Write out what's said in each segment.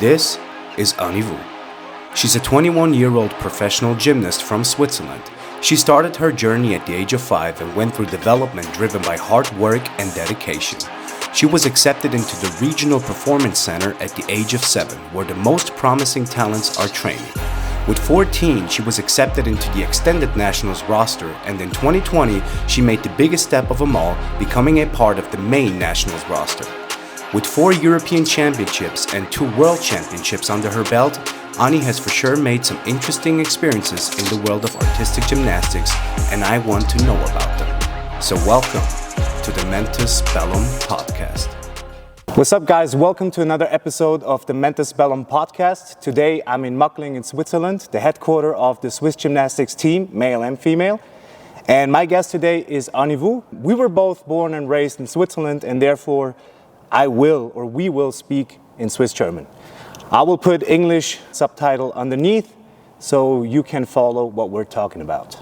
This is Annie Vu. She's a 21-year-old professional gymnast from Switzerland. She started her journey at the age of 5 and went through development driven by hard work and dedication. She was accepted into the Regional Performance Center at the age of 7, where the most promising talents are training. With 14, she was accepted into the extended nationals roster, and in 2020, she made the biggest step of them all, becoming a part of the main nationals roster. With 4 European championships and 2 world championships under her belt, Annie has for sure made some interesting experiences in the world of artistic gymnastics, and I want to know about them. So welcome to the Mentis Bellum podcast. What's up, guys? Welcome to another episode of the Mentis Bellum podcast. Today I'm in Möckling in Switzerland, the headquarters of the Swiss gymnastics team, male and female. And my guest today is Annie Vu. We were both born and raised in Switzerland, and therefore we will speak in Swiss German. I will put English subtitle underneath so you can follow what we're talking about.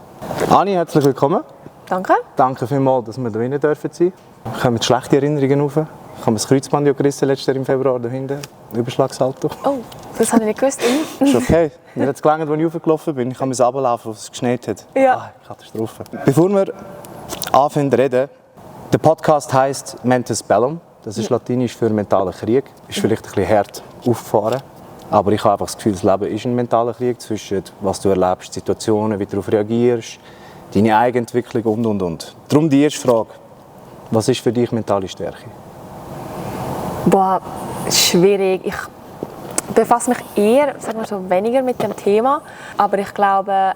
Annie, herzlich willkommen. Danke. Danke vielmals, dass wir da drinnen dürfen sein. Ich habe schlechte Erinnerungen auf. Ich habe das Kreuzband ja gerissen letztes Jahr im Februar da hinten. Überschlagssalto. Oh, das habe ich nicht gewusst. Ist okay. Mir hat es gelangt, als ich hochgelaufen bin. Ich musste runterlaufen, als es geschneit hat. Ja. Katastrophe. Bevor wir anfangen zu reden, der Podcast heisst Mentis Bellum. Das ist Latinisch für mentaler Krieg. Ist vielleicht ein bisschen hart aufgefahren. Aber ich habe einfach das Gefühl, das Leben ist ein mentaler Krieg zwischen was du erlebst, Situationen, wie du darauf reagierst, deine Eigenentwicklung und. Darum die erste Frage. Was ist für dich mentale Stärke? Boah, schwierig. Ich befasse mich eher, sagen wir so, weniger mit dem Thema. Aber ich glaube,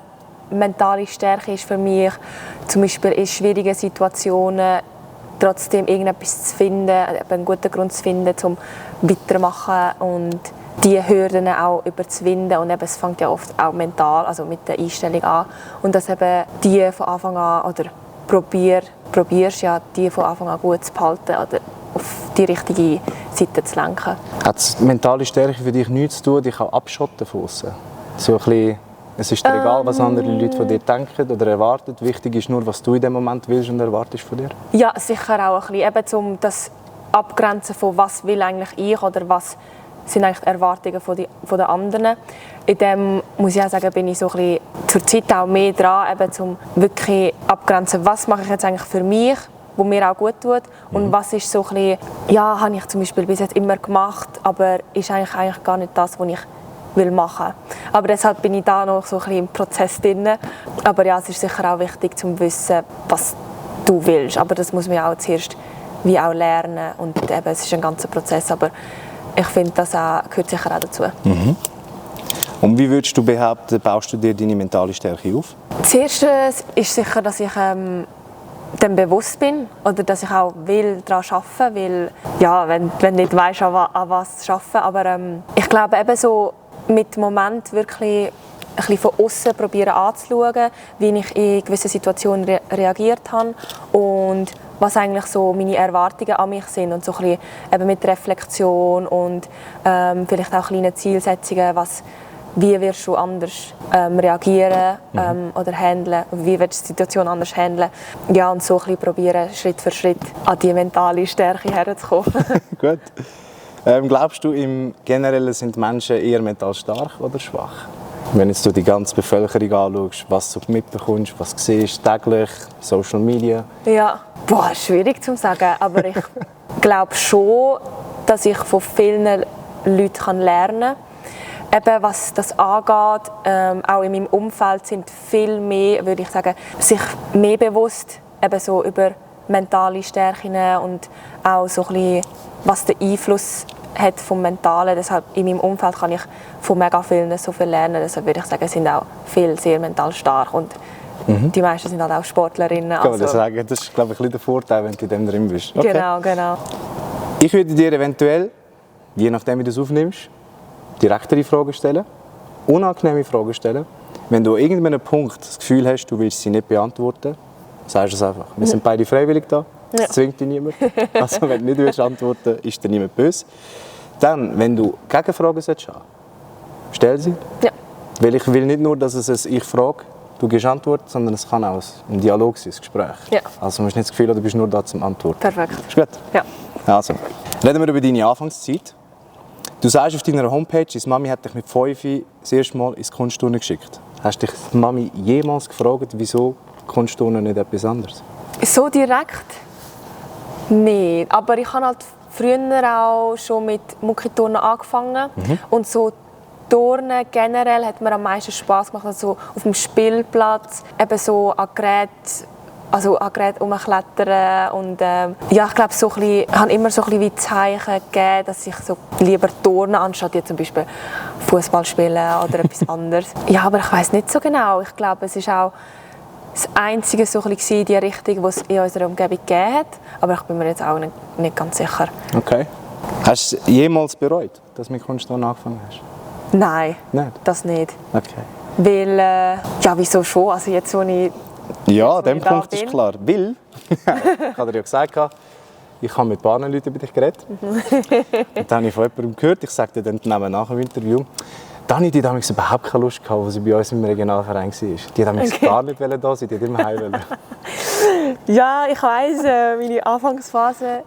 mentale Stärke ist für mich zum Beispiel in schwierigen Situationen trotzdem irgendetwas zu finden, einen guten Grund zu finden, um weiterzumachen und die Hürden auch überzuwinden. Und eben, es fängt ja oft auch mental, also mit der Einstellung an. Und dass eben die von Anfang an, oder probierst ja, die von Anfang an gut zu behalten oder auf die richtige Seite zu lenken. Hat mentale Stärke für dich nichts zu tun, dich auch abschotten von aussen? So ein bisschen, es ist dir egal, was andere Leute von dir denken oder erwarten. Wichtig ist nur, was du in dem Moment willst und erwartest von dir? Ja, sicher auch ein bisschen. Eben, um das abgrenzen von was will eigentlich ich oder was sind eigentlich die Erwartungen von den anderen. In dem, muss ich auch sagen, bin ich so ein bisschen zur Zeit auch mehr dran, eben, um wirklich abgrenzen, was mache ich jetzt eigentlich für mich, was mir auch gut tut und was ist so ein bisschen, ja, habe ich zum Beispiel bis jetzt immer gemacht, aber ist eigentlich gar nicht das, was ich will machen. Aber deshalb bin ich da noch so ein bisschen im Prozess drin. Aber ja, es ist sicher auch wichtig, zu wissen, was du willst. Aber das muss man auch zuerst wie auch lernen und eben, es ist ein ganzer Prozess, aber ich finde, das gehört sicher auch dazu. Mhm. Und wie würdest du behaupten, baust du dir deine mentale Stärke auf? Das Erste ist sicher, dass ich dem bewusst bin oder dass ich auch will daran arbeiten will. Ja, wenn du nicht weißt, an was arbeiten. Aber ich glaube, eben so mit dem Moment wirklich ein bisschen von außen probieren anzuschauen, wie ich in gewissen Situationen reagiert habe und was eigentlich so meine Erwartungen an mich sind und so ein bisschen eben mit Reflexion und vielleicht auch kleine Zielsetzungen, wie wirst du anders reagieren oder handeln, wie wirst du die Situation anders handeln. Ja, und so ein bisschen probieren, Schritt für Schritt an die mentale Stärke herzukommen. Gut. Glaubst du, im Generellen sind Menschen eher mental stark oder schwach? Wenn jetzt du die ganze Bevölkerung anschaust, was du mitbekommst, was du siehst, täglich, Social Media? Ja, schwierig zu sagen, aber ich glaube schon, dass ich von vielen Leuten lernen kann. Eben, was das angeht, auch in meinem Umfeld sind viel mehr, würde ich sagen, sich mehr bewusst eben so über mentale Stärken und auch so ein bisschen, was der Einfluss hat vom Mentalen. Deshalb in meinem Umfeld kann ich von mega vielen so viel lernen. Deshalb würde ich sagen, sind auch viele sehr mental stark und die meisten sind halt auch Sportlerinnen. Kann man das sagen? Das ist, glaube ich, ein bisschen der Vorteil, wenn du in dem drin bist. Okay. Genau. Ich würde dir eventuell, je nachdem wie du es aufnimmst, direktere Fragen stellen, unangenehme Fragen stellen. Wenn du an irgendeinem Punkt das Gefühl hast, du willst sie nicht beantworten, sagst du es einfach. Wir sind beide freiwillig da. Das zwingt dich niemand. Also wenn du nicht antworten willst, ist dir niemand böse. Dann, wenn du Gegenfragen haben, stell sie. Ja. Weil ich will nicht nur, dass es ein «Ich frage», du gibst Antwort, sondern es kann auch ein Dialog sein, ein Gespräch. Ja. Also du hast nicht das Gefühl, du bist nur da zum Antworten. Perfekt. Ist gut? Ja. Also, reden wir über deine Anfangszeit. Du sagst auf deiner Homepage, deine Mami hat dich mit 5 das erste Mal ins Kunstturnen geschickt. Hast dich die Mami jemals gefragt, wieso Kunstturnen nicht etwas anderes? So direkt? Nein, aber ich habe halt früher auch schon mit Muckiturnen angefangen. Und so Turnen generell hat mir am meisten Spass gemacht. Also auf dem Spielplatz, eben so an Geräten herumklettern. Und ja, ich glaube, ich habe immer so ein bisschen wie Zeichen gegeben, dass ich so lieber turnen, anstatt jetzt zum Beispiel Fußball spielen oder etwas anderes. Ja, aber ich weiss nicht so genau. Ich glaube, es ist auch das Einzige so ein bisschen in die Richtung, was es in unserer Umgebung gegeben hat. Aber ich bin mir jetzt auch nicht ganz sicher. Okay. Hast du es jemals bereut, dass du mit Kunstturnen angefangen hast? Nein, Nicht? das nicht. Okay. Weil, ja, wieso schon? Also jetzt, wo ich Ja, Jetzt, an dem wo ich da Punkt ist bin. klar. Weil, ich habe dir ja gesagt, ich habe mit ein paar Leuten über dich geredet. Und dann habe ich von jemandem gehört, ich sage dir dann nach dem Interview, Dani, die hat überhaupt keine Lust gehabt, als sie bei uns im Regionalverein war. Die hat gar nicht da sein, die hat immer heim wollen. Ja, ich weiss, meine Anfangsphase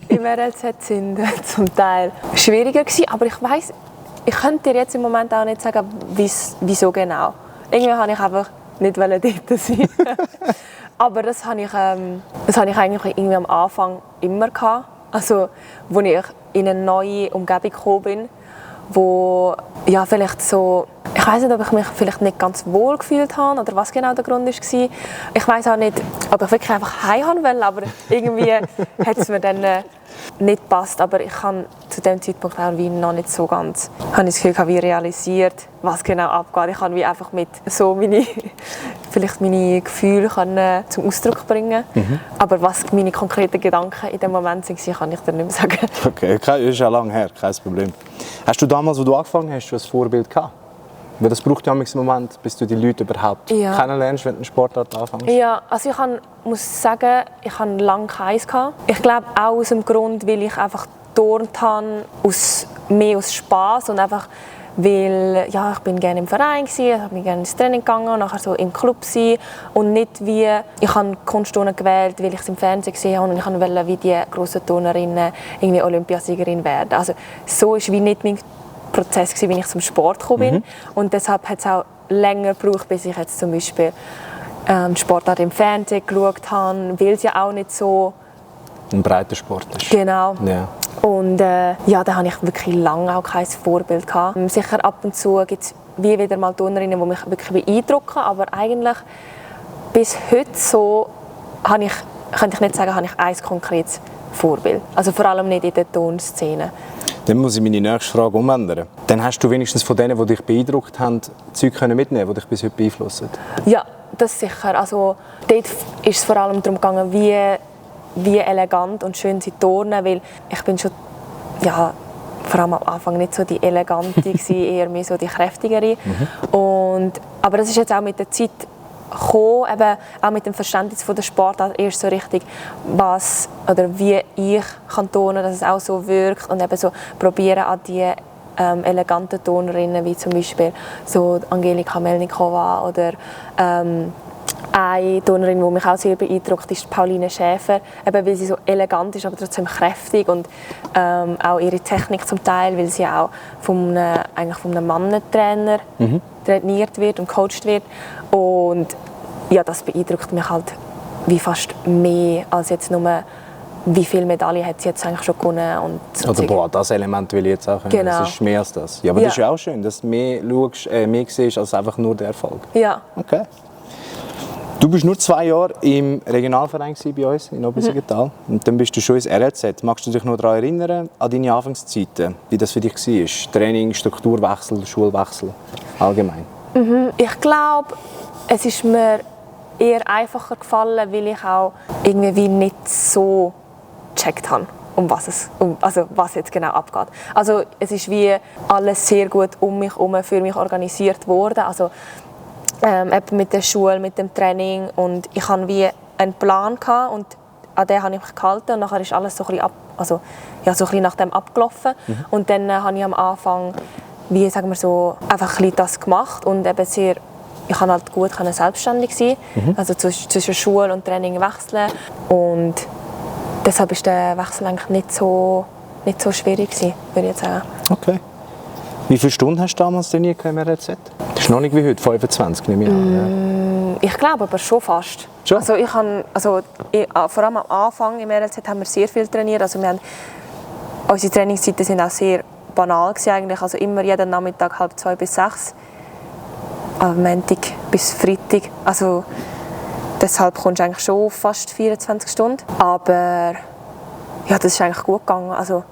im RLZ sind zum Teil schwieriger gewesen, aber ich weiss, ich könnte dir jetzt im Moment auch nicht sagen, wieso genau. Irgendwie wollte ich einfach nicht dort sein. Aber das habe ich eigentlich irgendwie am Anfang immer gehabt. Also, als ich in eine neue Umgebung gekommen bin, wo ja, vielleicht so, ich weiss nicht, ob ich mich vielleicht nicht ganz wohl gefühlt habe oder was genau der Grund war. Ich weiss auch nicht, ob ich wirklich einfach heim wollte, aber irgendwie hat es mir dann nicht gepasst. Aber ich habe zu dem Zeitpunkt auch wie noch nicht so ganz, habe ich das Gefühl, ich habe wie realisiert, was genau abgeht. Ich kann wie einfach mit so meine Gefühle zum Ausdruck bringen. Aber was meine konkreten Gedanken in dem Moment waren, kann ich dir nicht mehr sagen. Okay, das ist ja lange her, kein Problem. Hast du damals, als du angefangen hast, schon ein Vorbild gehabt? Weil das braucht ja einen Moment, bis du die Leute überhaupt kennenlernst, wenn du einen Sportart anfängst. Ja, also muss sagen, ich hatte lange keins. Ich glaube auch aus dem Grund, weil ich einfach geturnt habe, mehr aus Spass und einfach, weil ja, ich bin gerne im Verein gewesen, ich bin gerne ins Training gegangen und nachher so im Club sein und nicht wie, ich habe Kunstturnen gewählt, weil ich es im Fernsehen gesehen habe und ich wollte wie die grossen Turnerinnen irgendwie Olympiasiegerin werden. Also so ist wie nicht mein Prozess gewesen, wie ich zum Sport gekommen bin. Und deshalb hat es auch länger gebraucht, bis ich jetzt zum Beispiel Sportart im Fernsehen geschaut habe, weil es ja auch nicht so ein breiter Sport ist. Genau. Ja. Und ja, da hatte ich wirklich lange auch kein Vorbild gehabt. Sicher ab und zu gibt es wieder mal Turnerinnen, die mich wirklich beeindrucken, aber eigentlich bis heute so könnte ich nicht sagen, habe ich ein konkretes Vorbild. Also vor allem nicht in der Turnszene. Dann muss ich meine nächste Frage umändern. Dann hast du wenigstens von denen, die dich beeindruckt haben, Zeug mitnehmen, die dich bis heute beeinflussen? Ja, das sicher. Also dort ist es vor allem darum gegangen, wie elegant und schön sie turnen, weil ich bin schon, ja, vor allem am Anfang nicht so die elegante gewesen, eher mehr so die kräftigere. Aber das ist jetzt auch mit der Zeit gekommen, eben auch mit dem Verständnis von der Sportart erst so richtig, wie ich kann turnen, dass es auch so wirkt und eben so probieren an die eleganten Turnerinnen wie zum Beispiel so Angelika Melnikova oder eine Turnerin, die mich auch sehr beeindruckt, ist Pauline Schäfer, eben weil sie so elegant ist, aber trotzdem kräftig und auch ihre Technik zum Teil, weil sie auch von einem Mannentrainer trainiert wird und gecoacht wird. Und ja, das beeindruckt mich halt wie fast mehr als jetzt nur, wie viele Medaillen hat sie jetzt eigentlich schon gewonnen. Und so oder boah, das Element will ich jetzt auch. Genau. Das ist mehr als das. Ja, aber das ist ja auch schön, dass du mehr siehst als einfach nur der Erfolg. Ja. Okay. Du warst nur 2 Jahre im Regionalverein bei uns in Obersiggenthal. Und dann bist du schon ins RLZ. Magst du dich noch daran erinnern, an deine Anfangszeiten, wie das für dich war? Training, Strukturwechsel, Schulwechsel, allgemein? Ich glaube, es ist mir eher einfacher gefallen, weil ich auch irgendwie nicht so gecheckt habe, was jetzt genau abgeht. Also es ist wie alles sehr gut um mich herum für mich organisiert worden. Also eben mit der Schule, mit dem Training und ich hatte wie einen Plan und an den habe ich mich gehalten und nachher ist alles so ein bisschen nach dem abgelaufen und dann habe ich am Anfang wie sagen wir so einfach ein bisschen das gemacht und eben ich kann halt gut selbstständig sein, also zwischen Schule und Training wechseln und deshalb ist der Wechsel eigentlich nicht so nicht so schwierig gewesen, würde ich jetzt sagen. Okay. Wie viele Stunden hast du damals trainiert im RLZ? Das ist noch nicht wie heute, 25 nehme ich an. Ja. Ich glaube aber schon fast. Schon? Vor allem am Anfang im RLZ haben wir sehr viel trainiert. Also unsere Trainingszeiten sind auch sehr banal gewesen eigentlich. Also immer jeden Nachmittag 2:30 bis 6. Am Montag bis Freitag. Also deshalb kommst du eigentlich schon auf fast 24 Stunden. Aber ja, das ist eigentlich gut gegangen. Also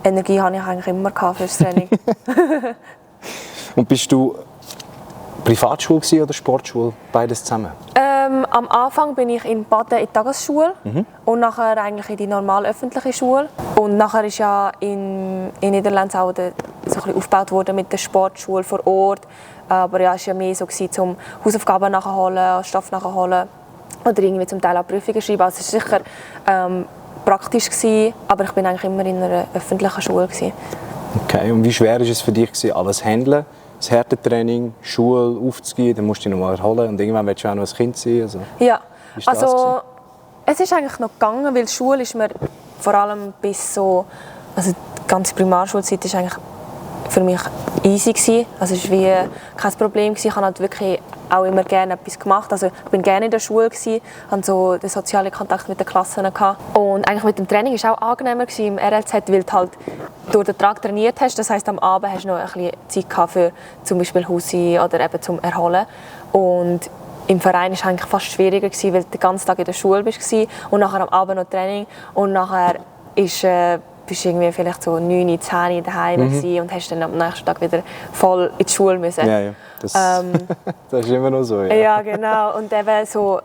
Energie hatte ich eigentlich immer für das Training. Und bist du Privatschule oder Sportschule? Beides zusammen? Am Anfang bin ich in Baden in die Tagesschule und nachher eigentlich in die normale öffentliche Schule. Und nachher ist ja in Niederlanden auch so ein bisschen aufgebaut worden mit der Sportschule vor Ort. Aber ja, es war ja mehr so, um Hausaufgaben nachzuholen, Stoff nachzuholen oder irgendwie zum Teil auch Prüfungen schreiben. Also es war sicher praktisch gewesen, aber ich bin eigentlich immer in einer öffentlichen Schule gewesen. Okay, und wie schwer war es für dich, alles zu handeln? Das Härtetraining, Schule aufzugehen, dann musst du dich noch mal erholen und irgendwann willst du auch noch ein Kind sein. Also, ja, also es ist eigentlich noch gegangen, weil die Schule ist mir vor allem bis so, also die ganze Primarschulzeit ist eigentlich für mich easy gewesen. Also es war wie kein Problem gewesen. Ich habe halt wirklich auch immer gerne etwas gemacht. Also ich bin gerne in der Schule gewesen, hatte so den sozialen Kontakt mit den Klassen gehabt. Und eigentlich mit dem Training war es auch angenehmer gewesen im RLZ, weil du halt durch den Tag trainiert hast. Das heisst, am Abend hast du noch ein bisschen Zeit gehabt für zum Beispiel Hausi oder eben zum Erholen. Und im Verein war es eigentlich fast schwieriger gewesen, weil du den ganzen Tag in der Schule warst und nachher am Abend noch Training und nachher bist du irgendwie vielleicht so 9, 10 daheim und hast dann am nächsten Tag wieder voll in die Schule müssen. Ja. Das ist immer noch so. Ja, ja genau. Und eben so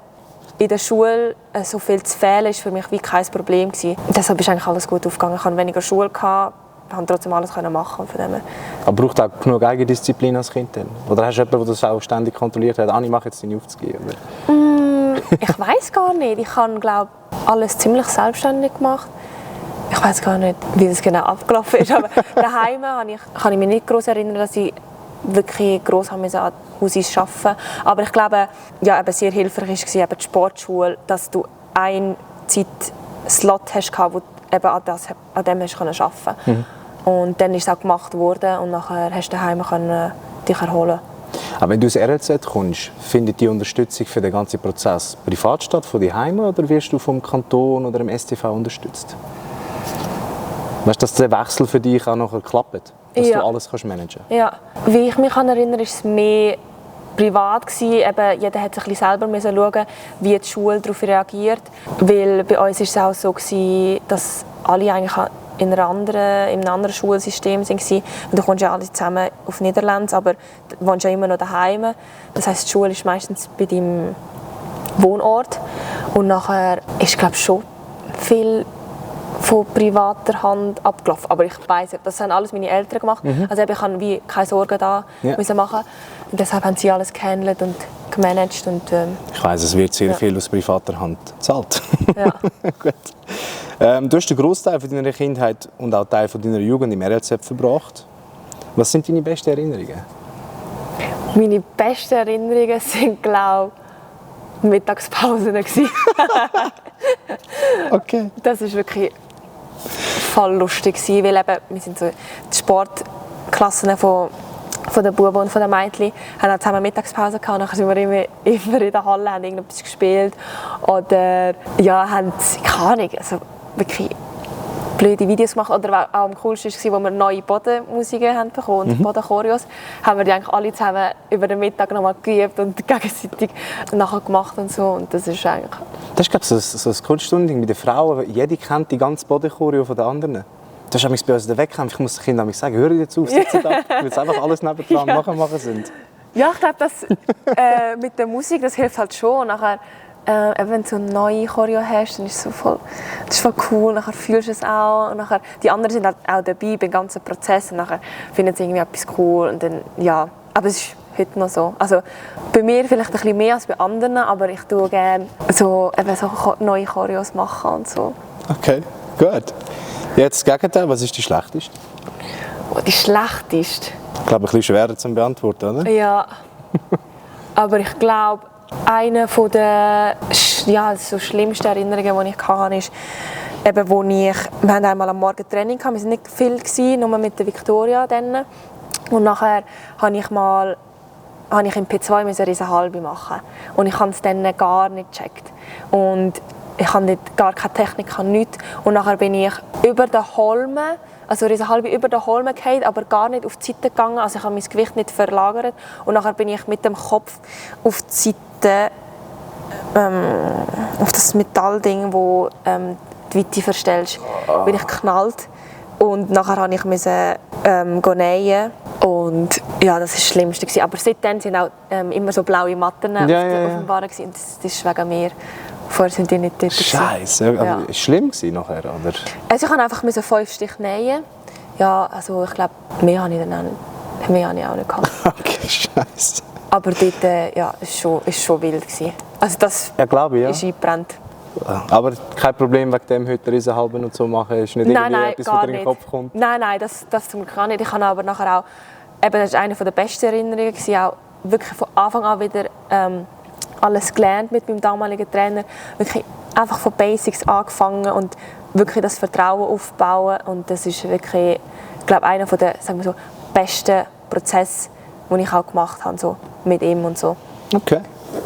in der Schule so viel zu fehlen, war für mich wie kein Problem gewesen. Deshalb ist eigentlich alles gut aufgegangen. Ich hatte weniger Schule, konnte trotzdem alles machen. Von dem her. Aber braucht auch genug Eigendisziplin als Kind? Dann? Oder hast du jemanden, der das auch ständig kontrolliert hat? Ich mache jetzt deine Aufzugehen? Ich weiss gar nicht. Ich habe, glaube alles ziemlich selbstständig gemacht. Ich weiß gar nicht, wie das genau abgelaufen ist, aber daheim kann ich mich nicht groß erinnern, dass ich wirklich gross an Hausis arbeiten. Aber ich glaube, ja, eben sehr hilfreich war eben die Sportschule, dass du einen Zeitslot hast, wo du eben an dem hast arbeiten konntest. Und dann ist es auch gemacht worden und nachher hast du daheim dich erholen. Aber wenn du ins RLZ kommst, findet die Unterstützung für den ganzen Prozess privat statt, von daheim, oder wirst du vom Kanton oder dem STV unterstützt? Weißt du, dass der Wechsel für dich auch noch klappt? Dass du alles managen kannst? Ja. Wie ich mich erinnere, war es mehr privat. Eben, jeder hat sich selber schauen, wie die Schule darauf reagiert. Weil bei uns war es auch so, dass alle eigentlich in einem anderen Schulsystem waren. Und du kommst ja alle zusammen auf Niederlande, aber du wohnst ja immer noch daheim. Das heisst, die Schule ist meistens bei deinem Wohnort. Und nachher ist, glaube ich, schon viel von privater Hand abgelaufen. Aber ich weiss, das haben alles meine Eltern gemacht. Also ich musste wie keine Sorgen da machen. Und deshalb haben sie alles gehandelt und gemanagt. Und, ich weiss, es wird sehr viel aus privater Hand gezahlt. Ja. Gut. Du hast den Großteil von deiner Kindheit und auch Teil von deiner Jugend im RLZ verbracht. Was sind deine besten Erinnerungen? Meine besten Erinnerungen sind, glaube ich, Mittagspausen. Okay. Das war wirklich voll lustig, weil eben, wir sind so die Sportklassen von den Buben und von den Mädchen haben auch zusammen Mittagspause gehabt. Nachher sind wir immer in der Halle, haben irgendetwas gespielt oder ja, haben keine Ahnung, also wirklich blöde Videos gemacht. Oder auch am coolsten war, als wir neue Bodenmusiken haben bekommen und Bodenchoreos, haben wir die eigentlich alle zusammen über den Mittag noch mal geübt und gegenseitig nachher gemacht und so. Und das ist eigentlich... Das ist, glaube ich, so ein Kunststunding mit den Frauen. Jede kennt die ganze Bodenchoreo von den anderen. Das ist bei uns der Wettkampf. Ich muss den Kindern sagen, hör jetzt auf, sitzen da, weil es einfach alles nebendran machen sind. Ja, ich glaube, das mit der Musik, das hilft halt schon. Nachher, wenn du so eine neue Choreo hast, dann ist es voll cool. Nachher fühlst du es auch. Und nachher, die anderen sind halt auch dabei beim ganzen Prozess. Und nachher finden sie irgendwie etwas cool. Und dann, ja, aber es ist heute noch so. Also, bei mir vielleicht ein bisschen mehr als bei anderen, aber ich tue gerne so neue Choreos machen und so. Okay, gut. Jetzt das Gegenteil, was ist die schlechteste? Oh, die schlechteste? Ich glaube, ein bisschen schwerer zu beantworten, oder? Ja. Aber ich glaube, eine der so schlimmsten Erinnerungen, die ich hatte, ist, eben, wir hatten einmal am Morgen Training gehabt, wir waren nicht viel gewesen, nur mit der Victoria dann. Und nachher habe ich im P2 eine halbe machen und ich habe es dann gar nicht gecheckt. Und ich habe gar keine Technik, nichts. Und nachher bin ich über den Holmen, also eine halbe über den Holmen gefallen, aber gar nicht auf die Seite gegangen. Also ich habe mein Gewicht nicht verlagert. Und nachher bin ich mit dem Kopf auf die Seite, auf das Metallding, wo die Weite verstellst, bin ich geknallt. Und nachher musste ich nähen. Und ja, das war das Schlimmste. Aber seitdem sind auch immer so blaue Matten auf dem Bar. Das ist wegen mir. Vorher sind die nicht dort. Scheiße, ja. Aber schlimm nachher, oder? Also ich musste einfach 5 Stich nähen. Ja, also ich glaube, mehr habe ich auch nicht gehabt. Okay, scheiße. Aber dort ja, ist schon wild gewesen. Also das glaube ich, ist eingebrannt. Aber kein Problem wegen dem heute Riesenhalben und so machen, ist nicht etwas, was dir in den Kopf kommt? Nein, das zum Glück gar nicht. Ich habe aber nachher auch, eben, das war eine der besten Erinnerungen, auch wirklich von Anfang an wieder alles gelernt mit meinem damaligen Trainer. Wirklich einfach von Basics angefangen und wirklich das Vertrauen aufbauen. Und das ist wirklich, ich glaube, einer der, sagen wir so, besten Prozesse, die ich auch gemacht habe, so, mit ihm und so. Okay.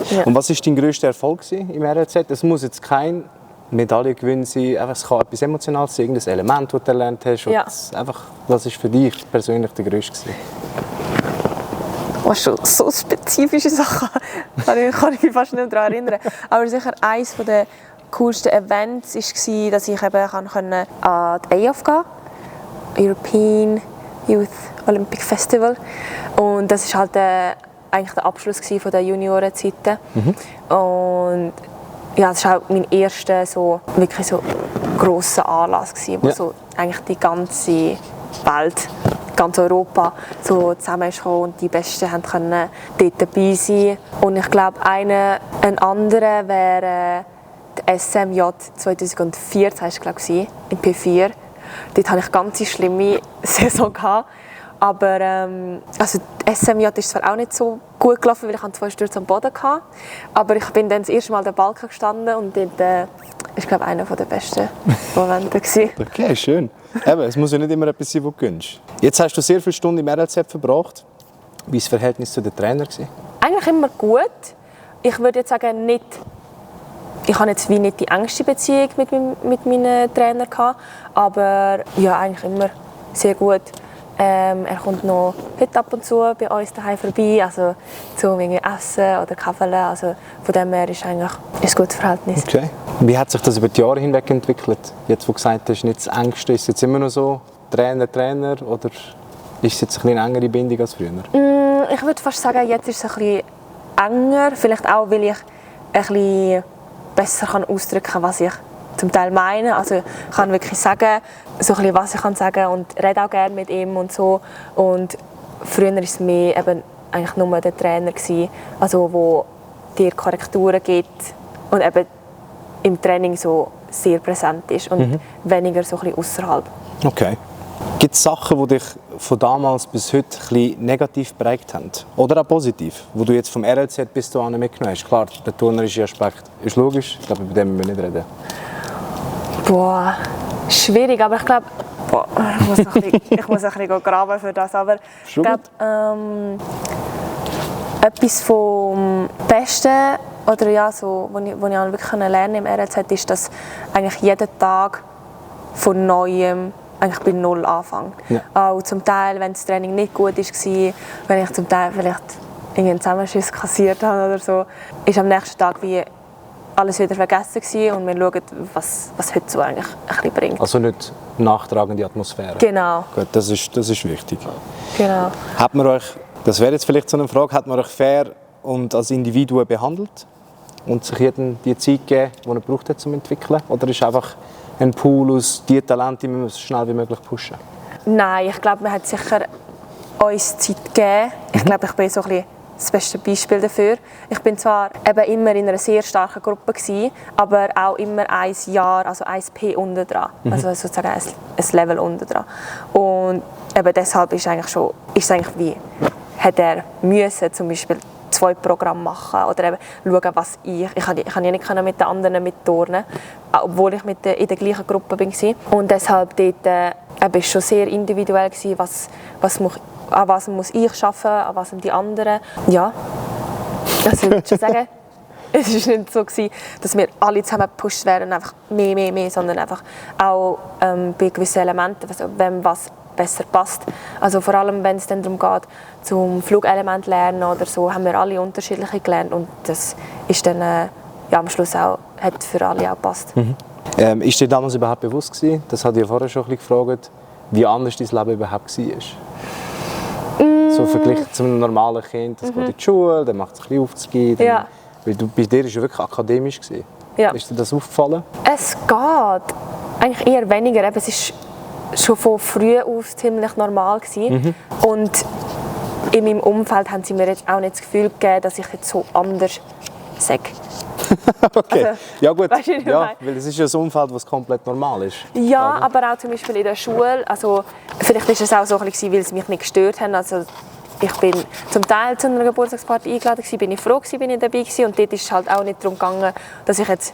Ja. Und was war dein grösster Erfolg im RLZ? Es muss jetzt kein Medaillengewinn sein, es kann etwas Emotionales sein, irgendein Element, das du erlernt hast. Ja. Einfach, was war für dich persönlich der grösste? Oh, schon so spezifische Sachen kann ich mich fast nicht daran erinnern. Aber sicher eines der coolsten Events war, dass ich eben an die EOF gehen konnte, European Youth Olympic Festival. Und das war halt eigentlich der Abschluss von der Juniorenzeiten. Und ja, das war auch mein erster wirklich so grosser Anlass, wo so eigentlich die ganze Welt, ganz Europa so zusammengekommen und die Besten konnten dort dabei sein. Und ich glaube, ein anderer wäre die SMJ 2014, in P4. Dort hatte ich eine ganz schlimme Saison. Aber also die SMJ ist zwar auch nicht so gut gelaufen, weil ich 2 Stürze am Boden hatte. Aber ich bin dann das erste Mal an den Balken gestanden und dort war, glaube einer der besten Momente. Okay, schön. Eben, es muss ja nicht immer etwas sein, was du gönnst. Jetzt hast du sehr viele Stunden im RLZ verbracht. Wie war das Verhältnis zu den Trainern? Eigentlich immer gut. Ich würde jetzt sagen, ich hatte jetzt wie nicht die engste Beziehung mit meinen Trainern gehabt, aber ja, eigentlich immer sehr gut. Er kommt noch heute ab und zu bei uns daheim vorbei, also zum Essen oder Kaffee. Also von dem her ist eigentlich ein gutes Verhältnis. Okay. Wie hat sich das über die Jahre hinweg entwickelt? Jetzt, wo du gesagt hast, nicht das Engste, ist es jetzt immer noch so Trainer oder ist es jetzt eine engere Bindung als früher? Ich würde fast sagen, jetzt ist es ein bisschen enger. Vielleicht auch, weil ich ein bisschen besser ausdrücken kann, was ich zum Teil meine. Also ich kann wirklich sagen, so ein bisschen, was ich kann sagen und rede auch gerne mit ihm und so. Und früher war es mehr eben eigentlich nur der Trainer gewesen, also wo dir Korrekturen gibt und eben im Training so sehr präsent ist und weniger so ein bisschen außerhalb. Okay. Gibt es Sachen, die dich von damals bis heute ein bisschen negativ geprägt haben? Oder auch positiv? Wo du jetzt vom RLZ bis dahin mitgenommen hast? Klar, der turnerische Aspekt ist logisch, ich glaube, über den müssen wir nicht reden. Boah, schwierig, aber ich glaube, ich muss ein bisschen graben für das, aber ich glaube, etwas vom Besten, oder ja, so, was ich wirklich lernen im RLZ, ist, dass eigentlich jeden Tag von Neuem eigentlich bei Null anfangen. Ja. Auch zum Teil, wenn das Training nicht gut war, wenn ich zum Teil vielleicht einen Zusammenschuss kassiert habe oder so, ist am nächsten Tag wie alles wieder vergessen gewesen und wir schauen, was heute so eigentlich ein bisschen bringt. Also nicht nachtragende Atmosphäre. Genau. Gut, das ist wichtig. Genau. Hat man euch, das wäre jetzt vielleicht so eine Frage, hat man euch fair und als Individuen behandelt und sich jedem die Zeit gegeben, die er braucht hat, zum entwickeln? Oder ist einfach ein Pool aus die Talente, die wir so schnell wie möglich pushen? Nein, ich glaube, man hat sicher uns Zeit gegeben. Ich glaube, ich bin so ein bisschen das beste Beispiel dafür. Ich bin zwar eben immer in einer sehr starken Gruppe gewesen, aber auch immer ein Jahr, also ein P unten dran, also sozusagen ein Level unten dran. Und eben deshalb ist es eigentlich wie, hat er müssen zum Beispiel 2 Programme machen oder eben schauen, was ich kann ja nicht mit den anderen mitturnen, obwohl ich in der gleichen Gruppe war. Und deshalb dort war es schon sehr individuell, an was muss ich arbeiten, an was die anderen. Ja, das würde ich schon sagen. Es war nicht so, dass wir alle zusammen gepusht werden und einfach mehr, sondern einfach auch bei gewissen Elementen, also wem was besser passt. Also vor allem, wenn es dann darum geht, zum Flugelement lernen oder so, haben wir alle unterschiedliche gelernt und das ist dann am Schluss auch, hat für alle auch gepasst. Ist dir damals überhaupt bewusst gewesen, das hatte ich ja vorher schon ein bisschen gefragt, wie anders dein Leben überhaupt war? So verglichen zum normalen Kind, das geht in die Schule, dann macht es ein bisschen aufzugehen. Ja. Weil bei dir war es ja wirklich akademisch. Ja. Ist dir das aufgefallen? Es geht. Eigentlich eher weniger. Es war schon von früh auf ziemlich normal gewesen. Und in meinem Umfeld haben sie mir jetzt auch nicht das Gefühl gegeben, dass ich jetzt so anders sage. Okay. Also, ja gut, weißt du, ja, weil es ist ja ein Umfeld, das komplett normal ist. Ja, oder? aber auch zum Beispiel in der Schule. Also, vielleicht war es auch so, weil sie mich nicht gestört haben. Also, ich bin zum Teil zu einer Geburtstagsparty eingeladen, bin ich froh, bin ich dabei gewesen. Und dort ist es halt auch nicht darum gegangen, dass ich jetzt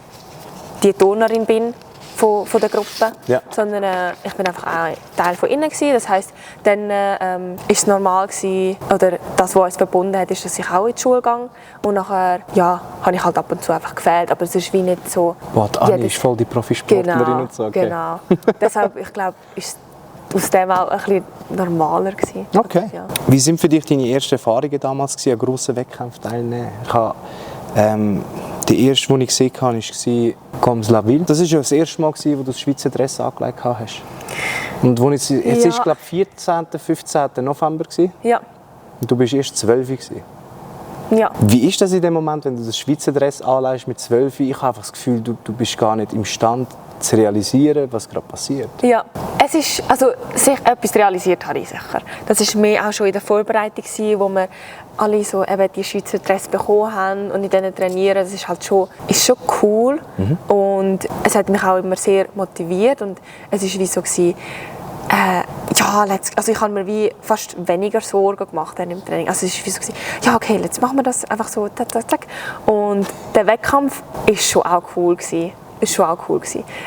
die Turnerin bin von der Gruppe, ja. sondern ich bin einfach auch Teil von ihnen gewesen. Das heisst, dann ist es normal gewesen, oder das, was uns verbunden hat, ist, dass ich auch in die Schule gehe. Und nachher, ja, habe ich halt ab und zu einfach gefehlt, aber es ist wie nicht so. Boah, die Anni ist voll die Profisportlerin Genau, und so. Okay. Genau. Deshalb, ich glaube, ist aus dem auch ein bisschen normaler gewesen. Okay. Ja. Wie sind für dich deine ersten Erfahrungen damals gewesen, an grossen Wettkämpfen teilnehmen? Ich habe, die erste, die ich gesehen habe, war Goms-la-Ville. Das war ja das erste Mal, wo du das Schweizer Dress angelegt hast. Und wo jetzt ist, glaube ich, 14., 15. November. Ja. Und du warst erst 12 gewesen. Ja. Wie ist das in dem Moment, wenn du das Schweizer Dress anlegst mit 12? Ich habe einfach das Gefühl, du bist gar nicht imstande zu realisieren, was gerade passiert. Ja, es ist, also sich etwas realisiert habe ich sicher. Das war mehr auch schon in der Vorbereitung, wo wir alle so eben die Schweizer Dress bekommen haben und in denen trainieren. Das ist halt schon cool und es hat mich auch immer sehr motiviert und es ist wie so gewesen, also ich habe mir wie fast weniger Sorgen gemacht im Training. Also es war wie so, ja okay, jetzt machen wir das einfach so, zack. Und der Wettkampf war schon auch cool gewesen.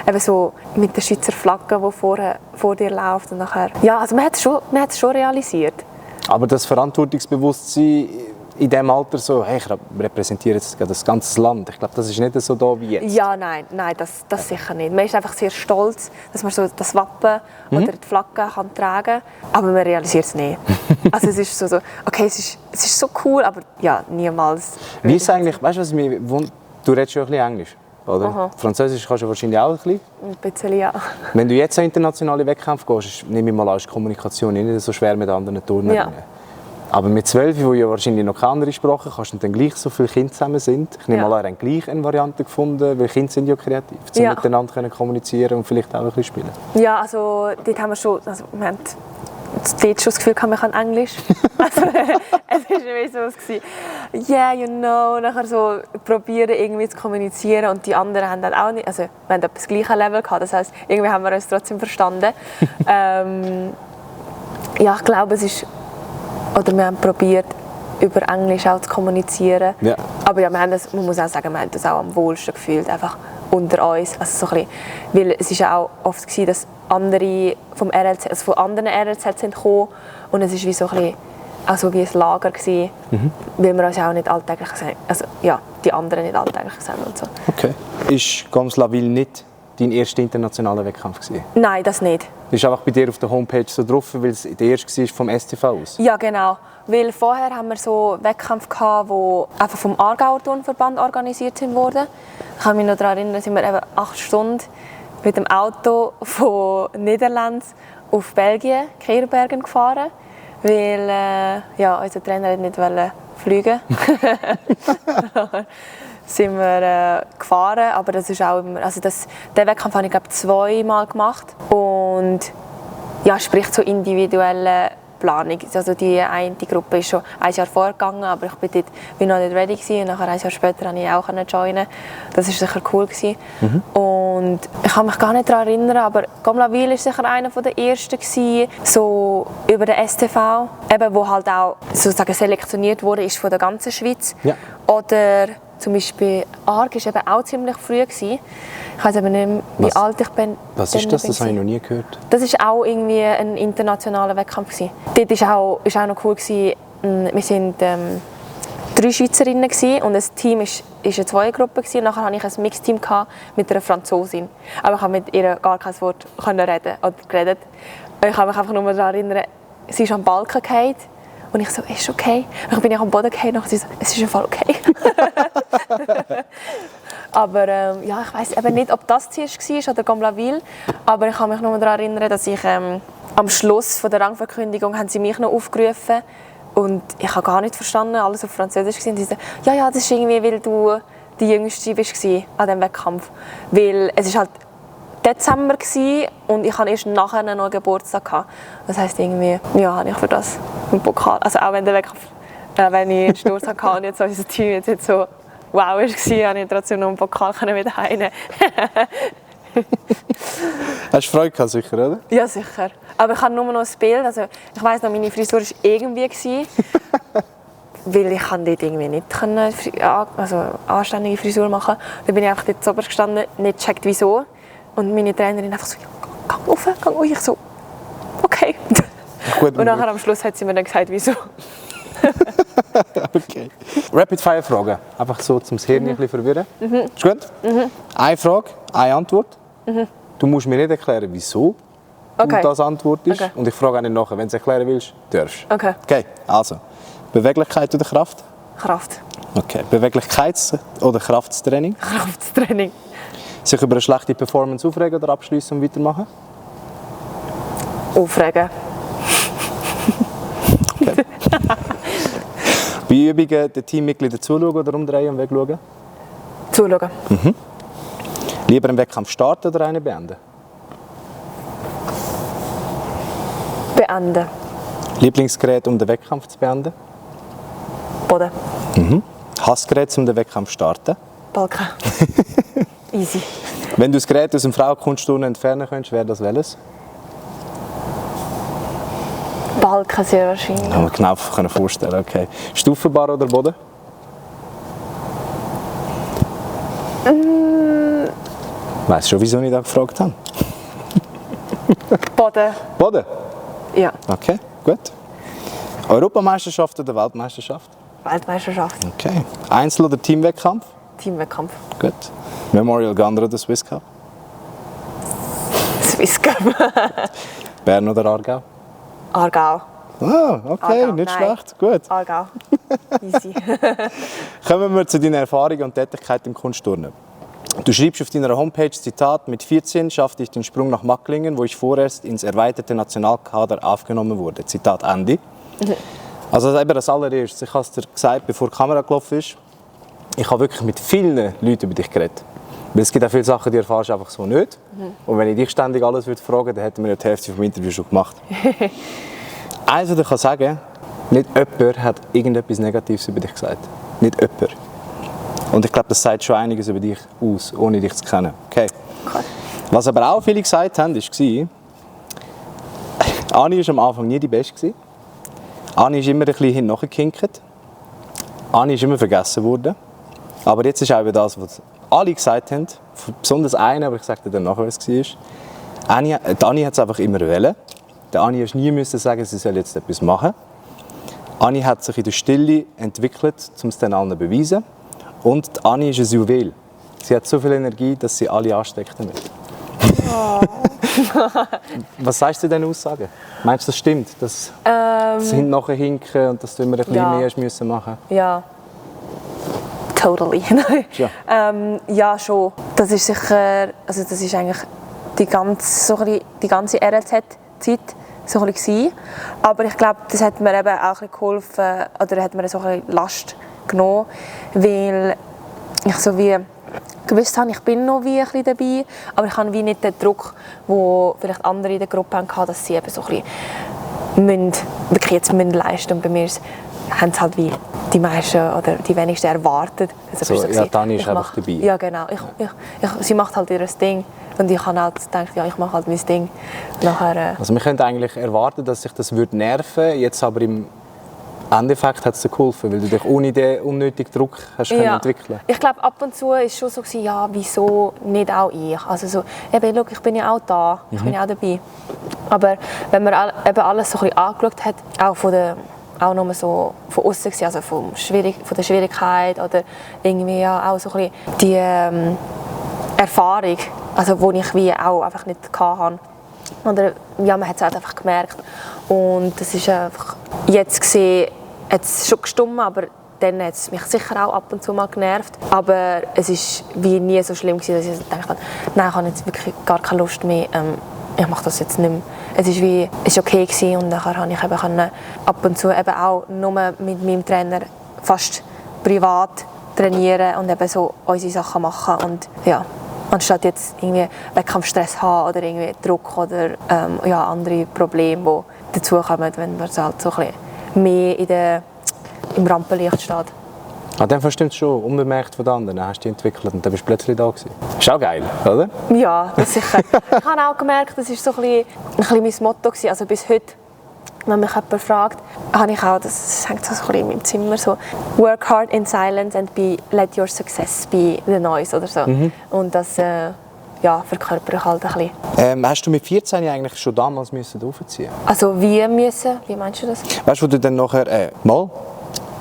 Eben so mit der Schweizer Flagge, die vor dir läuft und nachher. Ja, also man hat es schon realisiert. Aber das Verantwortungsbewusstsein in diesem Alter so, hey, ich repräsentiere jetzt das ganze Land. Ich glaube, das ist nicht so da wie jetzt. Ja, nein, das sicher nicht. Man ist einfach sehr stolz, dass man so das Wappen oder die Flagge kann tragen kann, aber man realisiert es nicht. Also es ist so, okay, es ist so cool, aber ja, niemals. Wie ist eigentlich, weißt du, was mich wundert? Du redest schon ein bisschen Englisch, oder? Aha. Französisch kannst du wahrscheinlich auch ein bisschen. Ein bisschen, ja. Wenn du jetzt an internationale Wettkämpfe gehst, nehme ich mal an, ist die Kommunikation nicht so schwer mit anderen Turnern. Ja. Aber mit 12, wo ja wahrscheinlich noch keine andere Sprache kannst und dann gleich so viele Kinder zusammen sind, ich nehme mal an, gleich eine Variante gefunden, weil Kinder sind ja kreativ, um miteinander können kommunizieren und vielleicht auch ein bisschen spielen. Ja, also dort haben wir schon, also wir haben dort schon das Gefühl, man kann Englisch. Also, es war wie so, yeah, you know, nachher so probieren irgendwie zu kommunizieren und die anderen haben dann auch nicht, also wir haben das gleiche Level gehabt, das heisst, irgendwie haben wir uns trotzdem verstanden. Ja, ich glaube, es ist, oder wir haben probiert, über Englisch auch zu kommunizieren. Ja. Aber ja, man muss auch sagen, wir haben das auch am wohlsten gefühlt, einfach unter uns. Also so ein bisschen, weil es war auch oft gewesen, dass andere vom RLZ, also von anderen RLZ sind gekommen und es war wie so ein bisschen, also wie ein Lager gewesen, weil wir uns auch nicht alltäglich sehen, also ja, die anderen nicht alltäglich sehen und so. Okay. Ist Goms-la-Ville nicht dein erster internationaler Wettkampf gewesen? Nein, das nicht. Das ist einfach bei dir auf der Homepage so drauf, weil es der erste war vom STV aus? Ja, genau. Weil vorher haben wir so Wettkämpfe gehabt, die einfach vom Aargauer Turnverband organisiert wurden. Ich kann mich noch daran erinnern, sind wir eben 8 Stunden mit dem Auto von Niederland auf Belgien, Kehrbergen gefahren, weil unser Trainer nicht fliegen wollte. Sind wir gefahren, aber das ist auch immer, also den Wettkampf habe ich glaube 2-mal gemacht und ja, sprich so individuelle Planung. Also die eine Gruppe ist schon ein Jahr vorgegangen, aber ich bin dort noch nicht ready gewesen. Und nachher ein Jahr später konnte ich auch joinen. Das war sicher cool gewesen. Und ich kann mich gar nicht daran erinnern, aber Gomlaville war sicher einer der ersten gewesen, so über den STV, eben, wo halt auch sozusagen selektioniert wurde ist von der ganzen Schweiz. Ja. Oder zum Beispiel Arg war eben auch ziemlich früh gewesen. Ich weiß aber nicht mehr, wie alt ich bin. Was ist das? Das habe ich noch nie gehört. Das war auch irgendwie ein internationaler Wettkampf gewesen. Dort war auch noch cool gewesen, wir waren 3 Schweizerinnen gewesen, und das Team war eine Zweiergruppe gewesen. Nachher hatte ich ein Mixteam mit einer Franzosin. Aber ich konnte mit ihr gar kein Wort reden oder geredet. Ich kann mich einfach nur daran erinnern, sie ist am Balken gefallen. Und ich so, ist okay? Und dann bin ich am Boden gefallen und sie so, es ist im Fall okay. Aber ja, ich weiss eben nicht, ob das zuerst war oder Gomlaville. Aber ich kann mich nur daran erinnern, dass ich am Schluss von der Rangverkündigung haben sie mich noch aufgerufen. Und ich habe gar nicht verstanden, alles auf Französisch gewesen. Und sie so, ja, das ist irgendwie, weil du die Jüngste warst an diesem Wettkampf. Weil es war halt Dezember gewesen, und ich hatte erst nachher noch Geburtstag gehabt. Das heisst irgendwie, ja, habe ich für das einen Pokal. Also auch wenn der Wettkampf, wenn ich einen Sturz hatte und jetzt unser Team jetzt nicht so wow war, habe ich trotzdem noch einen Pokal wieder heimnehmen. Hast du Freude gehabt, sicher, oder? Ja, sicher. Aber ich habe nur noch ein Bild. Also, ich weiss noch, meine Frisur war irgendwie. Weil ich dort irgendwie nicht anständige Frisur machen konnte. Dann bin ich einfach dort oben gestanden, nicht gecheckt, wieso. Und meine Trainerin einfach so, ja, geh rauf, geh rauf. Ich so, okay. Gut, und nachher am Schluss hat sie mir dann gesagt, wieso. Okay. Rapid-Fire-Fragen. Einfach so, um das Hirn ein bisschen verwirren. Ist gut? Eine Frage, eine Antwort. Du musst mir nicht erklären, wieso du das antwortest. Okay. Und ich frage auch nicht nachher. Wenn du es erklären willst, darfst du. Okay. Okay, also. Beweglichkeit oder Kraft? Kraft. Okay. Beweglichkeits- oder Krafttraining? Krafttraining. Sich über eine schlechte Performance aufregen oder abschließen und weitermachen? Aufregen. Okay. Bei Übungen den Teammitgliedern zuschauen oder umdrehen und wegschauen? Zuschauen. Lieber einen Wettkampf starten oder einen beenden? Beenden. Lieblingsgerät, um den Wettkampf zu beenden? Boden. Hassgerät, um den Wettkampf zu starten? Balken. Easy. Wenn du das Gerät aus dem Frauenkunstturnen entfernen könntest, wäre das welches? Balken sehr wahrscheinlich. Kann man genau vorstellen. Okay. Stufenbar oder Boden? Weißt du schon, wieso ich das gefragt habe? Boden. Boden? Ja. Okay, gut. Europameisterschaft oder Weltmeisterschaft? Weltmeisterschaft. Okay. Einzel- oder Teamwettkampf? Teamwettkampf. Gut. Memorial Gander oder Swiss Cup? Swiss Cup. Bern oder Aargau? Aargau. Ah, okay, Aargau, nicht nein. schlecht. Gut. Aargau. Easy. Kommen wir zu deiner Erfahrung und Tätigkeit im Kunstturnen. Du schreibst auf deiner Homepage, Zitat, mit 14 schaffte ich den Sprung nach Macklingen, wo ich vorerst ins erweiterte Nationalkader aufgenommen wurde. Zitat Ende. Also eben das Allererste. Ich habe es dir gesagt, bevor die Kamera gelaufen ist. Ich habe wirklich mit vielen Leuten über dich geredet. Weil es gibt auch viele Sachen, die erfährst du einfach so nicht. Und wenn ich dich ständig alles fragen würde, dann hätten wir ja die Hälfte vom Interview schon gemacht. Eins, was ich kann sagen, nicht jemand hat irgendetwas Negatives über dich gesagt. Nicht jemand. Und ich glaube, das sagt schon einiges über dich aus, ohne dich zu kennen. Okay. Was aber auch viele gesagt haben, war, Ani war am Anfang nie die Beste. Ani ist immer ein bisschen hinterhergehinkt. Ani ist immer vergessen worden. Aber jetzt ist auch über das, was alle gesagt haben, besonders einer, aber ich sage dir dann nachher, was es war. Ani hat es einfach immer wollen. Der Ani musste nie sagen, sie soll jetzt etwas machen. Ani hat sich in der Stille entwickelt, um es den anderen zu beweisen. Und die Ani ist ein Juwel. Sie hat so viel Energie, dass sie alle ansteckt damit. Oh. Was sagst du zu diesen Aussagen? Meinst du, das stimmt? Dass sie nachher hinken und dass du immer ein bisschen mehr machen musst? Ja. Totally. Ja, schon. Das ist sicher, also das ist eigentlich die ganze RLZ-Zeit so ein bisschen. Aber ich glaube, das hat mir eben auch ein bisschen geholfen, oder hat mir so ein bisschen Last genommen, weil ich so wie gewusst habe, ich bin noch wie ein bisschen dabei, aber ich habe wie nicht den Druck, den vielleicht andere in der Gruppe hatten, dass sie eben so ein bisschen wirklich jetzt leisten. Und bei mir haben es halt wie die meisten oder die wenigsten erwartet. Also so, ja, Dani ist einfach dabei. Ja, genau. Sie macht halt ihr Ding. Und ich habe halt gedacht, ja, ich mache halt mein Ding. Nachher, also wir könnten eigentlich erwarten, dass sich das nerven würde. Jetzt aber im Endeffekt hat es dir geholfen, weil du dich ohne den unnötigen Druck hast entwickeln. Ich glaube, ab und zu war es schon so, ja, wieso nicht auch ich? Also so, eben, schau, ich bin ja auch da, ich bin ja auch dabei. Aber wenn man eben alles so ein bisschen angeschaut hat, auch nur so von außen, also von der Schwierigkeit oder irgendwie ja auch so ein bisschen die Erfahrung, also die ich wie auch einfach nicht hatte. Oder ja, man hat es halt einfach gemerkt. Und das ist einfach, jetzt gesehen, hat es schon gestummt, aber dann hat es mich sicher auch ab und zu mal genervt. Aber es war wie nie so schlimm gewesen, dass ich gedacht habe, nein, ich habe jetzt wirklich gar keine Lust mehr, ich mache das jetzt nicht mehr. Es war okay gewesen und nachher konnte ich eben ab und zu eben auch nur mit meinem Trainer fast privat trainieren und eben so unsere Sachen machen. Und ja, anstatt jetzt irgendwie Wettkampfstress haben oder irgendwie Druck oder andere Probleme, die dazukommen, wenn man halt so ein bisschen mehr im Rampenlicht steht. Dann verstimmst du schon unbemerkt von den anderen, hast du dich entwickelt und dann bist du plötzlich da gewesen. Ist auch geil, oder? Ja, das sicher. Ich habe auch gemerkt, das war so ein bisschen mein Motto gewesen. Also bis heute, wenn mich jemand fragt, habe ich auch, das hängt so ein bisschen in meinem Zimmer, so «Work hard in silence and let your success be the noise» oder so. Und das verkörper ich halt ein bisschen. Hast du mit 14 eigentlich schon damals aufziehen? Also wie müssen? Wie meinst du das? Weißt du, wo du dann nachher...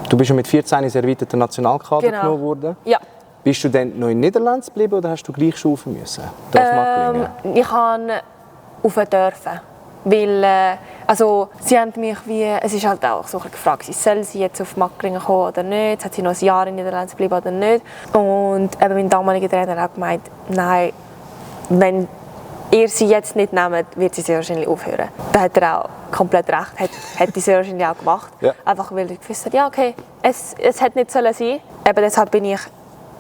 Du bist ja mit 14 ins erweiterte Nationalkader genommen worden. Ja. Bist du dann noch in den Niederlanden geblieben oder hast du gleich schon rauf müssen? Ich durfte dürfen. Weil, sie haben mich es ist halt auch so gefragt, soll sie jetzt auf Macklingen kommen oder nicht? Hat sie noch ein Jahr in den Niederlanden geblieben oder nicht? Und eben mein damaliger Trainer hat gemeint, nein, wenn ihr sie jetzt nicht nehmt, wird sie sehr wahrscheinlich aufhören. Da hat er auch komplett recht, hätte sie wahrscheinlich auch gemacht. Ja. Einfach weil ich gewusst habe, ja okay, es hätte nicht sein sollen. Eben deshalb bin ich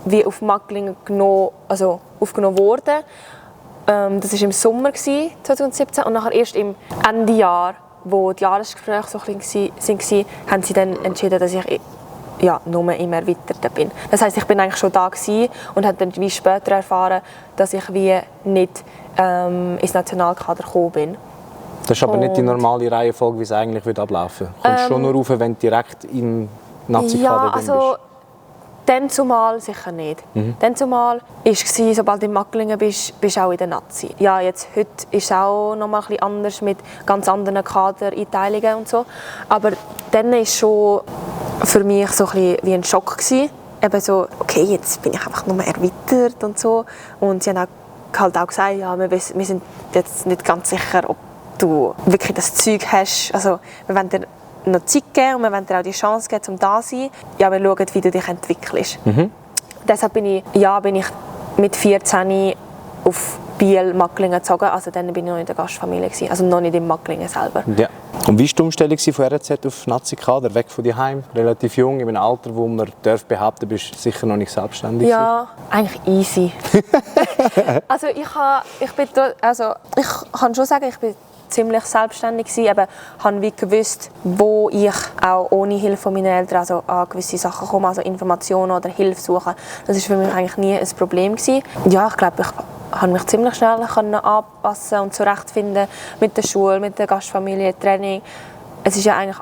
wie auf Macklingen aufgenommen worden. Das war im Sommer 2017 und nachher erst im Ende Jahr, wo die Jahresgespräche so ein bisschen waren, haben sie dann entschieden, dass ich nur im Erweiterten bin. Das heisst, ich bin eigentlich schon da gewesen und habe dann wie später erfahren, dass ich wie nicht ins Nationalkader gekommen bin. Das ist aber nicht die normale Reihenfolge, wie es eigentlich ablaufen würde. Du kommst schon nur rauf, wenn du direkt im Nationalkader bist. Dann zumal sicher nicht. Dann zumal war es, sobald du in Macklingen bist du auch in der Nazi. Ja, jetzt, heute ist es auch noch mal ein bisschen anders mit ganz anderen Kadereinteilungen und so. Aber dann war es schon für mich so ein bisschen wie ein Schock gewesen. Eben so, okay, jetzt bin ich einfach nur erweitert und so. Und sie haben auch gesagt, ja, wir sind jetzt nicht ganz sicher, ob du wirklich das Zeug hast. Also, wir wollen dir noch Zeit geben und wir wollen dir auch die Chance geben, um da zu sein. Ja, wir schauen, wie du dich entwickelst. Deshalb bin ich mit 14 auf Biel, Macklingen gezogen. Also dann bin ich noch in der Gastfamilie gewesen, also noch nicht in Macklingen selber. Ja. Und wie war die Umstellung von RZ auf Nazi-Kader, weg von daheim, relativ jung, in einem Alter, wo man behaupten darf, bist sicher noch nicht selbstständig? Ja, eigentlich easy. Also ich kann schon sagen, ich bin ziemlich selbstständig gewesen, eben habe wie gewusst, wo ich auch ohne Hilfe von meinen Eltern an gewisse Sachen komme, also Informationen oder Hilfe suchen. Das war für mich eigentlich nie ein Problem gewesen. Ja, ich glaube, ich konnte mich ziemlich schnell anpassen und zurechtfinden mit der Schule, mit der Gastfamilie, Training. Es ist ja eigentlich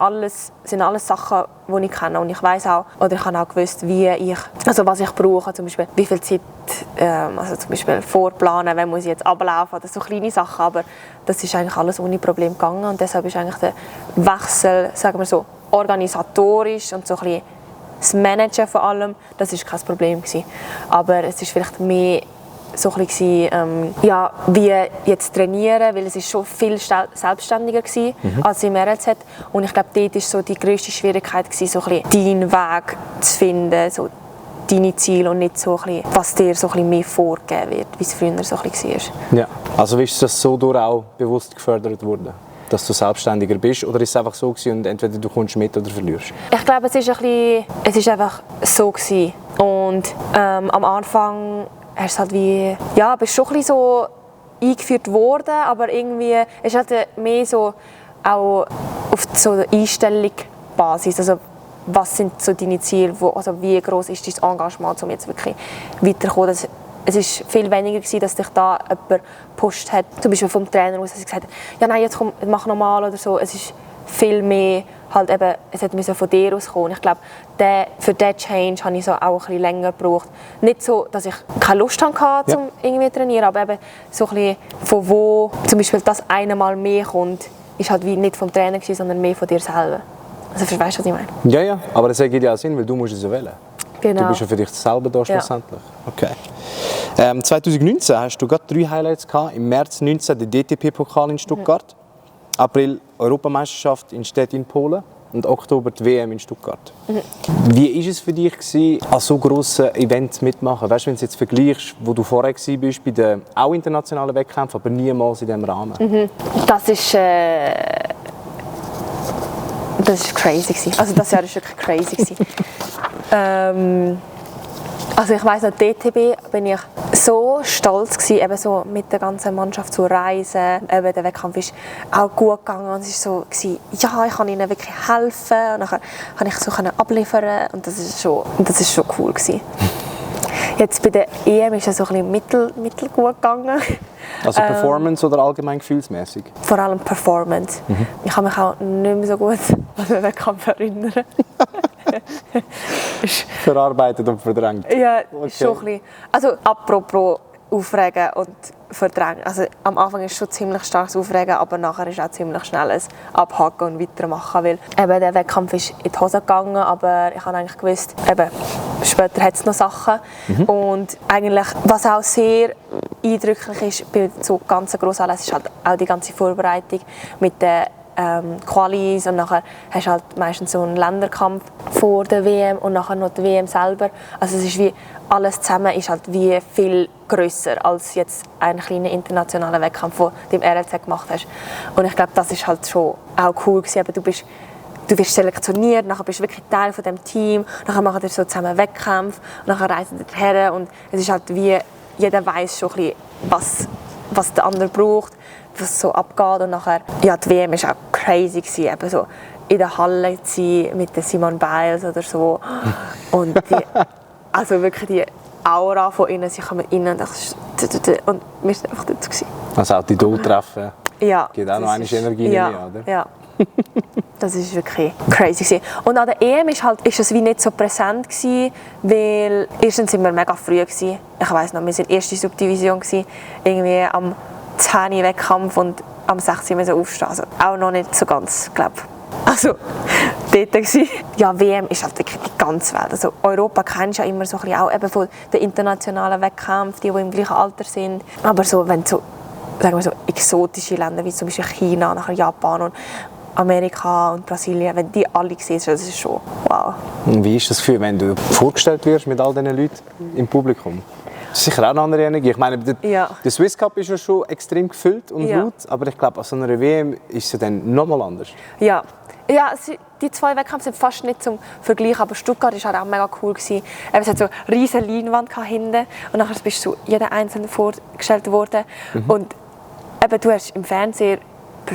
sind alles Sachen, die ich kenne und ich weiss auch, oder ich habe auch gewusst, was ich brauche, zum Beispiel wie viel Zeit, zum Beispiel vorplanen, wenn muss ich jetzt ablaufen oder so kleine Sachen, aber das ist eigentlich alles ohne Problem gegangen und deshalb ist eigentlich der Wechsel, sagen wir so, organisatorisch und so ein bisschen das Managen vor allem, das ist kein Problem gewesen. Aber es ist vielleicht mehr so ein bisschen, wie jetzt trainieren, weil es ist schon viel selbstständiger war als im RLZ. Und ich glaube, dort war so die grösste Schwierigkeit, so ein bisschen deinen Weg zu finden, so deine Ziele und nicht so ein bisschen, was dir so ein bisschen mehr vorgegeben wird, wie es früher so ein bisschen war. Ja. Also ist das so durch auch bewusst gefördert worden, dass du selbstständiger bist, oder ist es einfach so gewesen und entweder du kommst mit oder verlierst? Ich glaube, es ist einfach so gewesen. Und am Anfang hast halt bist schon ein bisschen so eingeführt worden, aber irgendwie ist halt mehr so auch auf so der Einstellungsbasis, also was sind so deine Ziele, also wie groß ist dein Engagement, um jetzt wirklich weiterzukommen. Es war viel weniger gewesen, dass dich da jemand gepusht hat, zum Beispiel vom Trainer aus, dass ich gesagt habe, ja nein, jetzt komm, mach nochmal oder so. Es ist viel mehr halt eben, es musste von dir aus kommen. Ich glaube, für diesen Change habe ich so auch ein bisschen länger gebraucht. Nicht so, dass ich keine Lust hatte, um irgendwie zu trainieren, aber eben so ein bisschen von wo zum Beispiel das einmal mehr kommt, ist halt wie nicht vom Trainer gewesen, sondern mehr von dir selber. Also weißt du, was ich meine? Ja, ja, aber das ergibt ja auch Sinn, weil du musst es ja wählen. Genau. Du bist ja für dich selber da schlussendlich. Okay. 2019 hast du gerade 3 Highlights gehabt. Im März 2019 den DTP-Pokal in Stuttgart, April Europameisterschaft in Stettin, Polen und Oktober die WM in Stuttgart. Wie war es für dich gewesen, an so grossen Events mitmachen? Weißt du, wenn du jetzt vergleichst, wo du vorher warst bei den auch internationalen Wettkämpfen, aber niemals in diesem Rahmen? Das ist crazy gewesen. Also das Jahr war wirklich crazy gewesen. Also ich weiss noch, DTB bin ich so stolz gewesen, eben so mit der ganzen Mannschaft zu reisen. Eben der Wettkampf ist auch gut gegangen und es war so gewesen, ja, ich kann ihnen wirklich helfen und dann konnte ich so abliefern und das ist schon cool gewesen. Jetzt bei der EM ist es so ein bisschen mittelgut gegangen. Also Performance oder allgemein gefühlsmäßig? Vor allem Performance. Ich kann mich auch nicht mehr so gut an den Wettkampf erinnern. Verarbeitet und verdrängt? Ja, okay. Schon ein bisschen. Also apropos Aufregen und Verdrängen. Also am Anfang ist schon ziemlich starkes Aufregen, aber nachher ist auch ziemlich schnell ein Abhaken und weitermachen. Weil eben der Wettkampf ist in die Hose gegangen, aber ich habe eigentlich gewusst, eben, später hat es noch Sachen. Und eigentlich, was auch sehr eindrücklich ist bei so ganz grossen Anlässen, ist halt auch die ganze Vorbereitung mit den Qualis und nachher hast du halt meistens so einen Länderkampf vor der WM und nachher noch die WM selber. Also es ist wie, alles zusammen ist halt wie viel grösser als jetzt ein kleiner internationaler Wettkampf, den du im RLC gemacht hast. Und ich glaube, das ist halt schon auch cool gewesen. Aber du wirst selektioniert, nachher bist du wirklich Teil von dem Team, nachher machen wir so zusammen Wettkämpfe, nachher reisen wir her und es ist halt wie, jeder weiß schon ein bisschen, was der andere braucht, was so abgeht und nachher, ja, die WM war auch crazy gewesen, eben so in der Halle zu sein mit der Simone Biles oder so und also wirklich die Aura von ihnen, sie kommen rein und wir sind einfach dort gewesen. Also auch die Idol-Treffen, ja, gibt auch noch eine Energie ja, mehr, oder? Ja. Das war wirklich crazy gewesen. Und an der EM ist es wie nicht so präsent gewesen, weil erstens sind wir mega früh gewesen. Ich weiss noch, wir waren erste Subdivision gewesen, irgendwie am 10 Uhr Wettkampf und am 6 Uhr müssen wir aufstehen. Also auch noch nicht so ganz, glaube ich. Also dort gewesen. Ja, WM ist halt wirklich die ganze Welt. Also Europa kennst du ja immer so ein bisschen auch eben von den internationalen Wettkämpfen, die im gleichen Alter sind. Aber so, wenn so, sagen wir so exotische Länder wie zum Beispiel China, nachher Japan und Amerika und Brasilien, wenn die alle siehst, das ist schon wow. Und wie ist das Gefühl, wenn du vorgestellt wirst mit all diesen Leuten im Publikum? Das ist sicher auch eine andere Energie. Ich meine, der Swiss Cup ist ja schon extrem gefüllt und laut, aber ich glaube, an so einer WM ist es dann noch mal anders. Ja, die 2 Wettkämpfe sind fast nicht zum Vergleich, aber Stuttgart war halt auch mega cool gewesen. Es hat so eine riesige Leinwand hinten und nachher bist du jeder einzelne vorgestellt worden. Und eben, du hast im Fernsehen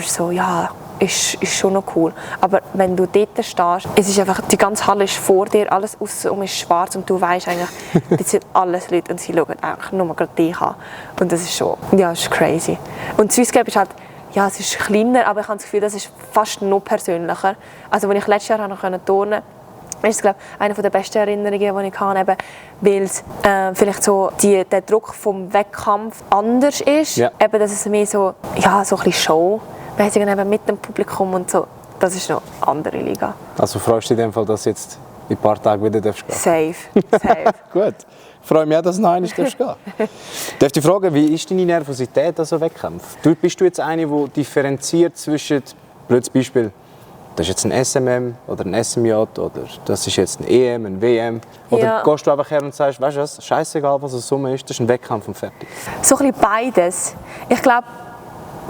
so, ja, ist schon noch cool. Aber wenn du dort stehst, es ist einfach, die ganze Halle ist vor dir, alles außenrum ist schwarz und du weißt eigentlich, das sind alles Leute und sie schauen eigentlich nur gerade dich an. Und das ist schon, ja, das ist crazy. Und Swiss Cup ist halt, ja, es ist kleiner, aber ich habe das Gefühl, das ist fast noch persönlicher. Also, als ich letztes Jahr noch turnen konnte, ist es, glaube ich, eine der besten Erinnerungen, die ich habe, weil es vielleicht so der Druck vom Wettkampf anders ist. Ja. Eben, dass es mehr so, ja, so ein bisschen Show eben mit dem Publikum und so. Das ist noch eine andere Liga. Also freust du dich in dem Fall, dass du jetzt in ein paar Tagen wieder gehen darfst? Safe. Gut. Ich freue mich auch, dass du noch einmal gehen darfst. Darf ich dich fragen, wie ist deine Nervosität an so Wettkämpfen? Bist du jetzt eine, die differenziert zwischen, blödes Beispiel, das ist jetzt ein SMM oder ein SMJ oder das ist jetzt ein EM, ein WM? Oder gehst du einfach her und sagst, weißt du was, scheißegal, was das Summe ist, das ist ein Wettkampf und fertig? So ein bisschen beides. Ich glaube,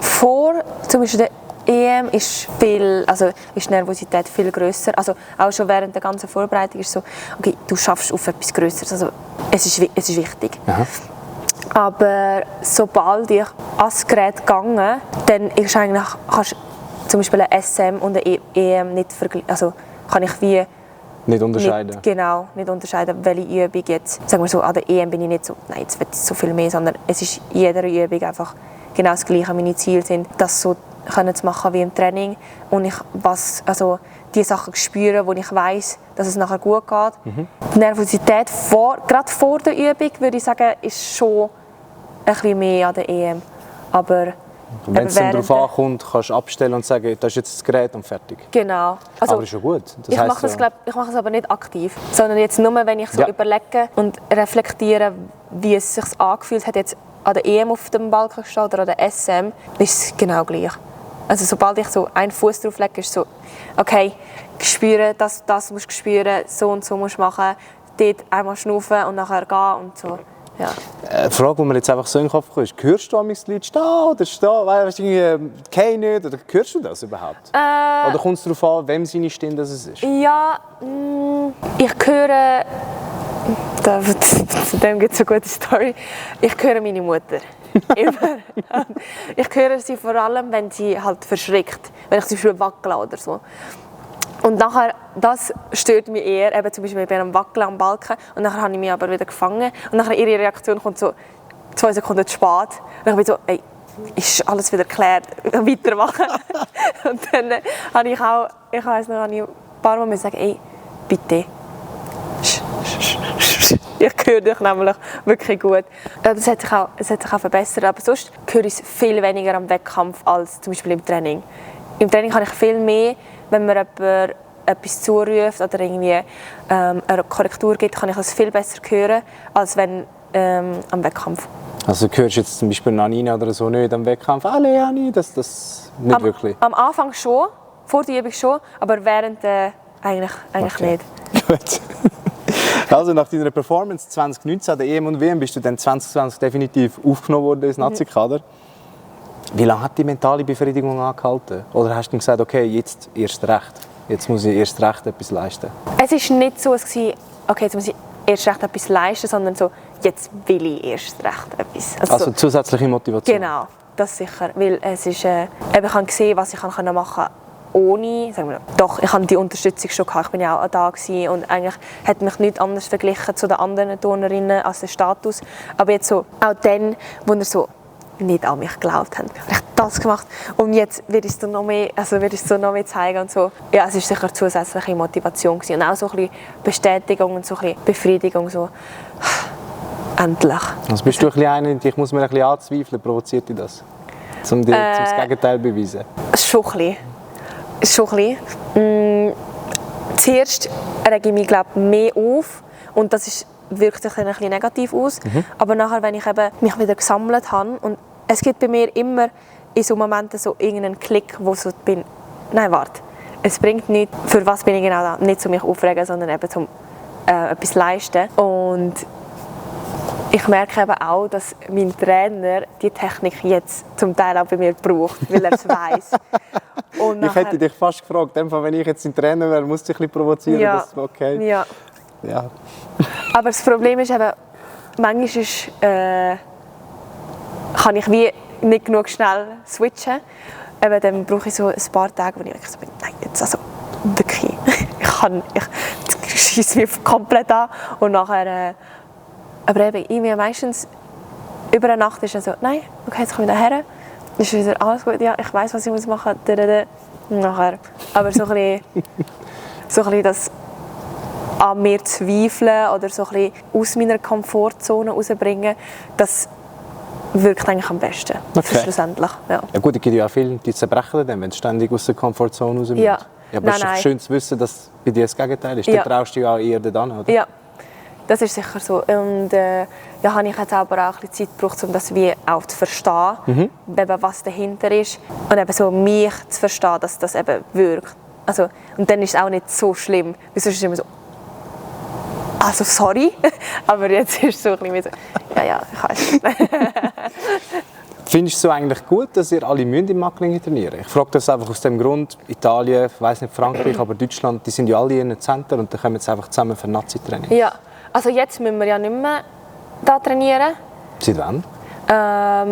vor zum Beispiel der EM ist die Nervosität viel grösser. Also auch schon während der ganzen Vorbereitung ist es so, okay, du schaffst auf etwas Grösseres. Also es ist wichtig. Aha. Aber sobald ich ans Gerät gegangen, dann ist eigentlich, zum Beispiel eine SM und eine EM nicht vergleichen. Also kann ich wie Nicht unterscheiden. nicht unterscheiden, welche Übung jetzt. Sagen wir so, an der EM bin ich nicht so, nein, jetzt will ich so viel mehr, sondern es ist in jeder Übung einfach genau das Gleiche. Meine Ziele sind, das so zu machen wie im Training und ich die Sachen spüren, wo ich weiss, dass es nachher gut geht. Die Nervosität gerade vor der Übung, würde ich sagen, ist schon ein bisschen mehr an der EM. Aber wenn es dann darauf ankommt, kannst du abstellen und sagen, das ist jetzt das Gerät und fertig. Genau. Also, aber ist schon gut. Ich mache es aber nicht aktiv, sondern jetzt nur, wenn ich so überlege und reflektiere, wie es sich angefühlt hat, jetzt an der EM auf dem Balken gestanden oder an der SM, ist es genau gleich. Also sobald ich so einen Fuß drauf lege, ist es so, okay, spüren, das musst du spüren, so und so musst du machen, dort einmal schnaufen und nachher gehen und so. Ja. Eine Frage, die mir jetzt einfach so in den Kopf kommt, ist, hörst du die Leute stehen oder stehen? Weißt du, irgendwie, nicht, oder hörst du das überhaupt? Oder kommt es darauf an, wem seine Stimme das ist? Ja, ich höre, zu dem gibt es eine gute Story, ich höre meine Mutter. Immer. Ich höre sie vor allem, wenn sie halt verschrickt, wenn ich zum Beispiel wackele oder so. Und nachher, das stört mich eher, eben zum Beispiel ich bin am Wackeln am Balken und nachher habe ich mich aber wieder gefangen und nachher ihre Reaktion kommt so 2 Sekunden zu spät und ich bin so, ey, ist alles wieder geklärt, weitermachen. Und dann habe ich auch, ich weiss noch, habe ich ein paar Mal sagen, ey, bitte, ich höre dich nämlich wirklich gut. Es hat sich auch verbessert, aber sonst höre ich es viel weniger am Wettkampf als zum Beispiel im Training. Im Training kann ich viel mehr, wenn mir jemand etwas zuruft oder irgendwie eine Korrektur gibt, kann ich es viel besser hören, als wenn am Wettkampf. Also du hörst jetzt zum Beispiel Nanina oder so nicht am Wettkampf, alle Jani, das nicht wirklich? Am Anfang schon, vor der Übung schon, aber während eigentlich okay. nicht. Gut. Also nach deiner Performance 2019 an der EM und WM bist du dann 2020 definitiv aufgenommen worden ins Nazi-Kader. Wie lange hat die mentale Befriedigung angehalten? Oder hast du gesagt, okay, jetzt erst recht, jetzt muss ich erst recht etwas leisten? Es war nicht so, okay, jetzt muss ich erst recht etwas leisten, sondern so, jetzt will ich erst recht etwas. Also zusätzliche Motivation? Genau, das sicher, weil es ist, ich habe gesehen, was ich machen konnte ohne, sagen wir, doch, ich hatte die Unterstützung schon gehabt. Ich bin ja auch da gewesen und eigentlich hat mich nichts anderes verglichen zu den anderen Turnerinnen als der Status. Aber jetzt so, auch dann, wo er so nicht an mich geglaubt haben, habe ich das gemacht und jetzt werde ich es noch mehr, zeigen und so. Ja, es ist sicher zusätzliche Motivation gewesen. Und auch so ein bisschen Bestätigung und so ein bisschen Befriedigung, so endlich. Also bist du ein bisschen eine, ich muss mir ein bisschen anzweifeln, provoziert dich das? Um das Gegenteil zu beweisen? Schon ein bisschen. Zuerst rege ich mich, glaube mehr auf und das wirkt sich dann ein bisschen negativ aus. Aber nachher, wenn ich eben mich wieder gesammelt habe und es gibt bei mir immer in so Momenten so irgendeinen Klick, wo so bin, nein, warte, es bringt nichts, für was bin ich genau da? Nicht, um mich aufregen, sondern eben um etwas leisten. Und ich merke eben auch, dass mein Trainer die Technik jetzt zum Teil auch bei mir braucht, weil er es weiss. Ich hätte dich fast gefragt, wenn ich jetzt ein Trainer wäre, musst du dich ein bisschen provozieren. Ja. Das okay. Ja. Ja. Aber das Problem ist eben, manchmal kann ich wie nicht genug schnell switchen. Eben, dann brauche ich so ein paar Tage, wo ich wirklich so bin, nein, jetzt also wirklich, ich schieße mich komplett an und nachher, aber eben irgendwie meistens über eine Nacht ist es so, nein, okay, jetzt komme ich wieder her, ist wieder alles gut, ja, ich weiss, was ich machen muss, nachher, aber so ein bisschen das an mir zweifeln oder so ein bisschen aus meiner Komfortzone rausbringen, das wirkt eigentlich am besten, schlussendlich. Ja. Ja gut, es gibt ja auch viele, die zerbrechen dann, wenn du ständig aus der Komfortzone raus musst. Ja. Ja, aber es ist schön zu wissen, dass bei dir das Gegenteil ist. Ja. Da traust du ja auch eher dann, oder? Ja, das ist sicher so. Und ja, habe ich jetzt aber auch ein bisschen Zeit gebraucht, um das wie auch zu verstehen, eben, was dahinter ist. Und eben so mich zu verstehen, dass das eben wirkt. Also, und dann ist es auch nicht so schlimm. Weil sonst ist es immer so, also sorry, aber jetzt ist es so ein bisschen so, ja, ich weiß. Findest du eigentlich gut, dass ihr alle im Macklingen trainieren? Ich frage das einfach aus dem Grund, Italien, ich weiss nicht Frankreich, aber Deutschland, die sind ja alle in einem Center und dann kommen jetzt einfach zusammen für Nazi-Training. Ja, also jetzt müssen wir ja nicht mehr da trainieren. Seit wann?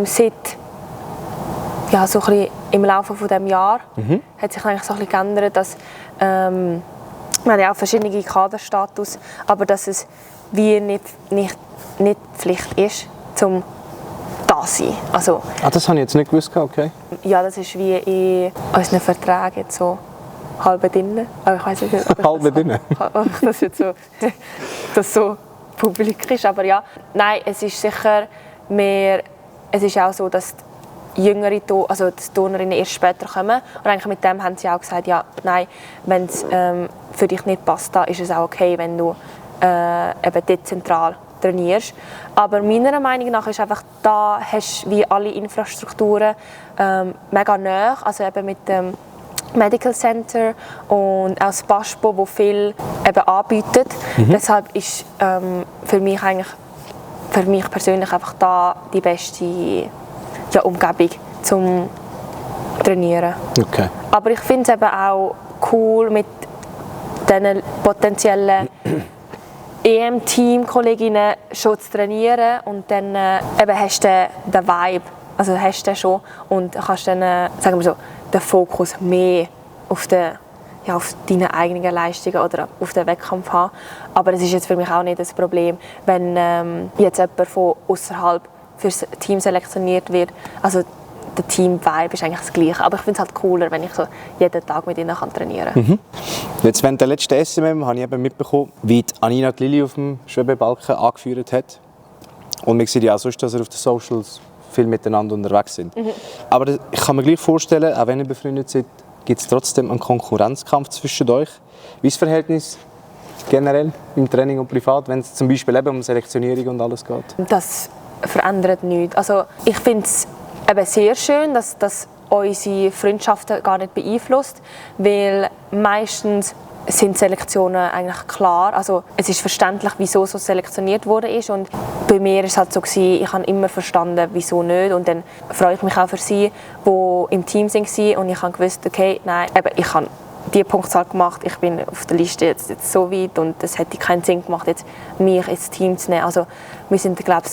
Seit ja, so ein bisschen im Laufe von diesem Jahr hat sich eigentlich so ein bisschen geändert, dass wir haben ja auch verschiedene Kaderstatus, aber dass es wie nicht Pflicht ist, zum da sein. Also, das habe ich jetzt nicht gewusst, okay. ja, das ist wie in unseren Verträgen jetzt so halb drin. Aber ich weiss nicht, ob das jetzt so, das so publik ist. Aber ja, nein, es ist sicher mehr, es ist auch so, dass die jüngere also die Turnerinnen erst später kommen. Und eigentlich mit dem haben sie auch gesagt, ja, nein, wenn es für dich nicht passt, dann ist es auch okay, wenn du eben dezentral trainierst. Aber meiner Meinung nach ist einfach, da hast du wie alle Infrastrukturen mega nahe, also eben mit dem Medical Center und auch das Baspo, wo viel eben anbietet. Deshalb ist für mich persönlich einfach da die beste Umgebung zum Trainieren. Okay. Aber ich finde es eben auch cool, mit diesen potenziellen EM-Team-Kolleginnen schon zu trainieren und dann eben hast du den Vibe, also hast du schon und kannst dann, sagen wir so, den Fokus mehr auf deine eigenen Leistungen oder auf den Wettkampf haben. Aber es ist jetzt für mich auch nicht das Problem, wenn jetzt jemand von außerhalb fürs Team selektioniert wird. Also der Team-Vibe ist eigentlich das Gleiche. Aber ich finde es halt cooler, wenn ich so jeden Tag mit ihnen trainieren kann. Jetzt während der letzten SMM habe ich eben mitbekommen, wie Anina Lili auf dem Schwebebalken angeführt hat. Und man sieht ja auch sonst, dass ihr auf den Socials viel miteinander unterwegs sind. Aber ich kann mir gleich vorstellen, auch wenn ihr befreundet seid, gibt es trotzdem einen Konkurrenzkampf zwischen euch. Wie ist das Verhältnis generell im Training und privat, wenn es zum Beispiel eben um Selektionierung und alles geht? Das verändert nichts. Also ich finde es eben sehr schön, dass das unsere Freundschaften gar nicht beeinflusst, weil meistens sind Selektionen eigentlich klar. Also es ist verständlich, wieso so selektioniert wurde ist und bei mir war es halt so gewesen, ich habe immer verstanden, wieso nicht und dann freue ich mich auch für sie, die im Team waren und ich habe gewusst, okay, nein, eben, ich habe die Punktzahl gemacht, ich bin auf der Liste jetzt so weit und es hätte keinen Sinn gemacht, jetzt mich ins Team zu nehmen. Also wir sind, glaube ich,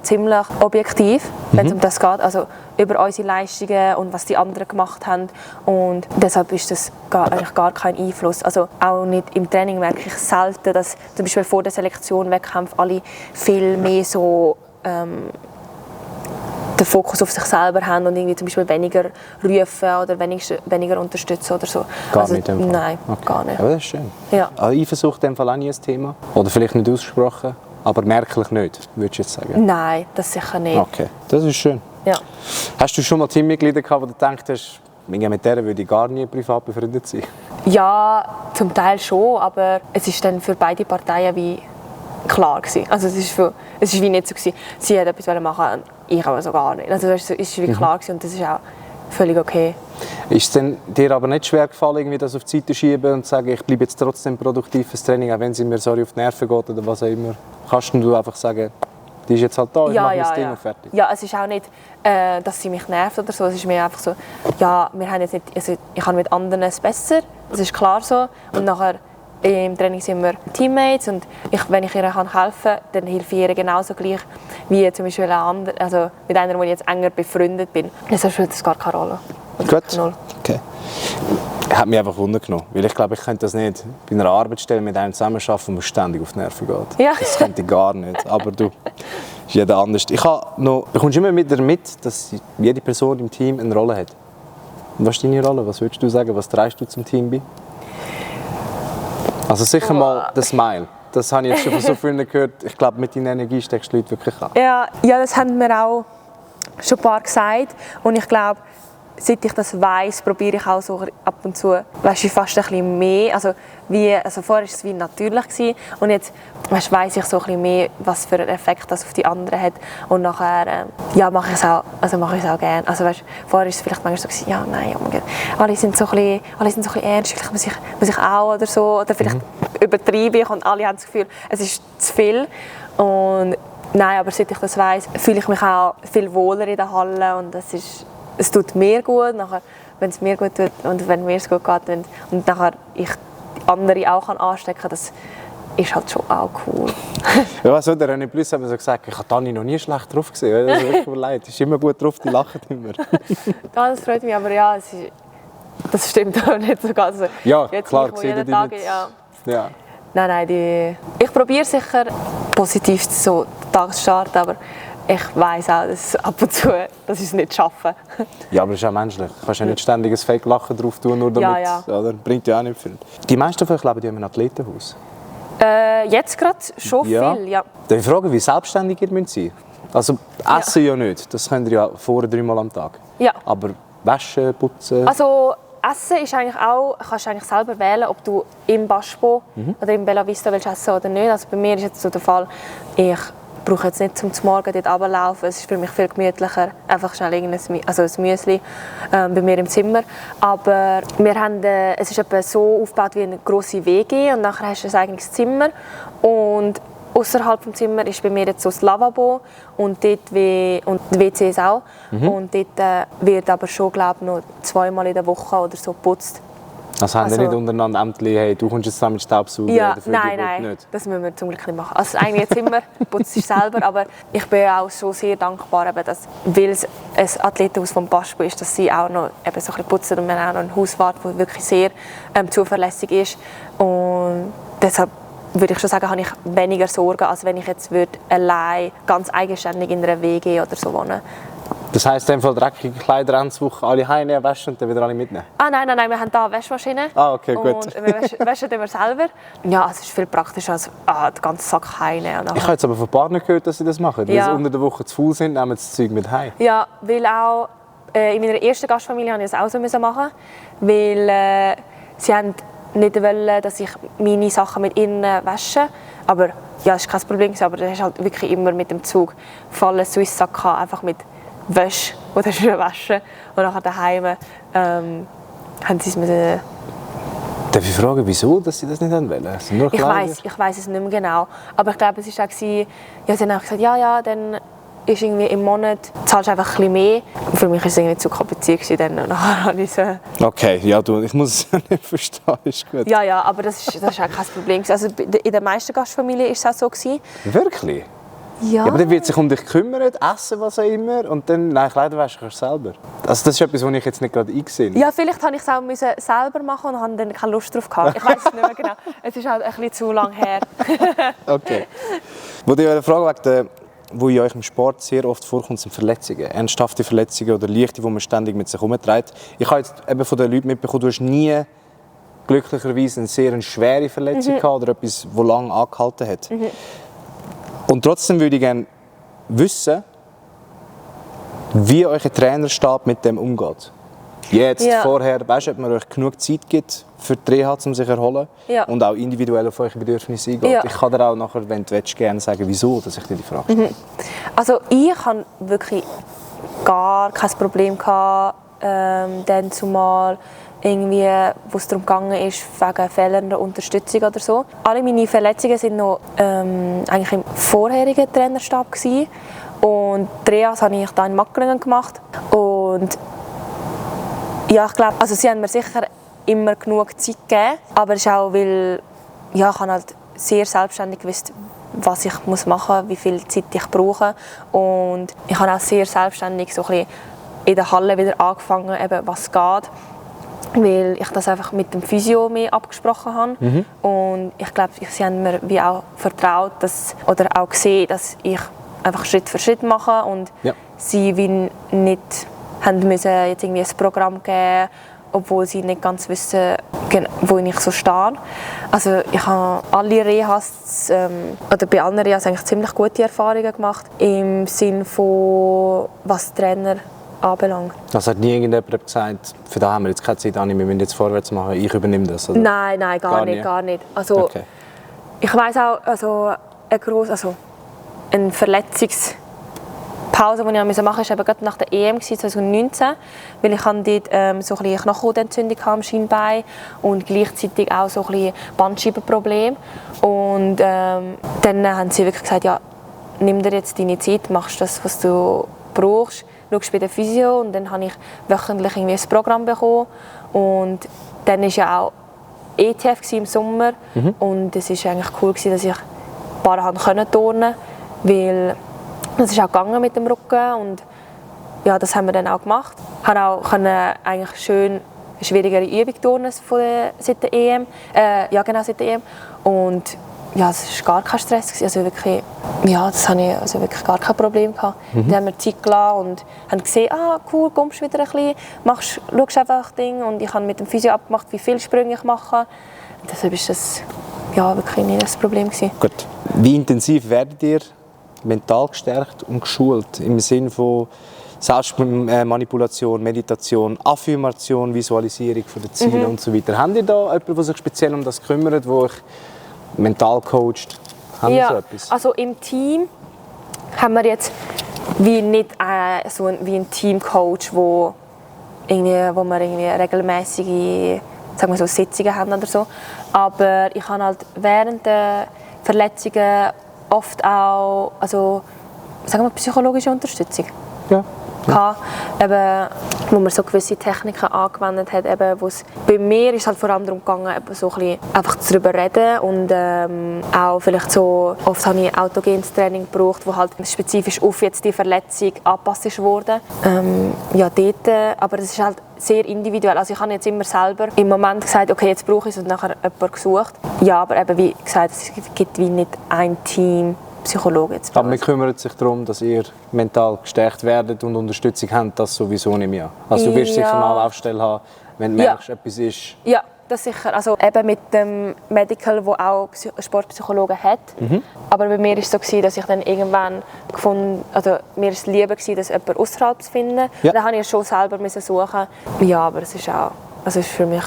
ziemlich objektiv, wenn es um das geht, also über unsere Leistungen und was die anderen gemacht haben und deshalb ist das eigentlich gar kein Einfluss. Also auch nicht im Training merke ich selten, dass zum Beispiel vor der Selektion Wettkämpfe alle viel mehr so den Fokus auf sich selber haben und irgendwie zum Beispiel weniger rufen oder weniger unterstützen oder so. Gar nicht in dem Fall? Nein, okay. Gar nicht. Aber das ist schön. Ja. Eifersucht in dem Fall auch nie ein Thema? Oder vielleicht nicht ausgesprochen, aber merklich nicht, würdest du jetzt sagen? Nein, das sicher nicht. Okay, das ist schön. Ja. Hast du schon mal Teammitglieder gehabt, wo du gedacht hast, mit der würde ich gar nie privat befreundet sein? Ja, zum Teil schon, aber es ist dann für beide Parteien wie klar gewesen. Also es ist wie nicht so gewesen, sie hat etwas machen, ich aber so gar nicht. Also es ist wie klar gewesen und das ist auch völlig okay. Ist es denn dir aber nicht schwer gefallen, irgendwie das auf die Seite zu schieben und zu sagen, ich bleibe jetzt trotzdem produktiv fürs Training, auch wenn sie mir auf die Nerven geht oder was auch immer? Kannst du einfach sagen, die ist jetzt halt da, ich mache mein Ding und fertig? Ja, es ist auch nicht, dass sie mich nervt oder so. Es ist mir einfach so, ja, wir haben jetzt nicht, also ich habe mit anderen es besser, das ist klar so. Und nachher im Training sind wir Teammates und wenn ich ihr helfen kann, dann helfe ich ihr genauso gleich wie zum Beispiel also mit einer, wo ich jetzt enger befreundet bin. Deshalb spielt das gar keine Rolle. Gut, okay. Hat mich einfach wundern, weil ich glaube, ich könnte das nicht bei einer Arbeitsstelle mit einem zusammenarbeiten, wo ständig auf die Nerven geht. Ja. Das könnte ich gar nicht, aber du, ist jeder anders. Bekommst du immer wieder mit, dass jede Person im Team eine Rolle hat? Und was ist deine Rolle? Was würdest du sagen, was trägst du zum Team bei? Also sicher mal der Smile. Das habe ich jetzt schon von so vielen gehört. Ich glaube, mit deiner Energie steckst du Leute wirklich an. Ja, das haben wir auch schon ein paar gesagt. Und ich glaube, seit ich das weiss, probiere ich auch so ab und zu fast ein bisschen mehr. Also vorher war es wie natürlich gewesen, und jetzt weiss ich so ein bisschen mehr, was für einen Effekt das auf die anderen hat. Und nachher mache ich es auch gerne. Also vorher war es vielleicht manchmal so gewesen, ja, nein, oh mein Gott, alle sind so ein bisschen ernst, vielleicht muss ich auch oder so. Oder vielleicht übertreibe ich und alle haben das Gefühl, es ist zu viel. Und nein, aber seit ich das weiss, fühle ich mich auch viel wohler in der Halle und es tut mir gut, nachher, wenn es mir gut tut und wenn mir es gut geht und nachher ich andere auch anstecken kann, das ist halt schon auch cool. Ja, also, der René Plus hat mir so gesagt, ich habe Dani noch nie schlecht drauf gesehen. Das ist wirklich leid. Ist immer gut drauf, die lachen immer. Ja, das freut mich, aber ja, das stimmt auch nicht so ganz. Ja, jetzt klar, nicht, wo seht ihr jeden die Tag, nicht. ja. Ja. Nein, ich probiere sicher positiv so den Tag zu starten, aber ich weiss auch, dass ab und zu, dass ich es nicht schaffe. Ja, aber das ist auch menschlich. Du kannst ja nicht ständig ein Fake-Lachen drauf tun, nur damit. Ja. Oder? Bringt ja auch nicht viel. Die meisten von euch leben ja in einem Athletenhaus. Jetzt gerade schon Ja. viel, ja. Darf ich fragen, wie selbstständig ihr sein müsst? Also essen ja nicht, das könnt ihr ja vor 3 Mal am Tag. Ja. Aber waschen, putzen... Also Essen ist eigentlich auch, kannst du eigentlich selber wählen, ob du im Baspo oder im Bella Vista willst essen oder nicht. Also bei mir ist jetzt so der Fall, ich brauche jetzt nicht zum Morgen dort runterlaufen. Es ist für mich viel gemütlicher, einfach schnell ein Müsli bei mir im Zimmer. Aber wir haben, es ist etwa so aufgebaut wie eine grosse WG und nachher hast du ein eigenes Zimmer. Und außerhalb des Zimmers ist bei mir jetzt so das Lavabo und dort und die WCs auch. Und dort wird aber schon, glaube ich, noch 2-mal in der Woche oder so geputzt. Also haben wir nicht untereinander Ämtli, hey, du kommst jetzt zusammen mit Staubsaugen? Ja, dafür nein, nicht? das müssen wir zum Glück nicht machen. Also das eigene Zimmer putzt sich selber, aber ich bin auch so sehr dankbar, eben, dass, weil es ein Athletenhaus vom Baspo ist, dass sie auch noch eben so ein bisschen putzen und wir haben auch noch einen Hauswart, der wirklich sehr zuverlässig ist. Und deshalb würde ich schon sagen, habe ich weniger Sorgen, als wenn ich jetzt allein ganz eigenständig in einer WG oder so wohnen. Das heisst, in dem Fall dreckige Kleider Anzug, alle heimnehmen, waschen und dann wieder alle mitnehmen? Nein, wir haben hier eine Waschmaschine. Okay, gut. Und wir waschen immer selber. Ja, es ist viel praktischer als den ganzen Sack heimnehmen. Ich habe jetzt aber von Partnern gehört, dass sie das machen. Weil sie unter der Woche zu faul sind, nehmen sie das Zeug mit heim. Ja, weil auch in meiner ersten Gastfamilie musste ich das auch so machen, weil sie haben nicht wollen, dass ich meine Sachen mit ihnen wasche. Aber ja, das war kein Problem, aber das ist halt wirklich immer mit dem Zug. Vollen Swiss-Sack einfach mit Wäsche oder waschen und nachher daheim haben sie es müssen. Darf ich fragen, wieso dass sie das nicht wollen? Nur Ich weiss es nicht mehr genau, aber ich glaube, es war auch, ja, sie haben auch gesagt, ja, dann ist irgendwie im Monat zahlst du einfach ein bisschen mehr. Und für mich war es irgendwie zu kompliziert dann und nachher habe ich so. Okay, ja, ich muss es ja nicht verstehen, ist gut. Ja, aber das ist auch kein Problem. Also in der meisten Gastfamilien war es auch so gewesen. Wirklich? Ja. Ja, aber dann wird sich um dich kümmern, essen, was auch immer, und dann, nein, Kleider waschen kannst du selber. Also das ist etwas, was ich jetzt nicht gerade eingesehen habe. Ja, vielleicht musste ich es auch selber machen und hatte dann keine Lust drauf gehabt. Ich weiß es nicht mehr genau. Es ist halt ein bisschen zu lange her. Okay. Wollte ich eine Frage wegen wo in eurem Sport sehr oft vorkommt, sind Verletzungen. Ernsthafte Verletzungen oder leichte, die man ständig mit sich herumträgt. Ich habe jetzt eben von den Leuten mitbekommen, du hast nie glücklicherweise eine sehr schwere Verletzung gehabt oder etwas, das lange angehalten hat. Und trotzdem würde ich gerne wissen, wie euer Trainerstab mit dem umgeht. Jetzt, vorher, weißt du, ob man euch genug Zeit gibt für die Reha, um sich zu erholen und auch individuell auf eure Bedürfnisse eingeht. Ja. Ich kann dir auch nachher, wenn du willst, gerne sagen, wieso, dass ich dir die Frage stelle. Also ich hatte wirklich gar kein Problem gehabt, dann zumal irgendwie, wo es darum ging, wegen fehlender Unterstützung oder so. Alle meine Verletzungen waren noch eigentlich im vorherigen Trainerstab gewesen. Und die Reas habe ich hier in Macklingen gemacht. Und ja, ich glaube, also sie haben mir sicher immer genug Zeit gegeben, aber es ist auch, weil ich habe halt sehr selbstständig gewusst, was ich machen muss, wie viel Zeit ich brauche. Und ich habe auch sehr selbstständig so ein bisschen in der Halle wieder angefangen, eben, was geht, weil ich das einfach mit dem Physio mehr abgesprochen habe. Und ich glaube, sie haben mir wie auch vertraut, oder auch gesehen, dass ich einfach Schritt für Schritt mache und sie wie nicht haben müssen jetzt irgendwie ein Programm geben, obwohl sie nicht ganz wissen, wo ich so stehe. Also ich habe alle Rehas, oder bei allen Rehas eigentlich ziemlich gute Erfahrungen gemacht, im Sinne von, was Trainer anbelangt. Also hat nie irgendjemand gesagt, für das haben wir jetzt keine Zeit, Anni, wir müssen jetzt vorwärts machen, ich übernehme das? Oder? Nein, gar nicht. Also, okay. Ich weiss auch, also eine Verletzungspause, die ich machen musste, war gerade nach der EM 2019, weil ich dort so eine Knochenhautentzündung am Schienbein und gleichzeitig auch so ein Bandscheibenproblem. Und dann haben sie wirklich gesagt, ja, nimm dir jetzt deine Zeit, machst das, was du brauchst, schaust bei der Physio. Und dann habe ich wöchentlich irgendwie ein Programm bekommen. Und dann ist ja auch ETF im Sommer und es war eigentlich cool, dass ich ein paar turnen konnte, weil es ist auch gegangen mit dem Rücken und ja, das haben wir dann auch gemacht. Ich konnte auch eigentlich schön eine schwierigere Übung turnen seit der EM. Seit der EM. Und ja, es war gar kein Stress. Also wirklich, ja, das hatte ich also wirklich gar kein Problem gehabt. Dann haben wir Zeit gelassen und haben gesehen, cool, kommst wieder ein bisschen, schaust einfach Ding. Und ich habe mit dem Physio abgemacht, wie viele Sprünge ich mache. Deshalb war das ja, wirklich nicht das Problem gewesen. Gut. Wie intensiv werdet ihr mental gestärkt und geschult? Im Sinne von Selbstmanipulation, Meditation, Affirmation, Visualisierung der Ziele und so weiter. Habt ihr da jemanden, der sich speziell um das kümmert, der euch mental coacht? Haben ja, so etwas? Also im Team haben wir jetzt wie nicht wie ein Teamcoach, wo wir irgendwie regelmäßige, sagen wir so, Sitzungen haben oder so. Aber ich habe halt während der Verletzungen oft auch, also sagen wir, psychologische Unterstützung. Ja. Eben, wo man so gewisse Techniken angewendet hat. Eben, bei mir ist es halt vor allem darum gegangen, eben so ein bisschen einfach darüber reden und auch vielleicht so, oft habe ich autogenes Training gebraucht, wo halt spezifisch auf jetzt die Verletzung angepasst wurde. Aber das ist halt sehr individuell. Also ich habe jetzt immer selber im Moment gesagt, okay, jetzt brauche ich es und nachher jemanden gesucht. Ja, aber eben, wie gesagt, es gibt wie nicht ein Team Psychologe jetzt. Aber man kümmert sich darum, dass ihr mental gestärkt werdet und Unterstützung habt, das sowieso nicht mehr. Also du wirst sicher eine Anlaufstelle haben, wenn du merkst, etwas ist. Ja, das sicher. Also eben mit dem Medical, wo auch Sportpsychologen hat. Aber bei mir war es so, dass ich dann irgendwann gefunden, also mir war es lieber, dass jemand außerhalb zu finden. Ja. Dann habe ich es schon selber suchen. Ja, aber es ist auch, also ist für mich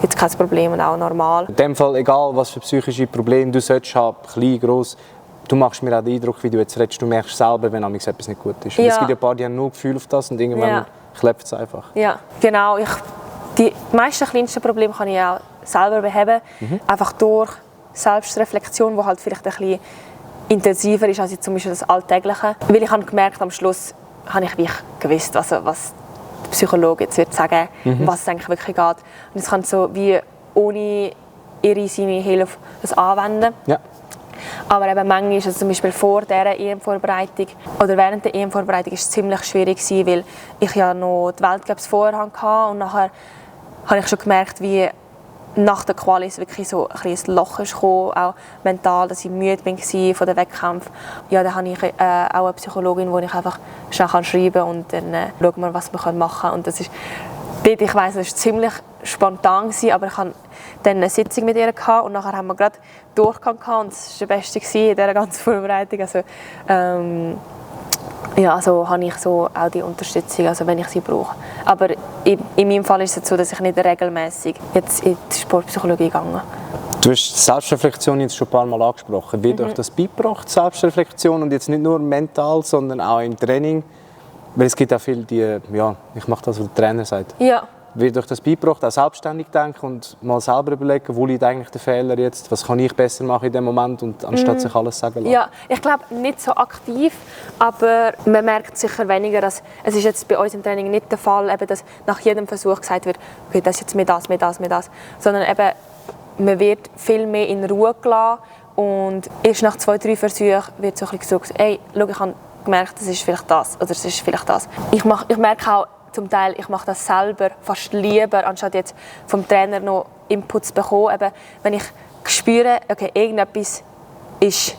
jetzt kein Problem und auch normal. In dem Fall, egal was für psychische Probleme du solltest haben, klein, gross, du machst mir auch den Eindruck, wie du jetzt redest, du merkst selber, wenn etwas nicht gut ist. Ja. Es gibt ja ein paar, die haben nur Gefühl auf das und irgendwann klebt es einfach. Ja, genau. Die meisten kleinsten Probleme kann ich auch selber beheben. Einfach durch Selbstreflexion, die halt vielleicht ein bisschen intensiver ist als zum Beispiel das Alltägliche. Weil ich habe gemerkt, am Schluss habe ich gewusst, was der Psychologe jetzt wird sagen, was es eigentlich wirklich geht. Und ich kann so wie ohne seine Hilfe das anwenden. Ja. Aber eben manchmal ist es zum Beispiel vor dieser EM-Vorbereitung oder während der EM-Vorbereitung ist es ziemlich schwierig gewesen, weil ich ja noch die Weltcups vorher hatte und nachher habe ich schon gemerkt, wie nach der Quali wirklich so ein Loch ist gekommen, auch mental, dass ich müde war von den Wettkämpfen. Ja, dann habe ich auch eine Psychologin, wo ich einfach schnell schreiben kann und dann schauen wir, was wir machen können. Und das ist dort, ich weiss, das war ziemlich spontan, aber ich hatte dann eine Sitzung mit ihr gehabt und nachher haben wir gerade Durchgang gehabt und das war der Beste in dieser ganzen Vorbereitung. Also, also habe ich so auch die Unterstützung, also wenn ich sie brauche. Aber in meinem Fall ist es so, dass ich nicht regelmäßig jetzt in die Sportpsychologie gegangen. Du hast Selbstreflexion jetzt schon ein paar Mal angesprochen. Wird euch das beigebracht, Selbstreflexion, und jetzt nicht nur mental, sondern auch im Training? Weil es gibt auch viele, die, ich mache das, was der Trainer sagt. Ja. Wird euch das beigebracht, auch selbstständig denken und mal selber überlegen, wo liegt eigentlich der Fehler jetzt, was kann ich besser machen in dem Moment, und anstatt sich alles sagen lassen? Ja, ich glaube nicht so aktiv, aber man merkt sicher weniger, dass es ist jetzt bei uns im Training nicht der Fall, eben, dass nach jedem Versuch gesagt wird, okay, das ist jetzt mehr das, sondern eben, man wird viel mehr in Ruhe gelassen und erst nach 2-3 Versuchen wird so ein bisschen gesagt, hey, schau, ich habe gemerkt, das ist vielleicht das oder das ist vielleicht das. Ich merke auch, zum Teil, ich mache das selber fast lieber, anstatt jetzt vom Trainer noch Inputs zu bekommen. Eben, wenn ich spüre, okay, irgendetwas ist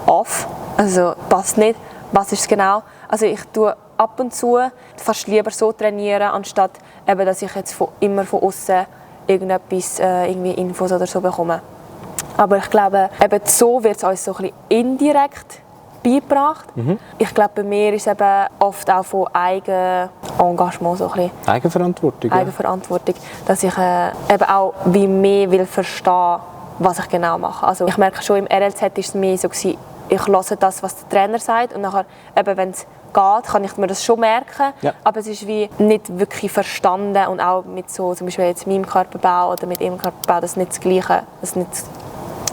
off, also passt nicht, was ist es genau? Also ich tue ab und zu fast lieber so trainieren, anstatt eben, dass ich jetzt immer von außen irgendetwas, irgendwie Infos oder so bekomme. Aber ich glaube, eben so wird es uns so ein bisschen indirekt beigebracht. Ich glaube, bei mir ist es eben oft auch von Eigenengagement so ein bisschen. Eigenverantwortung. Eigenverantwortung, dass ich eben auch wie mehr will verstehen, was ich genau mache. Also ich merke schon, im RLZ war es mehr so, ich höre das, was der Trainer sagt, und nachher, eben, wenn es geht, kann ich mir das schon merken, aber es ist wie nicht wirklich verstanden, und auch mit so, zum Beispiel jetzt meinem Körperbau oder mit ihrem Körperbau, das ist nicht das Gleiche.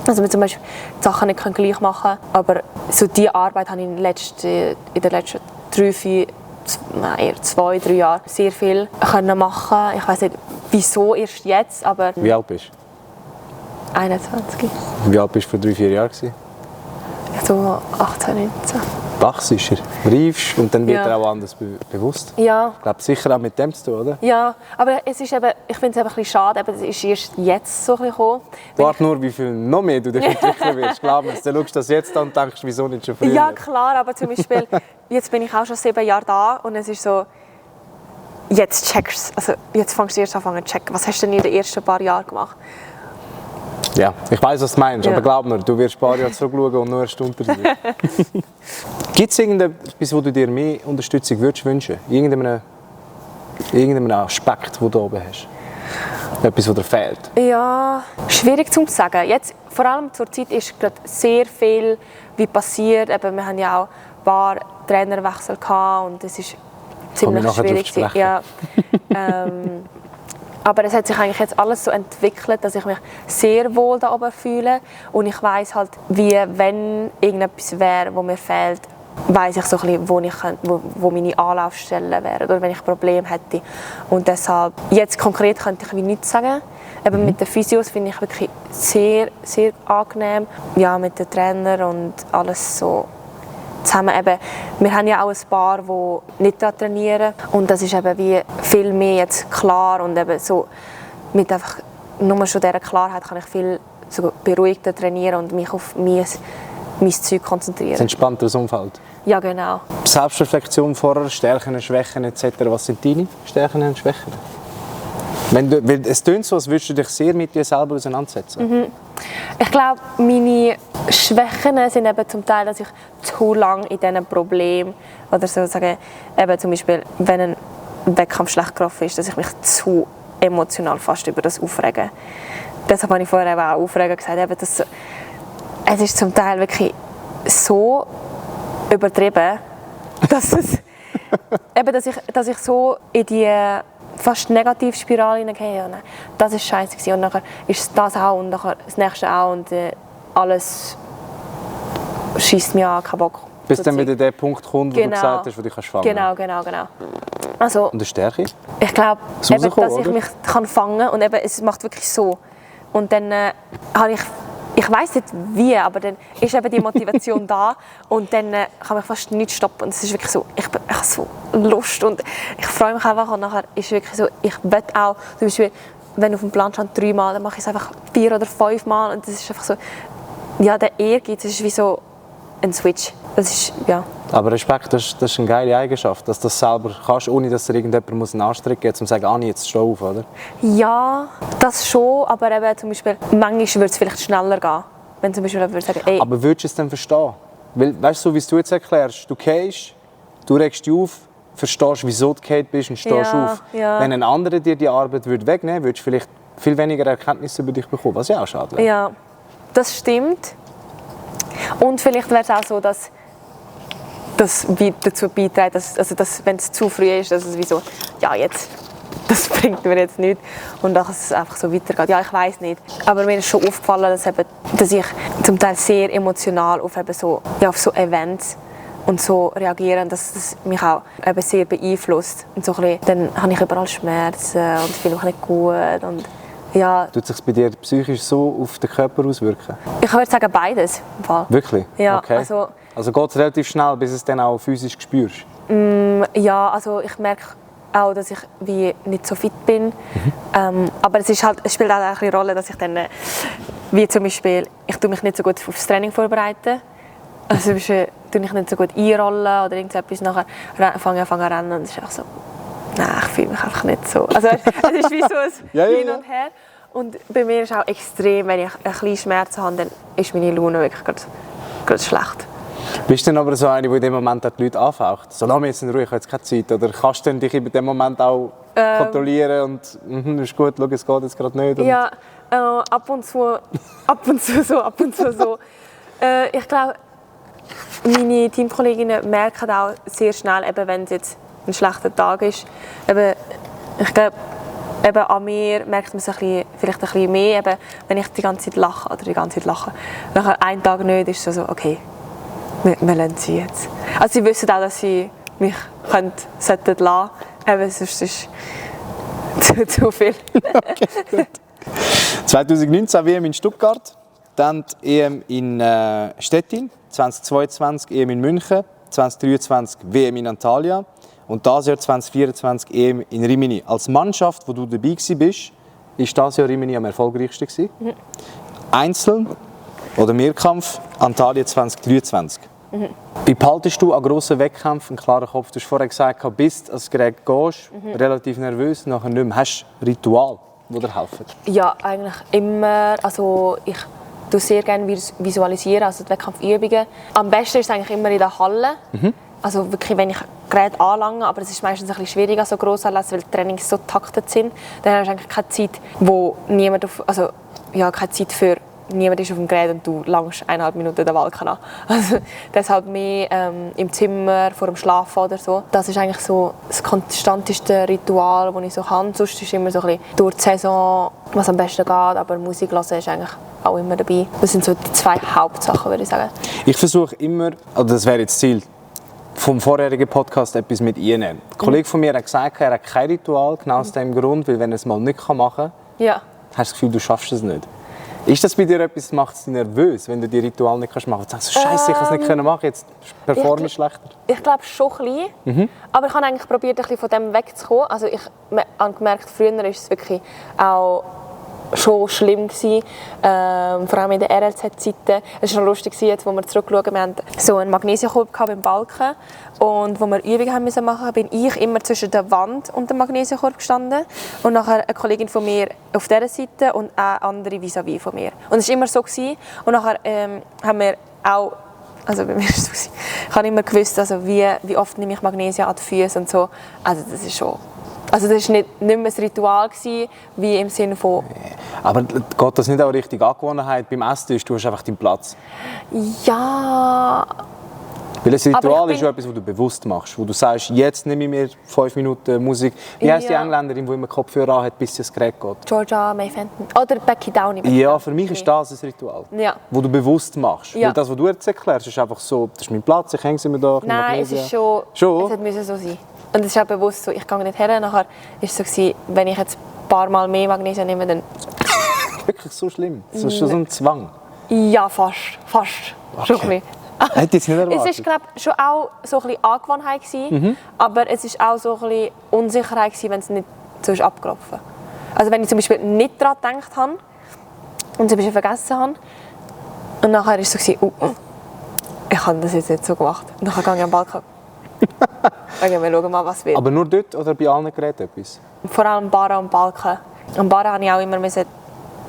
Also wir zum Beispiel die Sachen nicht gleich machen können. Aber so diese Arbeit habe ich in den letzten 2-3 Jahren sehr viel machen. Ich weiß nicht, wieso erst jetzt, aber... Wie alt bist 21. Wie alt bist du vor 3-4 Jahren? So 18, 19. Wachst du, reifst und dann wird Ja. dir auch anders bewusst. Ja. Ich glaube, sicher auch mit dem zu tun, oder? Ja, aber es ist eben, ich finde es ein bisschen schade, eben, es ist erst jetzt so ein bisschen gekommen. Warte nur, wie viel noch mehr du dich entwickeln wirst. Glaub mir, dann schaust du das jetzt an und denkst, wieso nicht schon früher? Ja, klar, aber zum Beispiel, jetzt bin ich auch schon 7 Jahre da und es ist so, jetzt checkst du also jetzt fängst du erst an zu checken. Was hast du denn in den ersten paar Jahren gemacht? Ja, ich weiss, was du meinst, Ja. aber glaub mir, du wirst ein paar Jahre zurückschauen und nur eine Stunde dir. Gibt es irgendetwas, wo du dir mehr Unterstützung würdest wünschen? Irgendeinen Aspekt, den du oben hast? Etwas, was dir fehlt? Ja, schwierig zu sagen. Jetzt, vor allem zur Zeit ist gerade sehr viel wie passiert. Eben, wir haben ja auch ein paar Trainerwechsel gehabt und es ist ziemlich nachher schwierig. drauf zu Ja, aber es hat sich eigentlich jetzt alles so entwickelt, dass ich mich sehr wohl da oben fühle und ich weiß halt, wie wenn irgendetwas wäre, wo mir fehlt, weiß ich so ein bisschen, wo meine Anlaufstellen wären oder wenn ich Probleme hätte. Und deshalb, jetzt konkret könnte ich wie nichts sagen. Eben mit den Physios finde ich wirklich sehr, sehr angenehm. Ja, mit den Trainern und alles so zusammen. Eben, wir haben ja auch ein paar, die nicht da trainieren. Und das ist eben wie viel mehr jetzt klar. Und eben so mit einfach nur schon dieser Klarheit kann ich viel so beruhigter trainieren und mich auf mein Zeug konzentrieren. Ein entspannteres Umfeld. Ja, genau. Selbstreflexion vorher, Stärken, Schwächen etc. Was sind deine Stärken und Schwächen? Weil es klingt so, als würdest du dich sehr mit dir selber auseinandersetzen. Ich glaube, meine Schwächen sind eben zum Teil, dass ich zu lange in diesen Problemen oder sozusagen eben zum Beispiel, wenn ein Wettkampf schlecht gelaufen ist, dass ich mich zu emotional fast über das aufrege. Deshalb habe ich vorher eben auch aufregen gesagt, eben, dass es ist zum Teil wirklich so übertrieben, dass es eben, dass ich so in die fast Negativspirale hineingehe. Ja, nein, das ist scheiße gewesen. Und nachher ist das auch und nachher das nächste auch und alles schießt mir an, keinen Bock. Bis so dann Zeug. wieder der Punkt kommt, wo du gesagt hast, wo du fangen kannst. Genau. Also, Und die Stärke? ich glaube, Es dass rauskommen, ich oder? mich kann fangen und eben, es macht wirklich so. Und dann habe ich weiss nicht wie, aber dann ist eben die Motivation da und dann kann mich fast nicht stoppen. Und es ist wirklich so, ich habe so Lust und ich freue mich einfach und nachher ist es wirklich so, ich will auch, zum Beispiel, wenn auf dem Plan stand 3 Mal, dann mache ich es einfach 4 oder 5 Mal und das ist einfach so, ja, der Ehrgeiz, das ist wie so ein Switch. Das ist, ja. Aber Respekt, das ist eine geile Eigenschaft, dass du das selber kannst, ohne dass dir irgendjemand einen Anstrich gibt, um zu sagen, Anni, jetzt steh auf, oder? Ja, das schon, aber eben zum Beispiel, manchmal würde es vielleicht schneller gehen. Wenn zum Beispiel jemand würde sagen, ey, Aber würdest du es dann verstehen? Weil, weißt du, so wie du jetzt erklärst, du gehst, du regst dich auf, verstehst, wieso du gefallen bist und stehst Ja, auf. ja. Wenn ein anderer dir die Arbeit wegnehmen würde, würdest du vielleicht viel weniger Erkenntnisse über dich bekommen, was ja auch schade wäre. ja, das stimmt. Und vielleicht wäre es auch so, dass das dazu beiträgt, dass wenn es zu früh ist, dass es wie so, ja jetzt, das bringt mir jetzt nichts und dass es einfach so weitergeht. Ja, ich weiß nicht. Aber mir ist schon aufgefallen, dass ich zum Teil sehr emotional auf so Events und so reagiere, dass das mich auch eben sehr beeinflusst. Und so ein bisschen, dann habe ich überall Schmerzen und fühle mich nicht gut. Und ja, Tut sich bei dir psychisch so auf den Körper auswirken? ich würde sagen beides. Im Fall. Wirklich? Ja, okay. Also geht es relativ schnell, bis du es dann auch physisch spürst? Ja, also ich merke auch, dass ich wie nicht so fit bin. Aber es spielt auch eine Rolle, dass ich dann, wie zum Beispiel, ich tue mich nicht so gut aufs Training vorbereiten. Also zum Beispiel tue ich nicht so gut einrollen oder irgendetwas, nachher fange ich an zu rennen und es ist einfach so, nein, ich fühle mich einfach nicht so. Also es ist wie so ein Ja. Hin und Her. Und bei mir ist auch extrem, wenn ich ein bisschen Schmerzen habe, dann ist meine Laune wirklich gerade schlecht. Bist du dann aber so eine, die in dem Moment auch die Leute anfaucht? So, lass mich jetzt in Ruhe, ich habe jetzt keine Zeit. Oder kannst du dich in dem Moment auch kontrollieren und ist gut, schau, es geht jetzt gerade nicht? Und Ja, ab und zu so. Ich glaube, meine Teamkolleginnen merken auch sehr schnell, eben, wenn es jetzt ein schlechter Tag ist. Eben, ich glaube, eben an mir merkt man es vielleicht ein bisschen mehr, eben, wenn ich die ganze Zeit lache. Nachher einen Tag nicht, ist es so, okay, wir lassen sie jetzt. Also sie wissen auch, dass sie mich sollten lassen, eben, sonst ist es zu viel. Okay, gut. 2019 WM in Stuttgart, dann die EM in Stettin, 2022 EM in München, 2023 WM in Antalya und dieses Jahr 2024 EM in Rimini. Als Mannschaft, wo du dabei warst, ist dieses Jahr Rimini am erfolgreichsten gewesen. Einzel oder Mehrkampf Antalya 2023. Wie behaltest du an grossen Wettkämpfen einen klaren Kopf? Du hast vorher gesagt, du bist als Gerät gehst, relativ nervös, nachher nicht mehr. Hast du Ritual, die dir helfen? Ja, eigentlich immer. Also ich tue sehr gerne visualisieren, also die Wettkampfübungen. Am besten ist es eigentlich immer in der Halle. Also wirklich, wenn ich Geräte anlange, aber es ist meistens ein bisschen schwierig an so Grossanlässen, weil die Trainings so taktet sind. Dann hast du eigentlich keine Zeit, wo niemand keine Zeit für niemand ist auf dem Gerät und du langst 1,5 Minuten den Balken an. Also deshalb mehr im Zimmer, vor dem Schlafen oder so. Das ist eigentlich so das konstanteste Ritual, das ich so kann. Sonst ist immer so ein bisschen durch die Saison, was am besten geht, aber Musik hören ist eigentlich auch immer dabei. Das sind so die 2 Hauptsachen, würde ich sagen. Ich versuche immer, also das wäre jetzt das Ziel, vom vorherigen Podcast etwas mit einnehmen. Ein Kollege von mir hat gesagt, er hat kein Ritual, genau aus dem Grund, weil wenn er es mal nicht machen kann, hast du das Gefühl, du schaffst es nicht. Ist das bei dir etwas, macht es dich nervös, wenn du die Ritual nicht machen kannst? Du sagst, Scheiße, ich kann es nicht machen, jetzt performe ich schlechter. Ich glaube schon ein bisschen. Aber ich habe eigentlich probiert, ein bisschen von dem wegzukommen. Also ich habe gemerkt, früher war es wirklich auch schon schlimm gewesen, vor allem in den RLZ-Zeiten. Es war noch lustig, jetzt, wo wir zurückschauen, wir hatten so einen Magnesiumkorb beim Balken und wo wir Übungen haben müssen machen, bin ich immer zwischen der Wand und dem Magnesiumkorb gestanden und nachher eine Kollegin von mir auf dieser Seite und eine andere vis-à-vis von mir. Und es war immer so gewesen. Und nachher haben wir auch, also bei mir war es so gewesen, ich habe immer gewusst, also wie oft nehme ich Magnesium an die Füße und so. Also das ist schon. Also das war nicht mehr ein Ritual gewesen, wie im Sinne von... Aber geht das nicht auch richtig Angewohnheit beim Esstisch? Du hast einfach deinen Platz. Ja... Weil ein Ritual ist ja etwas, was du bewusst machst. Wo du sagst, jetzt nehme ich mir 5 Minuten Musik. Wie heisst die Engländerin, die immer Kopfhörer anhat, bis das Gerät geht? Georgia May Fenton. Oder Becky Downey. Ja, für mich ist das ein Ritual. Ja. Wo du bewusst machst. Ja. Weil das, was du jetzt erklärst, ist einfach so, das ist mein Platz, ich hänge sie mir da. Nein, es ist schon... Es musste so sein. Und es ist auch bewusst so, ich gehe nicht her. Nachher war es so, wenn ich jetzt ein paar Mal mehr Magnesium nehme, dann... Wirklich so schlimm? Das ist schon so ein Zwang? Ja, fast. Okay. Schon ein bisschen. Hätte ich jetzt nicht erwartet. Es war, glaube ich, schon auch so ein bisschen Angewohnheit gewesen, aber es war auch so ein bisschen Unsicherheit gewesen, wenn es nicht so ist abgelaufen. Also wenn ich zum Beispiel nicht daran gedacht habe und zum Beispiel vergessen habe und nachher war es so, ich habe das jetzt nicht so gemacht. Und dann gehe ich am Balkon. Okay, wir schauen mal, was wird. Aber nur dort oder bei allen Geräten etwas? Vor allem Barra und Balken. Am Barra musste ich auch immer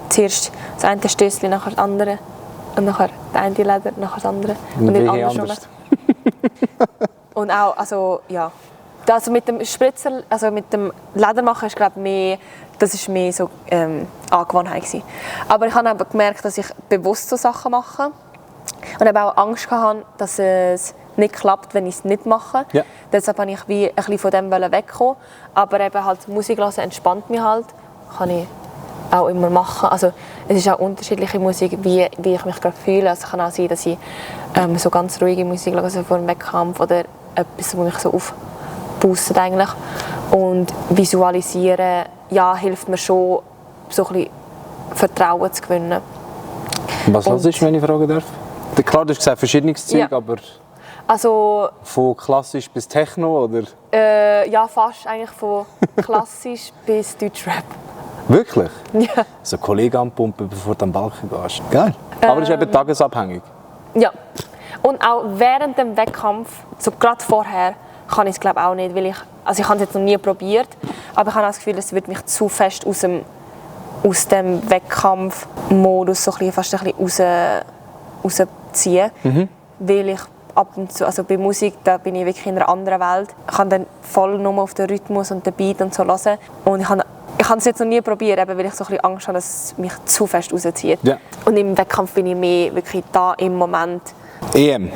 zuerst das eine Stößchen, nachher das andere. Und nachher das eine Leder, nachher das andere. Und nicht anders. Und auch, also ja. Also mit dem Spritzer, also mit dem Ledermachen ist, glaube ich, mehr, das ist mehr so Angewohnheit gewesen. Aber ich habe gemerkt, dass ich bewusst so Sachen mache. Und habe auch Angst gehabt, dass es nicht klappt, wenn ich es nicht mache. Ja. Deshalb wollte ich wie ein bisschen von dem wegkommen. Aber eben halt Musik hören entspannt mich halt. Kann ich auch immer machen. Also es ist auch unterschiedliche Musik, wie ich mich gerade fühle. Also es kann auch sein, dass ich so ganz ruhige Musik höre, also vor dem Wettkampf oder etwas, das mich so aufpustet eigentlich. Und visualisieren, ja, hilft mir schon, so ein bisschen Vertrauen zu gewinnen. Was los ist, wenn ich fragen darf? Klar, du hast gesagt, verschiedenes Zeug, aber... Also, von klassisch bis Techno, oder? Ja, fast eigentlich von klassisch bis Deutschrap. Wirklich? Ja. So Kollegen anpumpen, bevor du am Balken gehst. Geil. Aber das ist eben tagesabhängig. Ja. Und auch während dem Wettkampf, so gerade vorher, kann ich es glaube auch nicht, weil ich habe es jetzt noch nie probiert, aber ich habe das Gefühl, es wird mich zu fest aus dem Wettkampfmodus so fast ein bisschen rausziehen, weil ich ab und zu, also bei Musik, da bin ich wirklich in einer anderen Welt. Ich kann dann voll nur auf den Rhythmus und den Beat und so hören. Und ich habe es jetzt noch nie probiert, weil ich so ein bisschen Angst habe, dass es mich zu fest rauszieht. Ja. Und im Wettkampf bin ich mehr wirklich da im Moment. EM.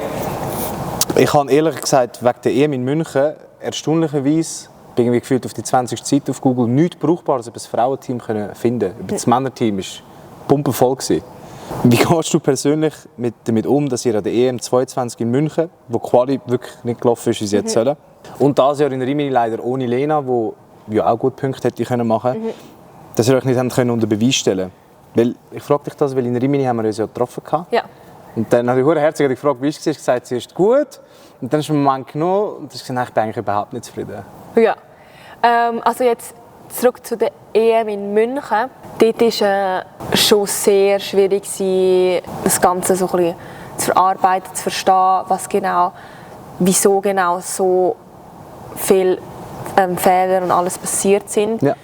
Ich habe ehrlich gesagt, wegen der EM in München, erstaunlicherweise, bin ich gefühlt auf die 20. Seite auf Google, nichts Brauchbares über das Frauenteam finden. Über das Männerteam war pumpenvoll. Wie gehst du persönlich damit um, dass ihr an der EM 22 in München, wo die Quali wirklich nicht gelaufen ist, wie sie jetzt sollen, und dieses Jahr in Rimini leider ohne Lena, die ja auch gut Punkte hätte machen können, dass ihr euch nicht habt unter Beweis stellen konnten. Weil, ich frage dich das, weil in Rimini haben wir uns ja getroffen. Ja. Und dann hat die Herzig gefragt, wie es war. Ich habe gesagt, sie ist gut. Und dann ist mir ein Moment genommen und ich habe gesagt, ich bin eigentlich überhaupt nicht zufrieden. Ja. Also jetzt zurück zu der EM in München. Dort war es schon sehr schwierig, das Ganze so ein bisschen zu verarbeiten, zu verstehen, wieso genau so viele Fehler und alles passiert sind. Ja.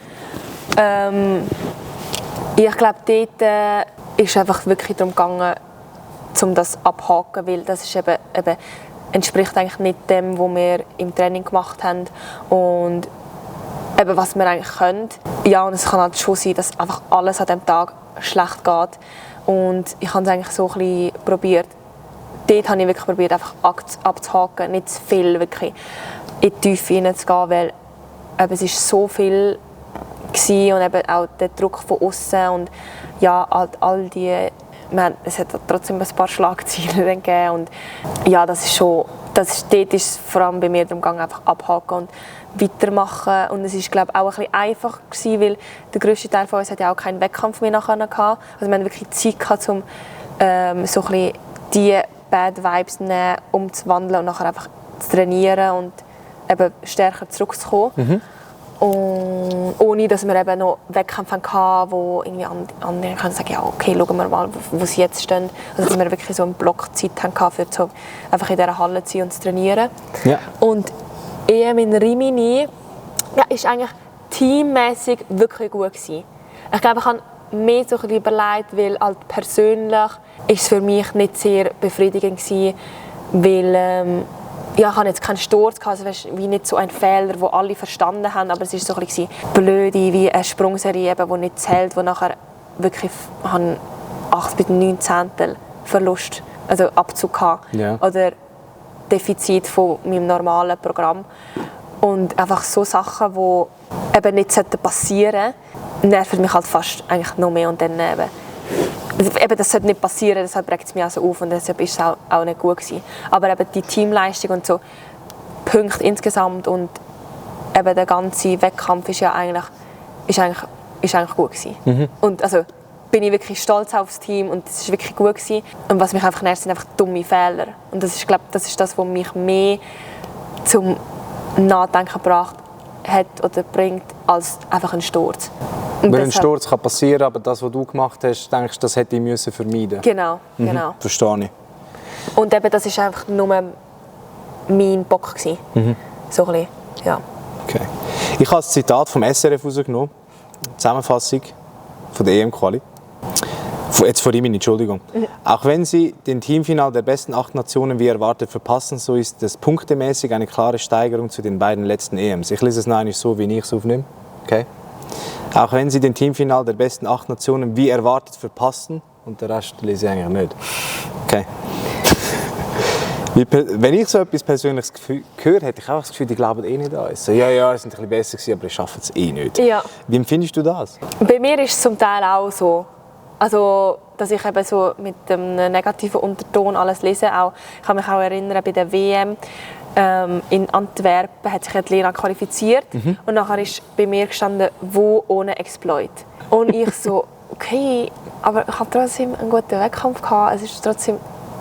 Ich glaube, dort ist einfach wirklich darum gegangen, um das abhaken, weil das ist eben entspricht eigentlich nicht dem, was wir im Training gemacht haben und eben, was wir eigentlich können. Ja, und es kann halt schon sein, dass einfach alles an diesem Tag schlecht geht und ich habe es eigentlich so ein bisschen probiert. Dort habe ich wirklich probiert, einfach abzuhaken, nicht zu viel wirklich in die Tiefe hineinzugehen, weil eben, es ist so viel gewesen und eben auch der Druck von außen und ja, all die, es hat trotzdem ein paar Schlagzeilen gegeben und ja, dort ist es vor allem bei mir darum gegangen, einfach abhaken und weitermachen und es ist, glaube ich, auch ein bisschen einfach gewesen, weil der grösste Teil von uns hat ja auch keinen Wettkampf mehr nachher gehabt. Also wir hatten wirklich Zeit gehabt, um so ein bisschen die Bad Vibes umzuwandeln und nachher einfach zu trainieren und eben stärker zurückzukommen. Mhm. Und ohne, dass wir eben noch Wettkämpfe hatten, wo irgendwie andere können sagen, ja, okay, schauen wir mal, wo sie jetzt stehen. Also dass wir wirklich so einen Block Zeit hatten, für so einfach in dieser Halle zu sein und zu trainieren. Ja. Und EM in Rimini ist eigentlich teammäßig wirklich gut gewesen. Ich glaube, ich habe mehr so ein bisschen überlegt, weil halt persönlich ist es für mich nicht sehr befriedigend gewesen, weil ich hatte jetzt keinen Sturz, also wie nicht so ein Fehler, den alle verstanden haben, aber es war so ein bisschen blöde, wie eine Sprungserie, die nicht zählt, wo nachher wirklich 8 bis 9 Zehntel Verlust, also Abzug hatte. Ja. Oder Defizit von meinem normalen Programm. Und einfach so Sachen, die eben nicht passieren sollten, nerven mich halt fast eigentlich noch mehr. Und dann eben, das sollte nicht passieren, deshalb regt es mich auch so auf und deshalb ist es auch nicht gut gewesen. Aber eben die Teamleistung und so Punkte insgesamt und eben der ganze Wettkampf ist eigentlich gut gewesen. Mhm. Und also bin ich wirklich stolz auf das Team und es ist wirklich gut gewesen. Und was mich einfach nervt, sind einfach dumme Fehler. Und das ist, glaube ich, das ist das, was mich mehr zum Nachdenken gebracht hat oder bringt, als einfach ein Sturz. Und weil ein Sturz kann passieren, aber das, was du gemacht hast, denkst du, das hätte ich vermeiden müssen? Genau, genau. Verstehe ich. Und eben, das war einfach nur mein Bock gewesen. Mhm. So ein bisschen, ja. Okay. Ich habe das Zitat vom SRF rausgenommen, Zusammenfassung von der EM-Quali. Jetzt vor Rimini, Entschuldigung. Mhm. Auch wenn sie den Teamfinal der besten 8 Nationen wie erwartet verpassen, so ist es punktemäßig eine klare Steigerung zu den beiden letzten EMs. Ich lese es noch eigentlich so, wie ich es aufnehme. Okay. Auch wenn sie den Teamfinal der besten 8 Nationen wie erwartet verpassen, und der Rest lese ich eigentlich nicht. Okay. Wenn ich so etwas Persönliches höre, hätte ich auch das Gefühl, die glauben eh nicht an uns. So, ja, es sind ein bisschen besser gewesen, aber ich schaffe es eh nicht. Ja. Wie empfindest du das? Bei mir ist es zum Teil auch so. Also, dass ich eben so mit einem negativen Unterton alles lese. Auch, ich kann mich auch erinnern, bei der WM in Antwerpen hat sich Lena qualifiziert. Mhm. Und nachher ist bei mir gestanden, wo ohne Exploit. Und ich so, okay, aber ich hatte trotzdem einen guten Wettkampf gehabt. Es war trotzdem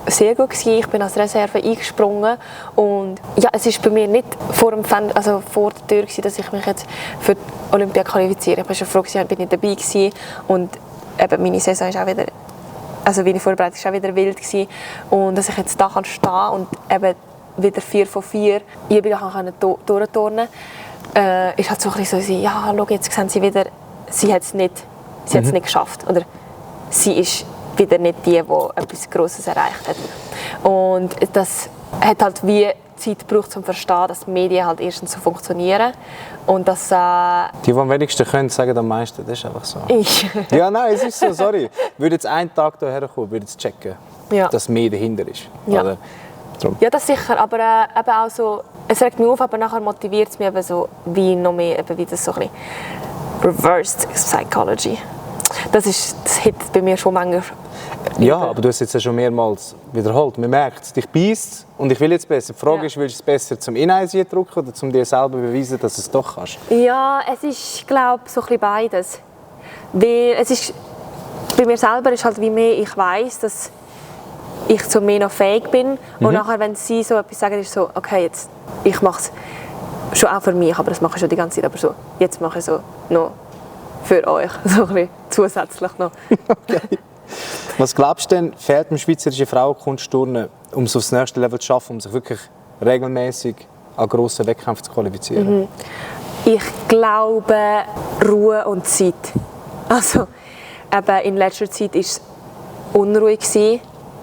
sehr gut gewesen. Ich bin als Reserve eingesprungen. Und ja, es ist bei mir nicht vor der Tür gewesen, dass ich mich jetzt für die Olympia qualifiziere. Ich war schon froh, ich bin nicht dabei gewesen. Und eben meine Saison ist auch wieder, also meine Vorbereitung ist auch wieder wild gewesen. Und dass ich jetzt da stehen kann und eben wieder 4 von 4 Übungen durchturnen konnte, ist halt so ein bisschen so, ja, schau, jetzt sehen sie wieder, sie hat es nicht geschafft. Oder sie ist wieder nicht die etwas Grosses erreicht hat. Und das hat halt wie Zeit gebraucht, um zu verstehen, dass die Medien halt erstens so funktionieren. Und dass, die am wenigsten können, sagen am meisten. Das ist einfach so. Ja, nein, es ist so, sorry. Würde jetzt einen Tag hierher kommen, würde jetzt checken, dass mehr dahinter ist. Ja. Oder? Ja, das sicher, aber eben auch so, es regt mich auf, aber nachher motiviert es mich eben so, wie noch mehr, eben wie das so ein bisschen Reversed Psychology. Das hittet bei mir schon manchmal. Ja, aber du hast es jetzt schon mehrmals wiederholt. Man merkt es, dich beißt und ich will jetzt besser. Die Frage ist, willst du es besser zum Ineisen drücken oder zum dir selber beweisen, dass du es doch kannst? Ja, es ist, glaube ich, so ein bisschen beides. Weil es ist, bei mir selber ist halt wie mehr, ich weiss, dass ich zu mehr noch fähig bin. Und nachher, wenn sie so etwas sagen, ist so, okay, jetzt, ich mache es schon auch für mich, aber das mache ich schon die ganze Zeit, aber so, jetzt mache ich so noch für euch, so ein bisschen zusätzlich noch. Okay. Was glaubst du denn, fehlt dem schweizerischen Frauenkunstturnen, um es aufs nächste Level zu schaffen, um sich wirklich regelmäßig an grossen Wettkämpfen zu qualifizieren? Ich glaube, Ruhe und Zeit. Also, eben in letzter Zeit war es unruhig gewesen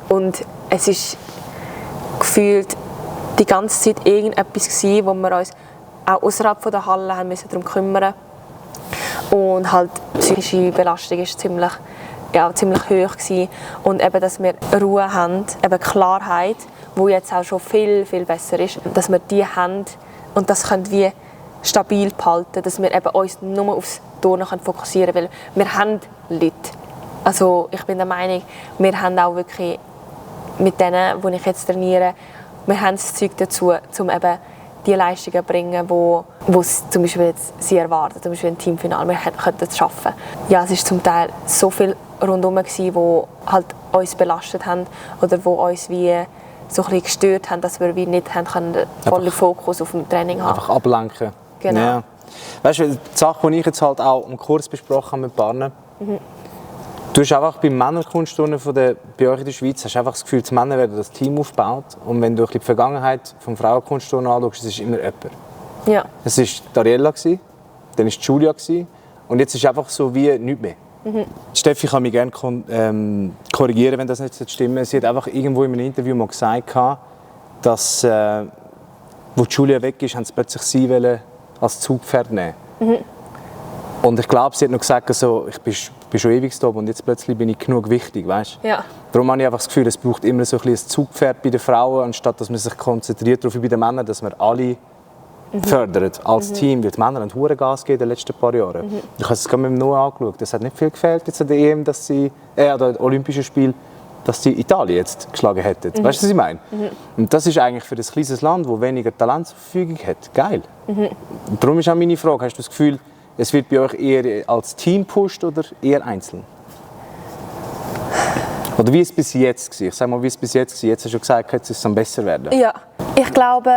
und es ist gefühlt die ganze Zeit irgendetwas gewesen, wo wir uns auch außerhalb der Halle haben müssen darum kümmern. Und halt die psychische Belastung ist ziemlich hoch gewesen. Und eben, dass wir Ruhe haben, eben Klarheit, die jetzt auch schon viel, viel besser ist, dass wir die haben und das können wir stabil behalten, dass wir eben uns nur aufs Turnen fokussieren können, weil wir haben Leute. Also ich bin der Meinung, wir haben auch wirklich mit denen, die ich jetzt trainiere, wir haben das Zeug dazu, um eben die Leistungen zu bringen, die zum Beispiel jetzt sie erwarten, zum Beispiel ein Teamfinale, wir könnten es schaffen. Ja, es war zum Teil so viel rundherum, die halt uns belastet haben oder die uns wie so ein bisschen gestört haben, dass wir wie nicht vollen Fokus auf dem Training haben. Einfach ablenken. Genau. Ja. Weißt du, die Sache, die ich jetzt halt auch im Kurs besprochen habe mit Partnern, du hast einfach beim Männerkunstturnen bei euch in der Schweiz hast einfach das Gefühl, die Männer werden das Team aufgebaut. Und wenn du die Vergangenheit vom Frauenkunstturnen anschaust, es ist immer jemand. Ja. Es war Ariella, dann war es Julia und jetzt ist es einfach so wie nichts mehr. Steffi kann mich gerne korrigieren, wenn das nicht stimmt. Sie hat einfach irgendwo in einem Interview mal gesagt, dass, wo Julia weg ist, haben sie plötzlich sie als Zugpferd nehmen. Und ich glaube, sie hat noch gesagt, also, ich bin schon ewig da und jetzt plötzlich bin ich genug wichtig, weißt? Ja. Darum habe ich einfach das Gefühl, es braucht immer so ein Zugpferd bei den Frauen, anstatt dass man sich konzentriert darauf wie bei den Männern, dass wir alle fördert als Team, weil die Männer haben hohen Gas gegeben in den letzten paar Jahren. Ich habe es gerade mit dem Noah angeschaut. Es hat nicht viel gefehlt jetzt an der EM, dass sie, an den Olympischen Spielen, dass sie Italien jetzt geschlagen hätten. Weißt du, was ich meine? Und das ist eigentlich für ein kleines Land, das weniger Talent zur Verfügung hat, geil. Und darum ist auch meine Frage, hast du das Gefühl, es wird bei euch eher als Team gepusht oder eher einzeln? Oder wie es bis jetzt war? Ich sage mal, wie es bis jetzt war. Jetzt hast du gesagt, jetzt ist es am besser werden. Ja, ich glaube,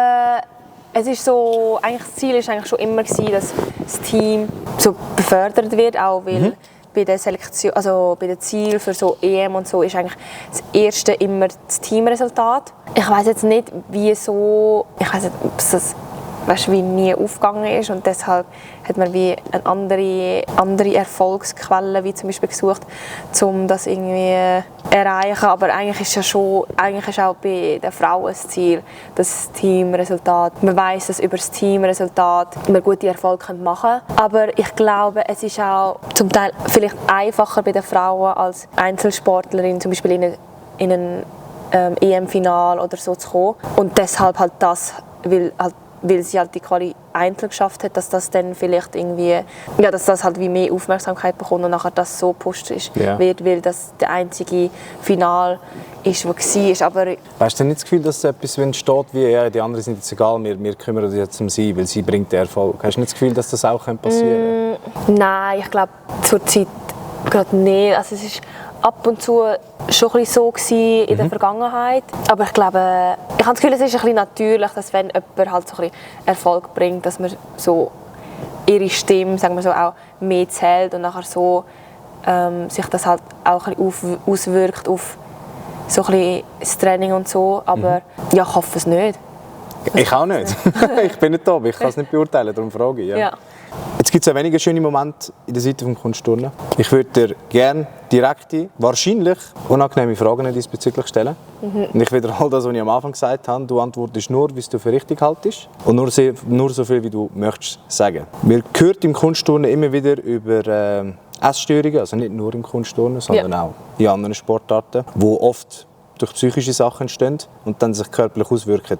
es ist so, eigentlich das Ziel war eigentlich schon immer gewesen, dass das Team so befördert wird, auch weil bei der Selektion, also bei den Zielen für so EM und so ist eigentlich das erste immer das Teamresultat. Ich weiß jetzt nicht, wie so, ich weiß nicht, ob das wie nie aufgegangen ist und deshalb hat man wie eine andere Erfolgsquelle wie zum Beispiel gesucht, um das irgendwie erreichen. Aber eigentlich ist ja schon, eigentlich ist auch bei den Frauen das Ziel, das Teamresultat. Man weiss, dass über das Teamresultat man gute Erfolge machen kann. Aber ich glaube, es ist auch zum Teil vielleicht einfacher bei den Frauen als Einzelsportlerin, zum Beispiel in ein EM-Final oder so zu kommen. Und deshalb halt das, weil sie halt die Quali einzeln geschafft hat, dass das dann vielleicht irgendwie, ja, dass das halt wie mehr Aufmerksamkeit bekommt und nachher das so gepusht wird, weil das der einzige Final ist, was war. Aber hast du nicht das Gefühl, dass etwas entsteht, wie ja, die anderen sind jetzt egal, wir kümmern uns jetzt um sie, weil sie bringt den Erfolg? Hast du nicht das Gefühl, dass das auch passieren könnte? Nein, ich glaube zurzeit gerade nicht. Also es ist ab und zu schon ein bisschen so in der Vergangenheit. Aber ich glaube, ich habe das Gefühl, es ist ein bisschen natürlich, dass wenn jemand halt so ein bisschen Erfolg bringt, dass man so ihre Stimme, sagen wir so, auch mehr zählt und nachher so sich das halt auch ein bisschen auswirkt auf so ein bisschen das Training und so. Aber ja, ich hoffe es nicht. Ich auch nicht. Ich bin nicht da, ich kann es nicht beurteilen, darum frage ich. Ja. Jetzt gibt es weniger schöne Momente in der Seite des Kunstturnen. Ich würde dir gerne direkte, wahrscheinlich unangenehme Fragen diesbezüglich stellen. Und ich wiederhole das, was ich am Anfang gesagt habe. Du antwortest nur, wie du für richtig haltest. Und nur so viel, wie du möchtest sagen. Wir hören im Kunstturnen immer wieder über Essstörungen, also nicht nur im Kunstturnen, sondern auch in anderen Sportarten, die oft durch psychische Sachen entstehen und dann sich körperlich auswirken.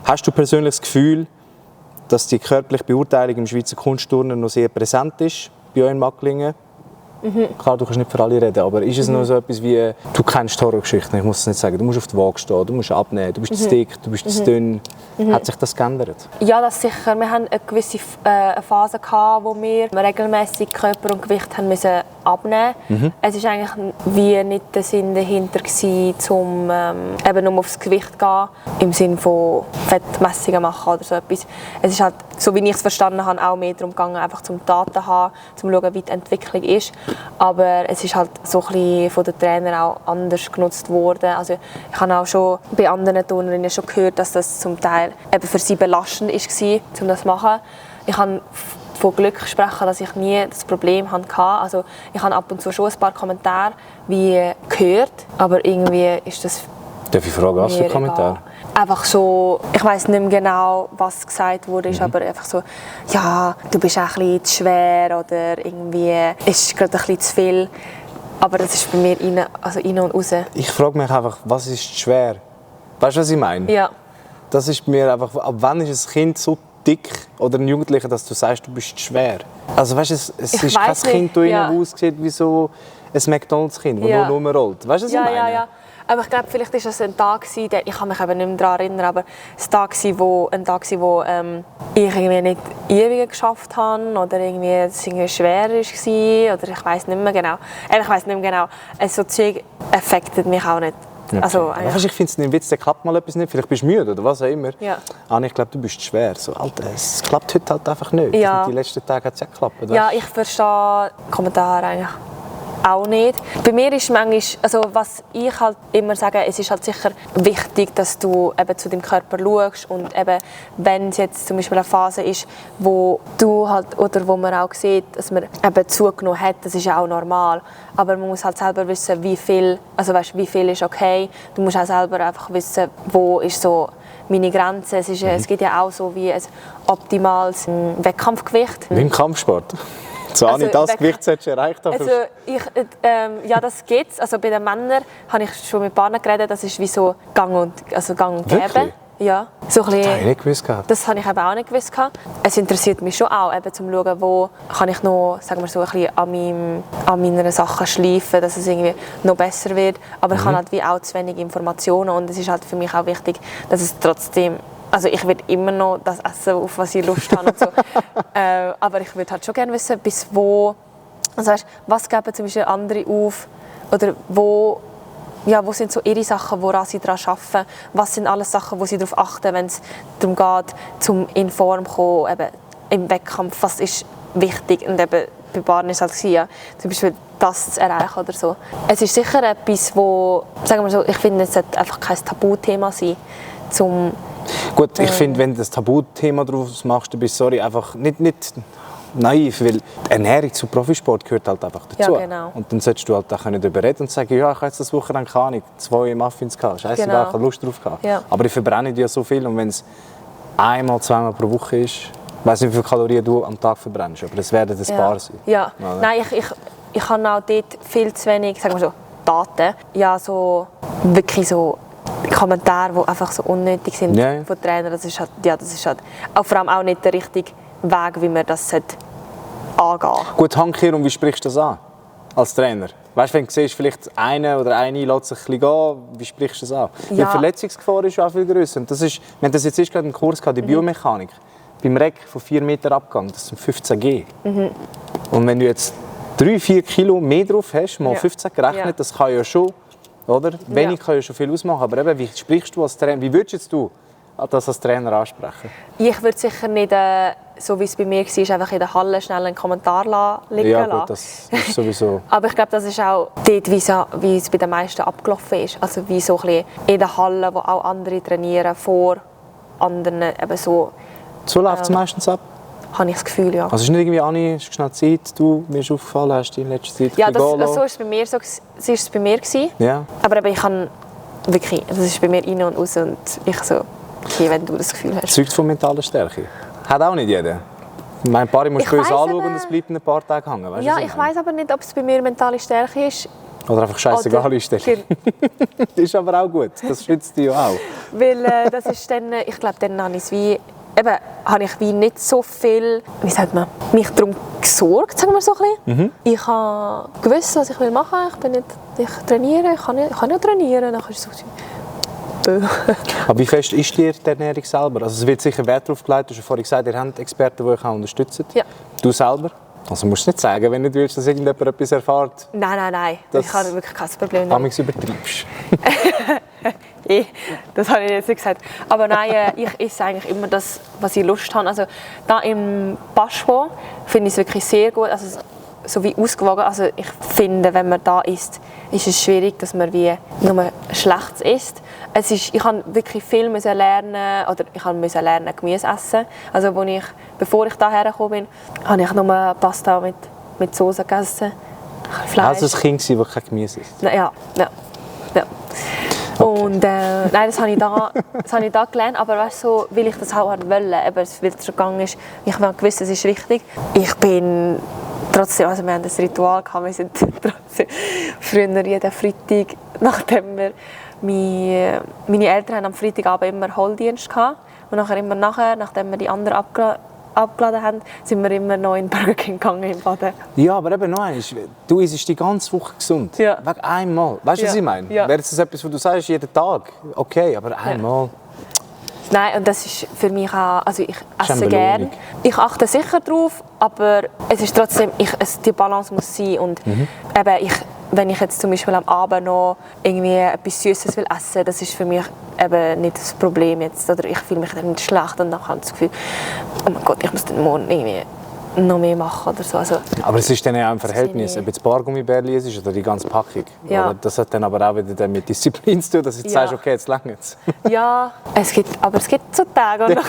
Hast du persönlich das Gefühl, dass die körperliche Beurteilung im Schweizer Kunstturnen noch sehr präsent ist bei euch in Macklingen? Klar, du kannst nicht für alle reden, aber ist es noch so etwas wie, du kennst Horrorgeschichten, ich muss es nicht sagen, du musst auf die Waage stehen, du musst abnehmen, du bist zu dick, du bist zu dünn. Hat sich das geändert? Ja, das sicher. Wir hatten eine gewisse Phase, wo wir regelmäßig Körper und Gewicht haben müssen abnehmen mussten. Es war eigentlich wie nicht der Sinn dahinter, um eben nur aufs Gewicht zu gehen, im Sinne von Fettmessungen machen oder so etwas. Es ist halt, so wie ich es verstanden habe, auch mehr darum gegangen, einfach zum Daten zu haben, zum zu schauen, wie die Entwicklung ist. Aber es ist halt so ein bisschen von den Trainern auch anders genutzt worden. Also ich habe auch schon bei anderen Turnerinnen schon gehört, dass das zum Teil eben für sie belastend war, um das zu machen. Ich kann von Glück sprechen, dass ich nie das Problem hatte. Also ich habe ab und zu schon ein paar Kommentare wie gehört, aber irgendwie ist das. Darf ich fragen, was für Kommentare? Einfach so, ich weiss nicht mehr genau, was gesagt wurde, aber einfach so, ja, du bist auch ein bisschen zu schwer oder irgendwie ist gerade ein bisschen zu viel. Aber das ist bei mir rein und raus. Ich frage mich einfach, was ist schwer? Weißt du, was ich meine? Ja. Das ist mir einfach, ab wann ist ein Kind so dick oder ein Jugendlicher, dass du sagst, du bist schwer? Also weißt du, es ist kein Kind, das aussieht wie so ein McDonalds-Kind, das nur rumrollt. Weißt du, was ich meine? Ja. Aber ich glaube, vielleicht war es ein Tag, ich kann mich eben nicht mehr daran erinnern, aber ein Tag, wo ich irgendwie nicht ewig geschafft habe oder irgendwie es irgendwie schwer war oder ich weiss nicht mehr genau. Ich weiss nicht mehr genau. So Zeug affectet mich auch nicht. Okay. Also, ich finde es nicht Witz, der klappt mal etwas nicht. Vielleicht bist du müde oder was auch immer. Ja. Anni, ich glaube, du bist schwer. So, Alter, es klappt heute halt einfach nicht. Ja. Die letzten Tage hat es ja geklappt. Weißt? Ja, ich verstehe Kommentare eigentlich auch nicht. Bei mir ist manchmal, also was ich halt immer sage, es ist halt sicher wichtig, dass du eben zu deinem Körper schaust und eben, wenn es jetzt zum Beispiel eine Phase ist, wo du halt, oder wo man auch sieht, dass man eben zugenommen hat, das ist ja auch normal. Aber man muss halt selber wissen, wie viel, also weißt, wie viel ist okay. Du musst auch selber einfach wissen, wo ist so meine Grenze. Es gibt ja auch so wie ein optimales Wettkampfgewicht. Wie im Kampfsport. So, Anni, das Gewicht solltest du erreicht haben. Also ja, das gibt's. Also bei den Männern habe ich schon mit Partnern geredet, das ist wie so Gang und Gäbe. Wirklich? Ja. So ein bisschen, das habe ich nicht gewusst. Das habe ich eben auch nicht gewusst. Es interessiert mich schon auch, eben, zum schauen, wo kann ich noch, sagen wir so, ein bisschen an meinen Sachen schleifen, dass es irgendwie noch besser wird. Aber ich habe halt wie auch zu wenig Informationen und es ist halt für mich auch wichtig, dass es trotzdem. Also ich will immer noch das essen, auf was ich Lust habe und so. Aber ich würde halt schon gerne wissen, bis wo, also weißt, was geben zum Beispiel andere auf oder wo sind so ihre Sachen, woran sie daran arbeiten, was sind alles Sachen, wo sie darauf achten, wenn es darum geht, zum in Form zu kommen, eben im Wettkampf, was ist wichtig und eben bei Barnen ist es halt ja, zum Beispiel das zu erreichen oder so. Es ist sicher etwas, wo, sagen wir so, ich finde, es sollte einfach kein Tabuthema sein, zum Gut, ich finde, wenn du das Tabuthema daraus machst, dann bist du einfach nicht naiv, weil die Ernährung zu Profisport gehört halt einfach dazu. Ja, genau. Und dann solltest du halt auch darüber reden und sagen, ja, ich habe jetzt das Wochenende keine Ahnung, 2 Muffins gehabt, scheissegal, Genau. ich habe Lust drauf gehabt. Ja. Aber ich verbrenne dir ja so viel und wenn es 1-2 pro Woche ist, ich weiss nicht, wie viele Kalorien du am Tag verbrennst, aber es werden ein paar sein. Ja. Nein, ich habe auch dort viel zu wenig, sagen wir so, Daten. Ja, so wirklich so Kommentare, die einfach so unnötig sind von Trainern. Das ist halt auch vor allem auch nicht der richtige Weg, wie man das angehen sollte. Gut, Hankehr, und wie sprichst du das an als Trainer? Weißt du, wenn du siehst, vielleicht einer oder eine lässt sich ein bisschen gehen, wie sprichst du das an? Ja. Die Verletzungsgefahr ist auch viel grösser. Und das ist, wir haben das jetzt gerade im Kurs gehabt, die Biomechanik. Beim Reck von 4 Meter Abgang, das sind 15 G. Und wenn du jetzt 3-4 Kilo mehr drauf hast, mal 15 gerechnet, das kann ja schon, oder? Wenig kann ja schon viel ausmachen. Aber eben, wie sprichst du als Trainer, wie würdest du das als Trainer ansprechen? Ich würde sicher nicht, so wie es bei mir war, einfach in der Halle schnell einen Kommentar liegen lassen. Ja gut, das ist sowieso. Aber ich glaube, das ist auch dort, wie es bei den meisten abgelaufen ist. Also wie so ein bisschen in der Halle, wo auch andere trainieren, vor anderen eben so. So läuft es meistens ab? Habe ich das Gefühl, ja. Also es ist nicht irgendwie, Anni, es ist schnell Zeit, mir ist aufgefallen, hast du in letzter Zeit ja, so ist es bei mir, gewesen. Ja. Aber eben, ich kann wirklich, das ist bei mir rein und raus und ich so, okay, wenn du das Gefühl hast. Zeugt von mentaler Stärke. Hat auch nicht jeder. Ein paar musst du uns anschauen und es bleibt ein paar Tage hängen. Weißt ja, ich weiss aber nicht, ob es bei mir mentale Stärke ist. Oder einfach scheissegal einstellen. Das ist aber auch gut, das schützt dich ja auch. Weil das ist dann, ich glaube, dann habe ich es wie eben, habe ich wie nicht so viel, wie sagt man, mich darum gesorgt, sagen wir so ein bisschen. Ich habe gewusst, was ich machen will. Ich trainiere, ich kann ja trainieren. Dann ist es so, aber wie fest ist dir die Ernährung selber? Also es wird sicher Wert darauf gelegt, du hast vorhin gesagt, ihr habt Experten, die euch auch unterstützen. Ja. Du selber? Also musst du nicht sagen, wenn du nicht willst, dass irgendjemand etwas erfährt. Nein. Ich habe wirklich kein Problem damit. Übertreibst. Das habe ich jetzt nicht gesagt. Aber nein, ich esse eigentlich immer das, was ich Lust habe. Also da im Paschwo finde ich es wirklich sehr gut. Also so wie ausgewogen. Also ich finde, wenn man da isst, ist es schwierig, dass man wie nur Schlechtes isst. Ich habe wirklich viel lernen, oder ich musste lernen, Gemüse essen. Also bevor ich hierher gekommen bin, habe ich nur Pasta mit Soße gegessen. Fleisch. Also ein Kind, das kein Gemüse isst? Ja. Okay. Und das habe ich da gelernt, aber weißt, so, weil ich das auch wollte, weil es wieder gegangen ist, ich habe gewusst, das ist wichtig. Ich bin trotzdem, also wir haben das Ritual gehabt, wir sind trotzdem früher jeden Freitag, nachdem meine Eltern haben am Freitagabend immer Holddienst gehabt und nachdem wir die anderen abgeladen haben, sind wir immer noch in Burger King gegangen im Baden. Ja, aber eben noch eines, du isst die ganze Woche gesund. Ja. Wegen einmal. Weißt du, was ich meine? Ja. Wäre das etwas, was du sagst, jeden Tag? Okay, aber einmal. Nein, und das ist für mich auch, also ich esse gerne. Ich achte sicher drauf, aber es ist trotzdem, die Balance muss sein und eben wenn ich jetzt zum Beispiel am Abend noch irgendwie etwas Süßes will essen, das ist für mich eben nicht das Problem jetzt, oder ich fühle mich dann nicht schlecht und dann habe ich das Gefühl, oh mein Gott, ich muss den morgen irgendwie noch mehr machen oder so. Also, aber es ist dann ja auch im Verhältnis, ob jetzt Bargummibärli ist oder die ganze Packung. Ja. Oder das hat dann aber auch wieder mit Disziplin zu tun, dass du sagst, okay, jetzt langt es. Ja, es gibt so Tage. Und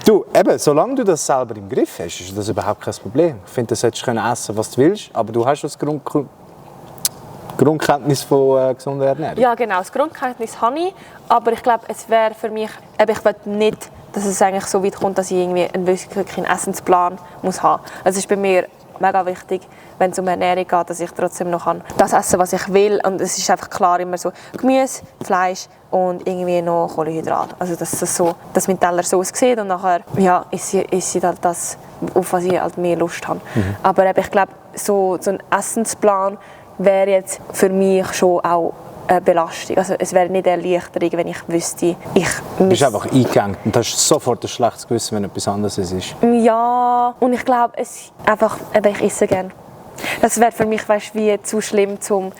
du, eben, solange du das selber im Griff hast, ist das überhaupt kein Problem. Ich finde, du solltest essen, was du willst, aber du hast das Grundkenntnis von gesunder Ernährung. Ja, genau, das Grundkenntnis habe ich, aber ich glaube, es wäre für mich, ich will nicht, dass es eigentlich so weit kommt, dass ich irgendwie wirklich einen Essensplan muss haben. Also es ist bei mir mega wichtig, wenn es um Ernährung geht, dass ich trotzdem noch das essen kann, was ich will. Und es ist einfach klar immer so Gemüse, Fleisch und irgendwie noch Kohlenhydrate. Also dass mein Teller so aussieht und nachher esse ich halt das, auf was ich halt mehr Lust habe. Aber ich glaube, so ein Essensplan wäre jetzt für mich schon auch eine Belastung. Also es wäre nicht eine Erleichterung, wenn ich wüsste, Du bist einfach eingegangen und hast sofort ein schlechtes Gewissen, wenn etwas anderes ist. Ja, und ich glaube, ich esse gerne. Das wäre für mich wie zu schlimm, um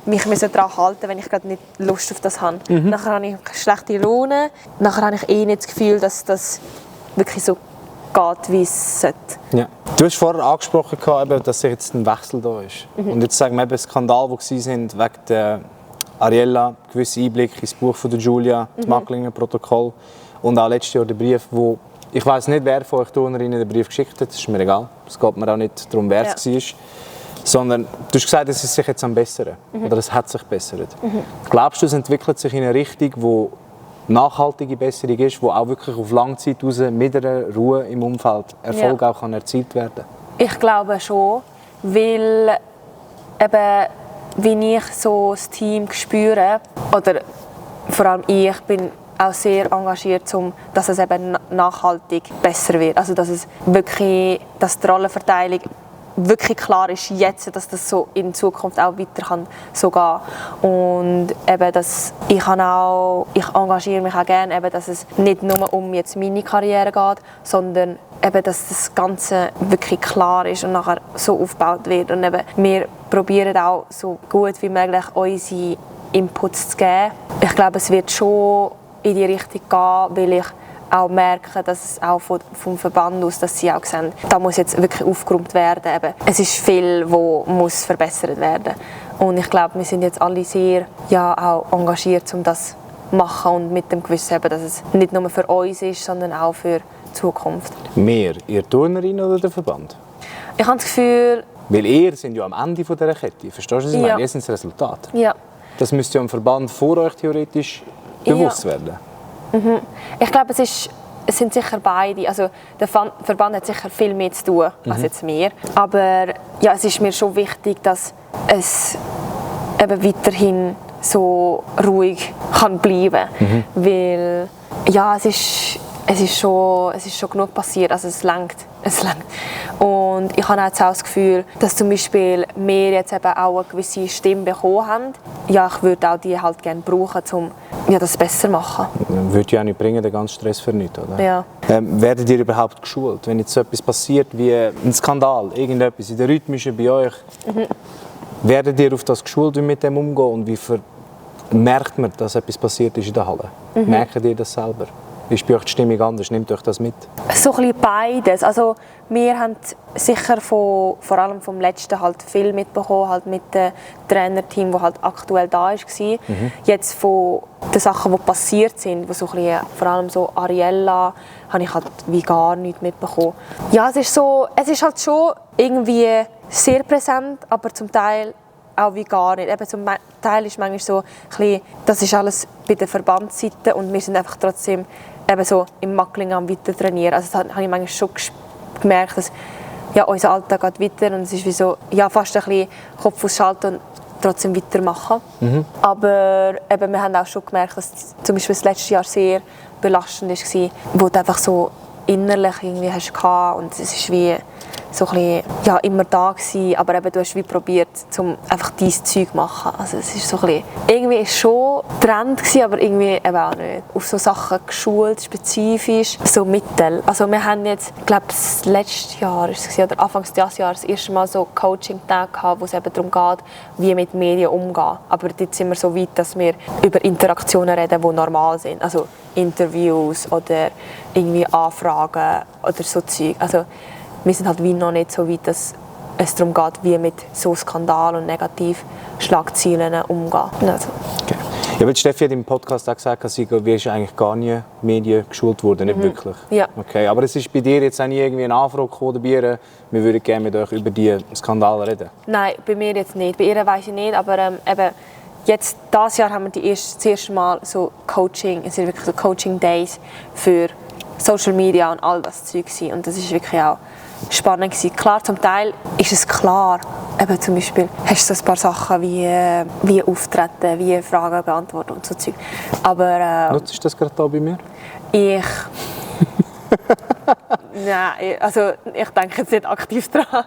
mich daran zu halten, wenn ich gerade nicht Lust auf das habe. Nachher habe ich schlechte Laune, nachher habe ich nicht das Gefühl, dass das wirklich so geht, wie es sollte. Ja. Du hast vorher angesprochen, dass jetzt ein Wechsel da ist. Und jetzt sagen wir eben Skandal, die waren wegen der Ariella, gewisse Einblicke ins Buch von der Julia, das Macklingen-Protokoll und auch letztes Jahr der Brief, wo ich weiss nicht, wer von euch Turnerinnen den Brief geschickt hat, das ist mir egal. Es geht mir auch nicht darum, wer es war. Sondern du hast gesagt, es ist sich jetzt am Besseren oder es hat sich bessert. Glaubst du, es entwickelt sich in eine Richtung, wo nachhaltige Besserung ist, wo auch wirklich auf lange Zeit raus mit einer Ruhe im Umfeld Erfolg auch kann erzielt werden? Ich glaube schon, weil eben, wie ich so das Team spüre, oder vor allem ich bin auch sehr engagiert, dass es eben nachhaltig besser wird. Also dass die Rollenverteilung wirklich klar ist jetzt, dass das so in Zukunft auch weiter kann so gehen. Und eben, dass ich engagiere mich auch gerne, eben, dass es nicht nur um jetzt meine Karriere geht, sondern eben, dass das Ganze wirklich klar ist und nachher so aufgebaut wird. Und eben, wir probieren auch so gut wie möglich unsere Inputs zu geben. Ich glaube, es wird schon in die Richtung gehen, weil ich auch merke, dass es auch vom Verband aus, dass sie auch sehen, da muss jetzt wirklich aufgeräumt werden. Eben, es ist viel, was verbessert werden. Und ich glaube, wir sind jetzt alle sehr auch engagiert, um das zu machen und mit dem Gewissen, dass es nicht nur für uns ist, sondern auch für die Zukunft. Mehr, ihr Turnerin oder der Verband? Ich habe das Gefühl... Weil ihr seid ja am Ende dieser Kette. Verstehst du, was ich meine? Ihr seid das Resultat. Ja. Das müsste ja am Verband vor euch theoretisch bewusst werden. Ich glaube, es sind sicher beide. Also, der Verband hat sicher viel mehr zu tun als jetzt wir. Aber ja, es ist mir schon wichtig, dass es eben weiterhin so ruhig kann bleiben. Weil ja, es ist es ist schon genug passiert, also es reicht. Und ich habe jetzt auch das Gefühl, dass zum Beispiel wir jetzt eben auch eine gewisse Stimme bekommen haben. Ja, ich würde auch die halt gerne brauchen, um das besser zu machen. Würde ja auch nicht bringen, den ganzen Stress für nichts, oder? Ja. Werdet ihr überhaupt geschult, wenn jetzt so etwas passiert wie ein Skandal, irgendetwas in der Rhythmischen bei euch? Werdet ihr auf das geschult, wie mit dem umgehen und wie merkt man, dass etwas passiert ist in der Halle? Merkt ihr das selber? Ist bei euch die Stimmung anders? Nehmt euch das mit? So ein bisschen beides. Also, wir haben sicher vor allem vom letzten halt viel mitbekommen, halt mit dem Trainerteam, das halt aktuell da war. Jetzt von den Sachen, die passiert sind, wo so ein bisschen, vor allem so Ariella, habe ich halt wie gar nichts mitbekommen. Ja, es ist halt schon irgendwie sehr präsent, aber zum Teil auch wie gar nicht. Eben zum Teil ist manchmal so ein bisschen, das ist alles bei der Verbandsseite und wir sind einfach trotzdem eben so im Mackling am weiter trainieren. Also das habe ich manchmal schon gemerkt, dass ja, unser Alltag geht weiter und es ist wie so, ja, fast ein bisschen Kopf ausschalten und trotzdem weitermachen. Aber eben, wir haben auch schon gemerkt, dass zum Beispiel das letzte Jahr sehr belastend war, wo du einfach so innerlich irgendwie hast und es ist wie so ein bisschen, ja, immer da gewesen, aber eben, du hast wie probiert, um einfach dein Zeug zu machen. Also es ist so ein bisschen, irgendwie ist schon Trend gewesen, aber irgendwie eben auch nicht. Auf so Sachen geschult, spezifisch, so Mittel. Also wir haben jetzt, ich glaube, das letzte Jahr oder Anfangs dieses Jahres das erste Mal so Coaching-Tage gehabt, wo es eben darum geht, wie mit Medien umgehen. Aber jetzt sind wir so weit, dass wir über Interaktionen reden, die normal sind. Also Interviews oder irgendwie Anfragen oder so Zeug. Also wir sind halt wie noch nicht so weit, dass es darum geht, wie mit so Skandal und Negativschlagzeilen umgehen. Also. Okay. Ja, weil Steffi hat im Podcast auch gesagt, dass sie eigentlich gar nie Medien geschult wurde, nicht wirklich. Ja. Okay, aber es ist bei dir jetzt auch nie irgendwie eine Anfrage gekommen, wir würden gerne mit euch über die Skandale reden? Nein, bei mir jetzt nicht. Bei ihr weiss ich nicht, aber eben jetzt, dieses Jahr haben wir das erste Mal so Coaching, es sind wirklich so Coaching-Days für Social Media und all das Zeug gewesen. Und das ist wirklich auch spannend gewesen. Klar, zum Teil ist es klar, eben zum Beispiel hast du so ein paar Sachen wie Auftreten, wie Fragen beantworten und so Zeug. Aber nutzt du das gerade da bei mir? Nein, also ich denke jetzt nicht aktiv dran.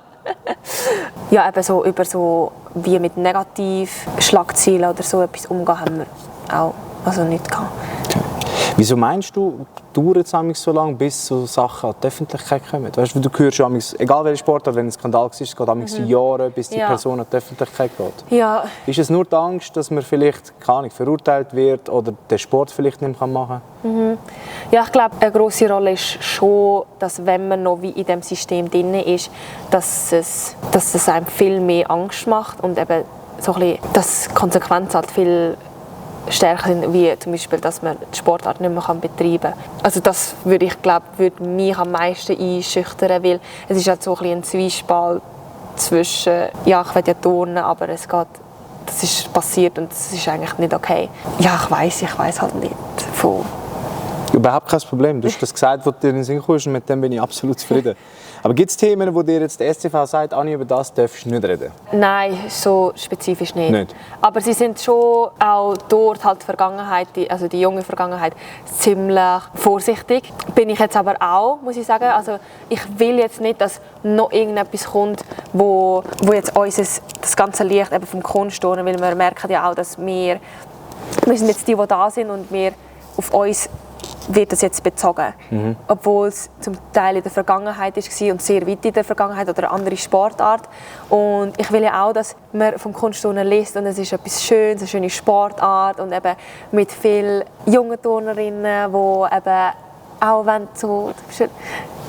Ja, eben so über so wie mit Negativschlagzeilen oder so etwas umgehen haben wir auch nicht gehabt. Wieso meinst du, dauert es so lange, bis so Sachen an die Öffentlichkeit kommen? Weißt du, du hörst ja, egal welcher Sportart, wenn ein Skandal ist, es geht Jahre, bis die Person an die Öffentlichkeit geht. Ja. Ist es nur die Angst, dass man vielleicht verurteilt wird oder den Sport vielleicht nicht machen kann? Ja, ich glaube, eine grosse Rolle ist schon, dass wenn man noch wie in diesem System drin ist, dass es einem viel mehr Angst macht und eben so ein bisschen, dass die Konsequenzen halt viel stärker sind, wie zum Beispiel, dass man die Sportart nicht mehr betreiben kann. Also das würde mich am meisten einschüchtern, weil es ist halt so ein Zwiespalt zwischen, ja, ich will ja turnen, aber das ist passiert und das ist eigentlich nicht okay. Ja, ich weiss halt nicht. Überhaupt kein Problem. Du hast das gesagt, was dir in den Sinn kam, und mit dem bin ich absolut zufrieden. Aber gibt es Themen, wo dir jetzt der SCV sagt, Anni, über das darfst du nicht reden? Nein, so spezifisch nicht. Aber sie sind schon auch dort halt die junge Vergangenheit, ziemlich vorsichtig. Bin ich jetzt aber auch, muss ich sagen. Also ich will jetzt nicht, dass noch irgendetwas kommt, wo jetzt das ganze Licht eben vom Kunstturnen, weil wir merken ja auch, dass wir sind jetzt die da sind und wir auf uns wird das jetzt bezogen. Obwohl es zum Teil in der Vergangenheit war und sehr weit in der Vergangenheit oder eine andere Sportart. Und ich will ja auch, dass man vom Kunstturnen liest und es ist etwas Schönes, eine schöne Sportart und eben mit vielen jungen Turnerinnen, die eben auch so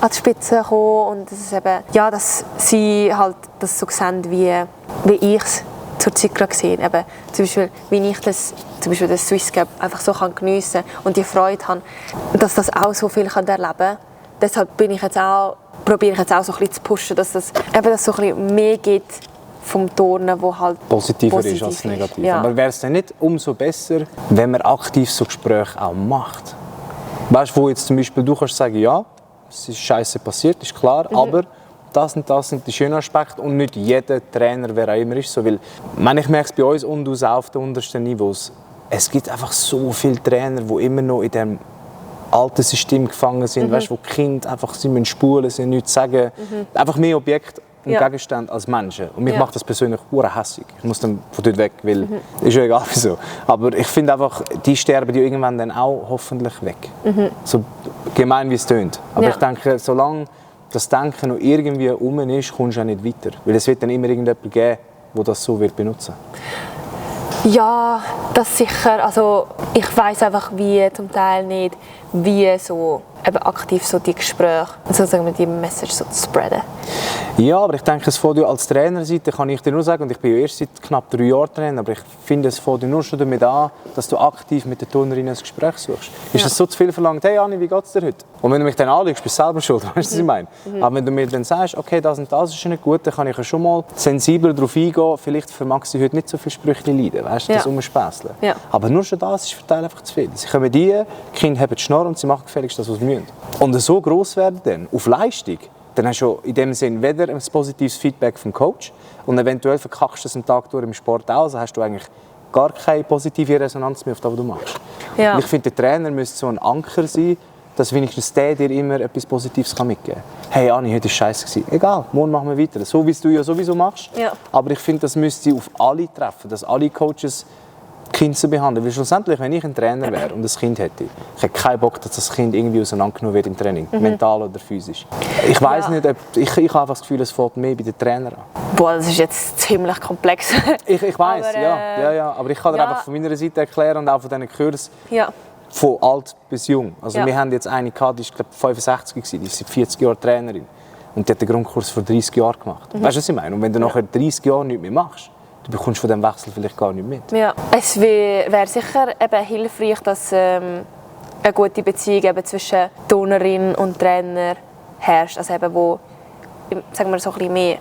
an die Spitze kommen und das ist eben, ja, dass sie halt das so sehen, wie ich es zur Zeit gerade gesehen. Eben, zum Beispiel, wie ich das Swiss Cup einfach so geniessen kann und die Freude habe, dass das auch so viel erleben kann. Deshalb probiere ich jetzt auch so ein bisschen zu pushen, dass das so ein bisschen mehr gibt vom Turnen, wo halt positiver ist als negativ. Ja. Aber wäre es dann nicht umso besser, wenn man aktiv so Gespräche auch macht? Weißt du, wo jetzt zum Beispiel du kannst sagen, ja, es ist Scheiße passiert, ist klar, aber das sind die schönen Aspekte und nicht jeder Trainer, wer auch immer ist. So, weil, ich merke es bei uns und aus auf den untersten Niveaus, es gibt einfach so viele Trainer, die immer noch in dem alten System gefangen sind, weißt, wo die Kinder einfach sie müssen spulen, sie nichts sagen. Einfach mehr Objekte und Gegenstände als Menschen. Und mich macht das persönlich hässig. Ich muss dann von dort weg, weil ist ja egal wieso. Aber ich finde einfach, die sterben ja irgendwann dann auch hoffentlich weg. So gemein wie es tönt. Aber ich denke, solange das Denken noch irgendwie rum ist, kommst du auch nicht weiter. Weil es wird dann immer irgendjemand geben, der das so wird benutzen. Ja, das sicher. Also ich weiss einfach wie zum Teil nicht, wie so eben aktiv so die Gespräche, sozusagen mit die Message so zu spreaden. Ja, aber ich denke, es fängt ja als Trainerseite, kann ich dir nur sagen, und ich bin ja erst seit knapp 3 Jahren Trainer, aber ich finde, es fängt ja nur schon damit an, dass du aktiv mit der Turnerin ein Gespräch suchst. Ist es so zu viel verlangt, hey Anni, wie geht's dir heute? Und wenn du mich dann anlügst, bist du selber schuld, weißt du, was ich meine? Aber wenn du mir dann sagst, okay, das und das ist nicht gut, dann kann ich ja schon mal sensibler darauf eingehen, vielleicht vermag sie heute nicht so viel Sprüche leiden, weißt du, das Umspäßeln. Ja. Aber nur schon das ist für Teil einfach zu viel. Sie kommen die Kinder haben die Schnurr und sie machen gefälligst das, was sie müssen. Und so gross werden dann, auf Leistung, dann hast du in dem Sinn weder ein positives Feedback vom Coach und eventuell verkackst du es einen Tag durch im Sport auch, also hast du eigentlich gar keine positive Resonanz mehr auf das, was du machst. Ja. Und ich finde, der Trainer müsste so ein Anker sein, dass wenigstens der dir immer etwas Positives mitgeben kann. Hey Anni, heute war scheiße. Egal, morgen machen wir weiter. So wie es du ja sowieso machst. Ja. Aber ich finde, das müsste auf alle treffen, dass alle Coaches Kinder zu behandeln. Weil schlussendlich, wenn ich ein Trainer wäre und ein Kind hätte, ich hätte keinen Bock, dass das Kind irgendwie auseinandergenommen wird im Training, mental oder physisch. Ich weiss nicht, ob, ich habe einfach das Gefühl, es fällt mehr bei den Trainern an. Boah, das ist jetzt ziemlich komplex. Ich weiss, ja. Aber ich kann dir einfach von meiner Seite erklären und auch von diesen Kursen. Ja. Von alt bis jung. Also wir haben jetzt eine gehabt, die ist glaube 65 gewesen, die ist seit 40 Jahren Trainerin. Und die hat den Grundkurs vor 30 Jahren gemacht. Weißt du, was ich meine? Und wenn du nachher 30 Jahre nichts mehr machst, du bekommst von diesem Wechsel vielleicht gar nicht mit. Ja. Es wäre sicher eben hilfreich, dass eine gute Beziehung eben zwischen Turnerin und Trainer herrscht. Also eben, wo sagen wir, so ein bisschen mehr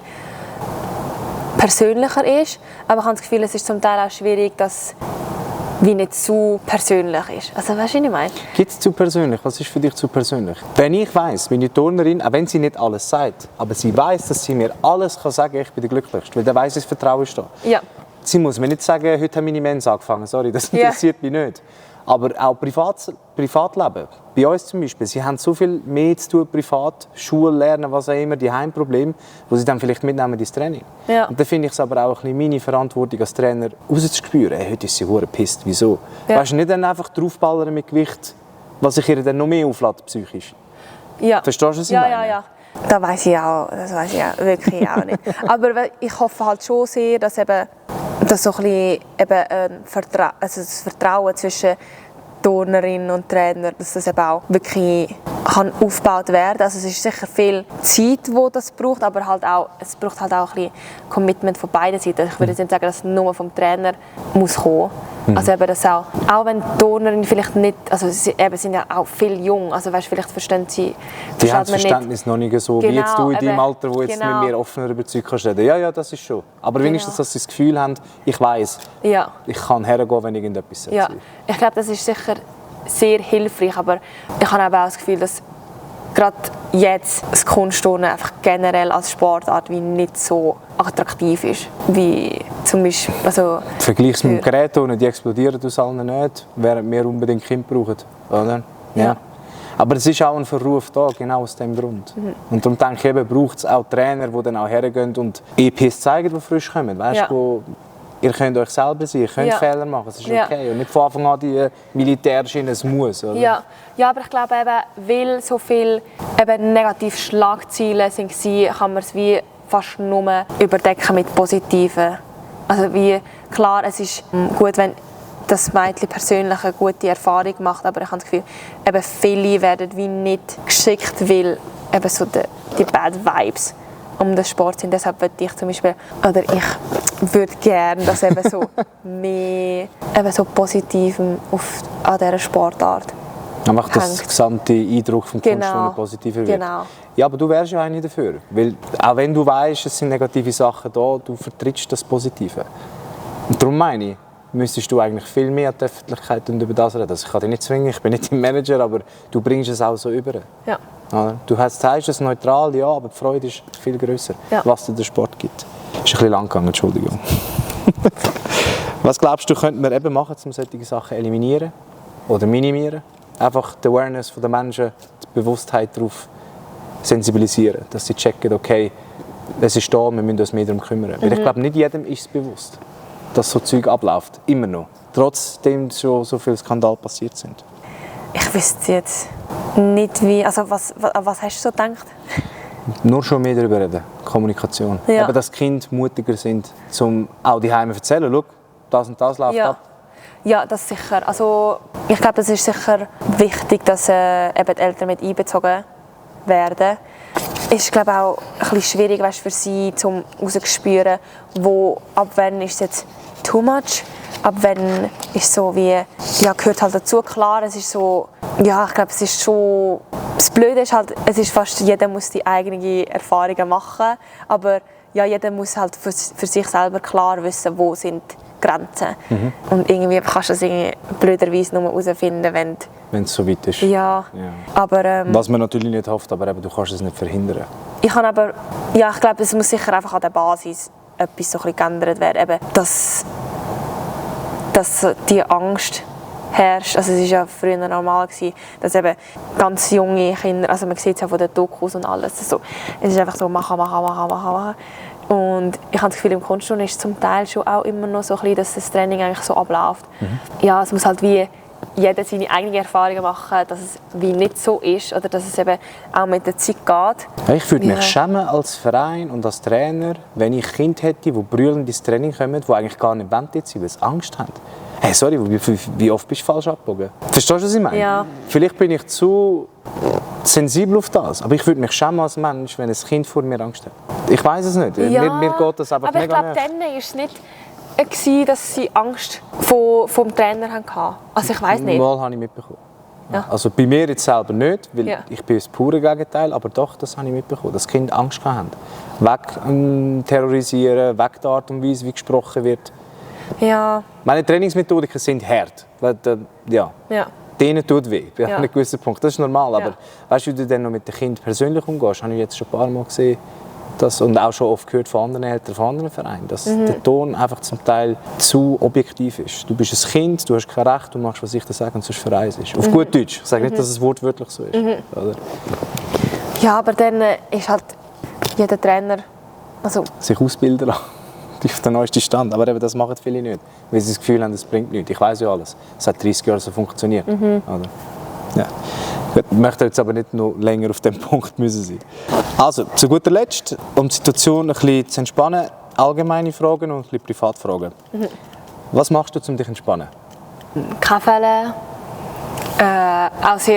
persönlicher ist. Aber ich habe das Gefühl, es ist zum Teil auch schwierig, dass wie nicht zu persönlich ist. Also weißt du, was ich meine? Gibt es zu persönlich? Was ist für dich zu persönlich? Wenn ich weiss, meine Turnerin, auch wenn sie nicht alles sagt, aber sie weiss, dass sie mir alles kann sagen kann, ich bin der Glücklichste, weil dann weiss ich, das Vertrauen ist da. Ja. Sie muss mir nicht sagen, heute haben meine Mens angefangen, sorry, das interessiert mich nicht. Aber auch Privatleben. Bei uns zum Beispiel, sie haben so viel mehr zu tun, privat, Schule lernen, was auch immer, die Heimprobleme, die sie dann vielleicht mitnehmen ins Training. Ja. Und dann finde ich es aber auch ein bisschen meine Verantwortung als Trainer, rauszuspüren, hey, heute ist sie verdammt pisst, wieso? Ja. Weißt du, nicht dann einfach draufballern mit Gewicht, was ich ihr dann noch mehr auflädt, psychisch. Ja. Verstehst du, was ich meine? Ja. Das weiss ich auch wirklich auch nicht. Aber ich hoffe halt schon sehr, dass eben das so ein bisschen eben das Vertrauen zwischen Turnerin und Trainer, dass das eben auch wirklich aufgebaut werden kann. Also es ist sicher viel Zeit, die das braucht, aber halt auch, es braucht halt auch ein bisschen Commitment von beiden Seiten. Ich würde jetzt nicht sagen, dass es nur vom Trainer muss kommen. Also eben das auch wenn die Turnerinnen vielleicht nicht, also sie eben sind ja auch viel jung, also weißt, vielleicht verstehen sie... Die haben das Verständnis noch nicht so, wie jetzt du in deinem Alter, wo jetzt mit mir offener über Zeug kannst reden. Ja, das ist schon. Aber wenigstens, dass sie das Gefühl haben, ich weiss, ich kann hergehen, wenn ich irgendetwas sage. Ja, ich glaube, das ist sicher sehr hilfreich, aber ich habe auch das Gefühl, dass gerade jetzt das Kunstturnen einfach generell als Sportart wie nicht so attraktiv ist, wie zum Beispiel... Also vergleichst mit dem Gerätturnen, die explodieren aus allen nicht, während wir unbedingt Kinder brauchen, oder? Ja. Aber es ist auch ein Verruf da, genau aus dem Grund. Und darum denke ich eben, braucht es auch Trainer, die dann auch hergehen und EPs zeigen, die frisch kommen, weißt, wo ihr könnt euch selber sein, ihr könnt Fehler machen, es ist okay. Und nicht von Anfang an die Militärschiene, es muss. Oder? Ja, aber ich glaube eben, weil so viele negative Schlagzeilen waren, kann man es wie fast nur überdecken mit positiven. Also wie, klar, es ist gut, wenn das Mädchen persönlich eine gute Erfahrung macht, aber ich habe das Gefühl, eben viele werden wie nicht geschickt, weil eben so die Bad Vibes um den Sport sind. Deshalb würde ich zum Beispiel, oder ich würde gerne, dass eben so mehr eben so Positivem an dieser Sportart einfach das gesamte Eindruck vom Kunstturnen positiver wird. Genau. Ja, aber du wärst ja eine dafür. Weil auch wenn du weißt, es sind negative Sachen da, du vertrittst das Positive. Und darum meine ich, müsstest du eigentlich viel mehr an die Öffentlichkeit und über das reden. Also ich kann dich nicht zwingen, ich bin nicht dein Manager, aber du bringst es auch so über. Ja. Du zeigst es neutral, ja, aber die Freude ist viel grösser, was dir der Sport gibt. Ist ein bisschen lang gegangen, Entschuldigung. Was glaubst du, könnte man eben machen, um solche Sachen eliminieren oder minimieren? einfach die Awareness der Menschen, die Bewusstheit darauf sensibilisieren, dass sie checken, okay, es ist da, wir müssen uns mehr darum kümmern. Weil ich glaube, nicht jedem ist es bewusst, dass so Zeug abläuft, immer noch. Trotzdem schon so viele Skandale passiert sind. Ich wüsste jetzt nicht wie, also was hast du so gedacht? Nur schon mehr darüber reden, Kommunikation. Ja. Aber dass die Kinder mutiger sind, um auch die Heime zu erzählen, schau, das und das läuft ab. Ja, das sicher. Also, ich glaube, es ist sicher wichtig, dass eben die Eltern mit einbezogen werden. Es ist, glaube ich, auch ein bisschen schwierig, weißt, für sie, um herauszuspüren, ab wann ist es jetzt too much, ab wann ist so wie, ja, gehört halt dazu, klar, es ist so, ja, ich glaube, es ist schon, das Blöde ist halt, es ist fast, jeder muss die eigenen Erfahrungen machen, aber ja, jeder muss halt für sich selber klar wissen, wo sind Grenzen. Und irgendwie kannst du das irgendwie blöderweise nur herausfinden, wenn es so weit ist. Ja. Aber, was man natürlich nicht hofft, aber eben, du kannst es nicht verhindern. Ich glaube, es muss sicher einfach an der Basis etwas so ein bisschen geändert werden. Eben, dass die Angst herrscht. Also es war ja früher normal, dass eben ganz junge Kinder, also man sieht es ja von den Dokus und alles, so, es ist einfach so machen. Und ich habe das Gefühl, im Kunstturnen ist es zum Teil schon auch immer noch so ein bisschen, dass das Training eigentlich so abläuft. Ja, es muss halt wie jeder seine eigenen Erfahrungen machen, dass es wie nicht so ist oder dass es eben auch mit der Zeit geht. Ich würde mich schämen als Verein und als Trainer, wenn ich Kinder hätte, die brüllend ins Training kommen, die eigentlich gar nicht wollen, weil sie Angst haben. Hey, sorry, wie oft bist du falsch abgebogen? Verstehst du, was ich meine? Ja. Vielleicht bin ich zu sensibel auf das, aber ich würde mich schämen als Mensch, wenn ein Kind vor mir Angst hat. Ich weiß es nicht. Ja, mir geht das einfach aber mega ich glaube, dann war es nicht, dass sie Angst vom Trainer hatten. Also ich weiß nicht. Mal habe ich mitbekommen. Ja. Also bei mir jetzt selber nicht, weil Ja. ich bin das pure Gegenteil, aber doch, das habe ich mitbekommen, dass Kinder Angst haben. Terrorisieren, weg der Art und Weise, wie gesprochen wird. Ja. Meine Trainingsmethodiken sind hart. Ja. Denen tut weh, bei einem gewissen Punkt. Das ist normal, aber weißt du, wie du dann noch mit dem Kind persönlich umgehst, habe ich jetzt schon ein paar Mal gesehen. Und auch schon oft gehört von anderen Eltern, von anderen Vereinen, dass der Ton einfach zum Teil zu objektiv ist. Du bist ein Kind, du hast kein Recht, du machst, was ich dir sage, und sonst verreist ist. Auf gut Deutsch. Ich sage nicht, dass es wortwörtlich so ist. Oder? Ja, aber dann ist halt jeder Trainer, also sich ausbilden lassen, auf den neuesten Stand. Aber eben, das machen viele nicht, weil sie das Gefühl haben, es bringt nichts. Ich weiss ja alles. Es hat 30 Jahre so funktioniert. Oder? Ja. Ich möchte jetzt aber nicht noch länger auf dem Punkt müssen sein. Also, zu guter Letzt, um die Situation ein bisschen zu entspannen, allgemeine Fragen und ein bisschen Privatfragen. Was machst du, um dich zu entspannen? Kaffee,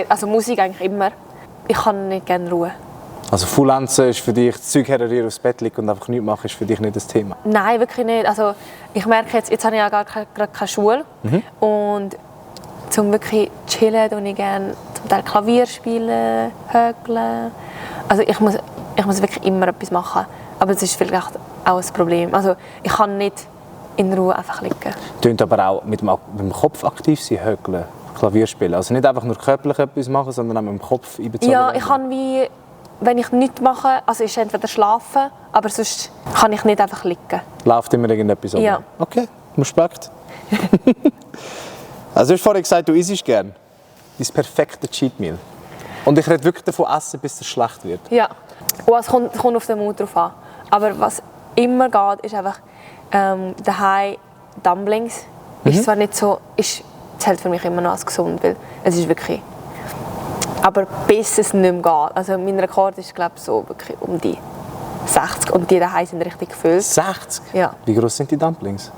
also Musik eigentlich immer. Ich kann nicht gerne Ruhe. Also Fullenzen ist für dich, das Zeug herrieren aufs Bett liegen und einfach nichts machen, ist für dich nicht das Thema? Nein, wirklich nicht. Also ich merke jetzt habe ich ja gerade keine Schule. Und zum wirklich chillen tue ich gerne zum Teil Klavier spielen, häkeln. Also ich muss wirklich immer etwas machen. Aber das ist vielleicht auch ein Problem. Also ich kann nicht in Ruhe einfach liegen. Tönt aber auch mit dem Kopf aktiv sein, häkeln, Klavier spielen. Also nicht einfach nur körperlich etwas machen, sondern auch mit dem Kopf einbezogen Ja, werden. ich kann wie, wenn ich nichts mache, also ist entweder schlafen, aber sonst kann ich nicht einfach liegen. Läuft immer irgendetwas an? Ja. Okay, Respekt. Also du hast vorhin gesagt, du isst gerne. Dein perfekte Cheat Meal. Und ich rede wirklich davon essen, bis es schlecht wird. Ja, und es kommt auf den Mut drauf an. Aber was immer geht, ist einfach daheim Dumplings. Ist zwar nicht so, zählt für mich immer noch als gesund, weil es ist wirklich... Aber bis es nicht mehr geht. Also mein Rekord ist, glaube ich, so wirklich um die 60 und die daheim sind richtig gefüllt. 60? Ja. Wie groß sind die Dumplings?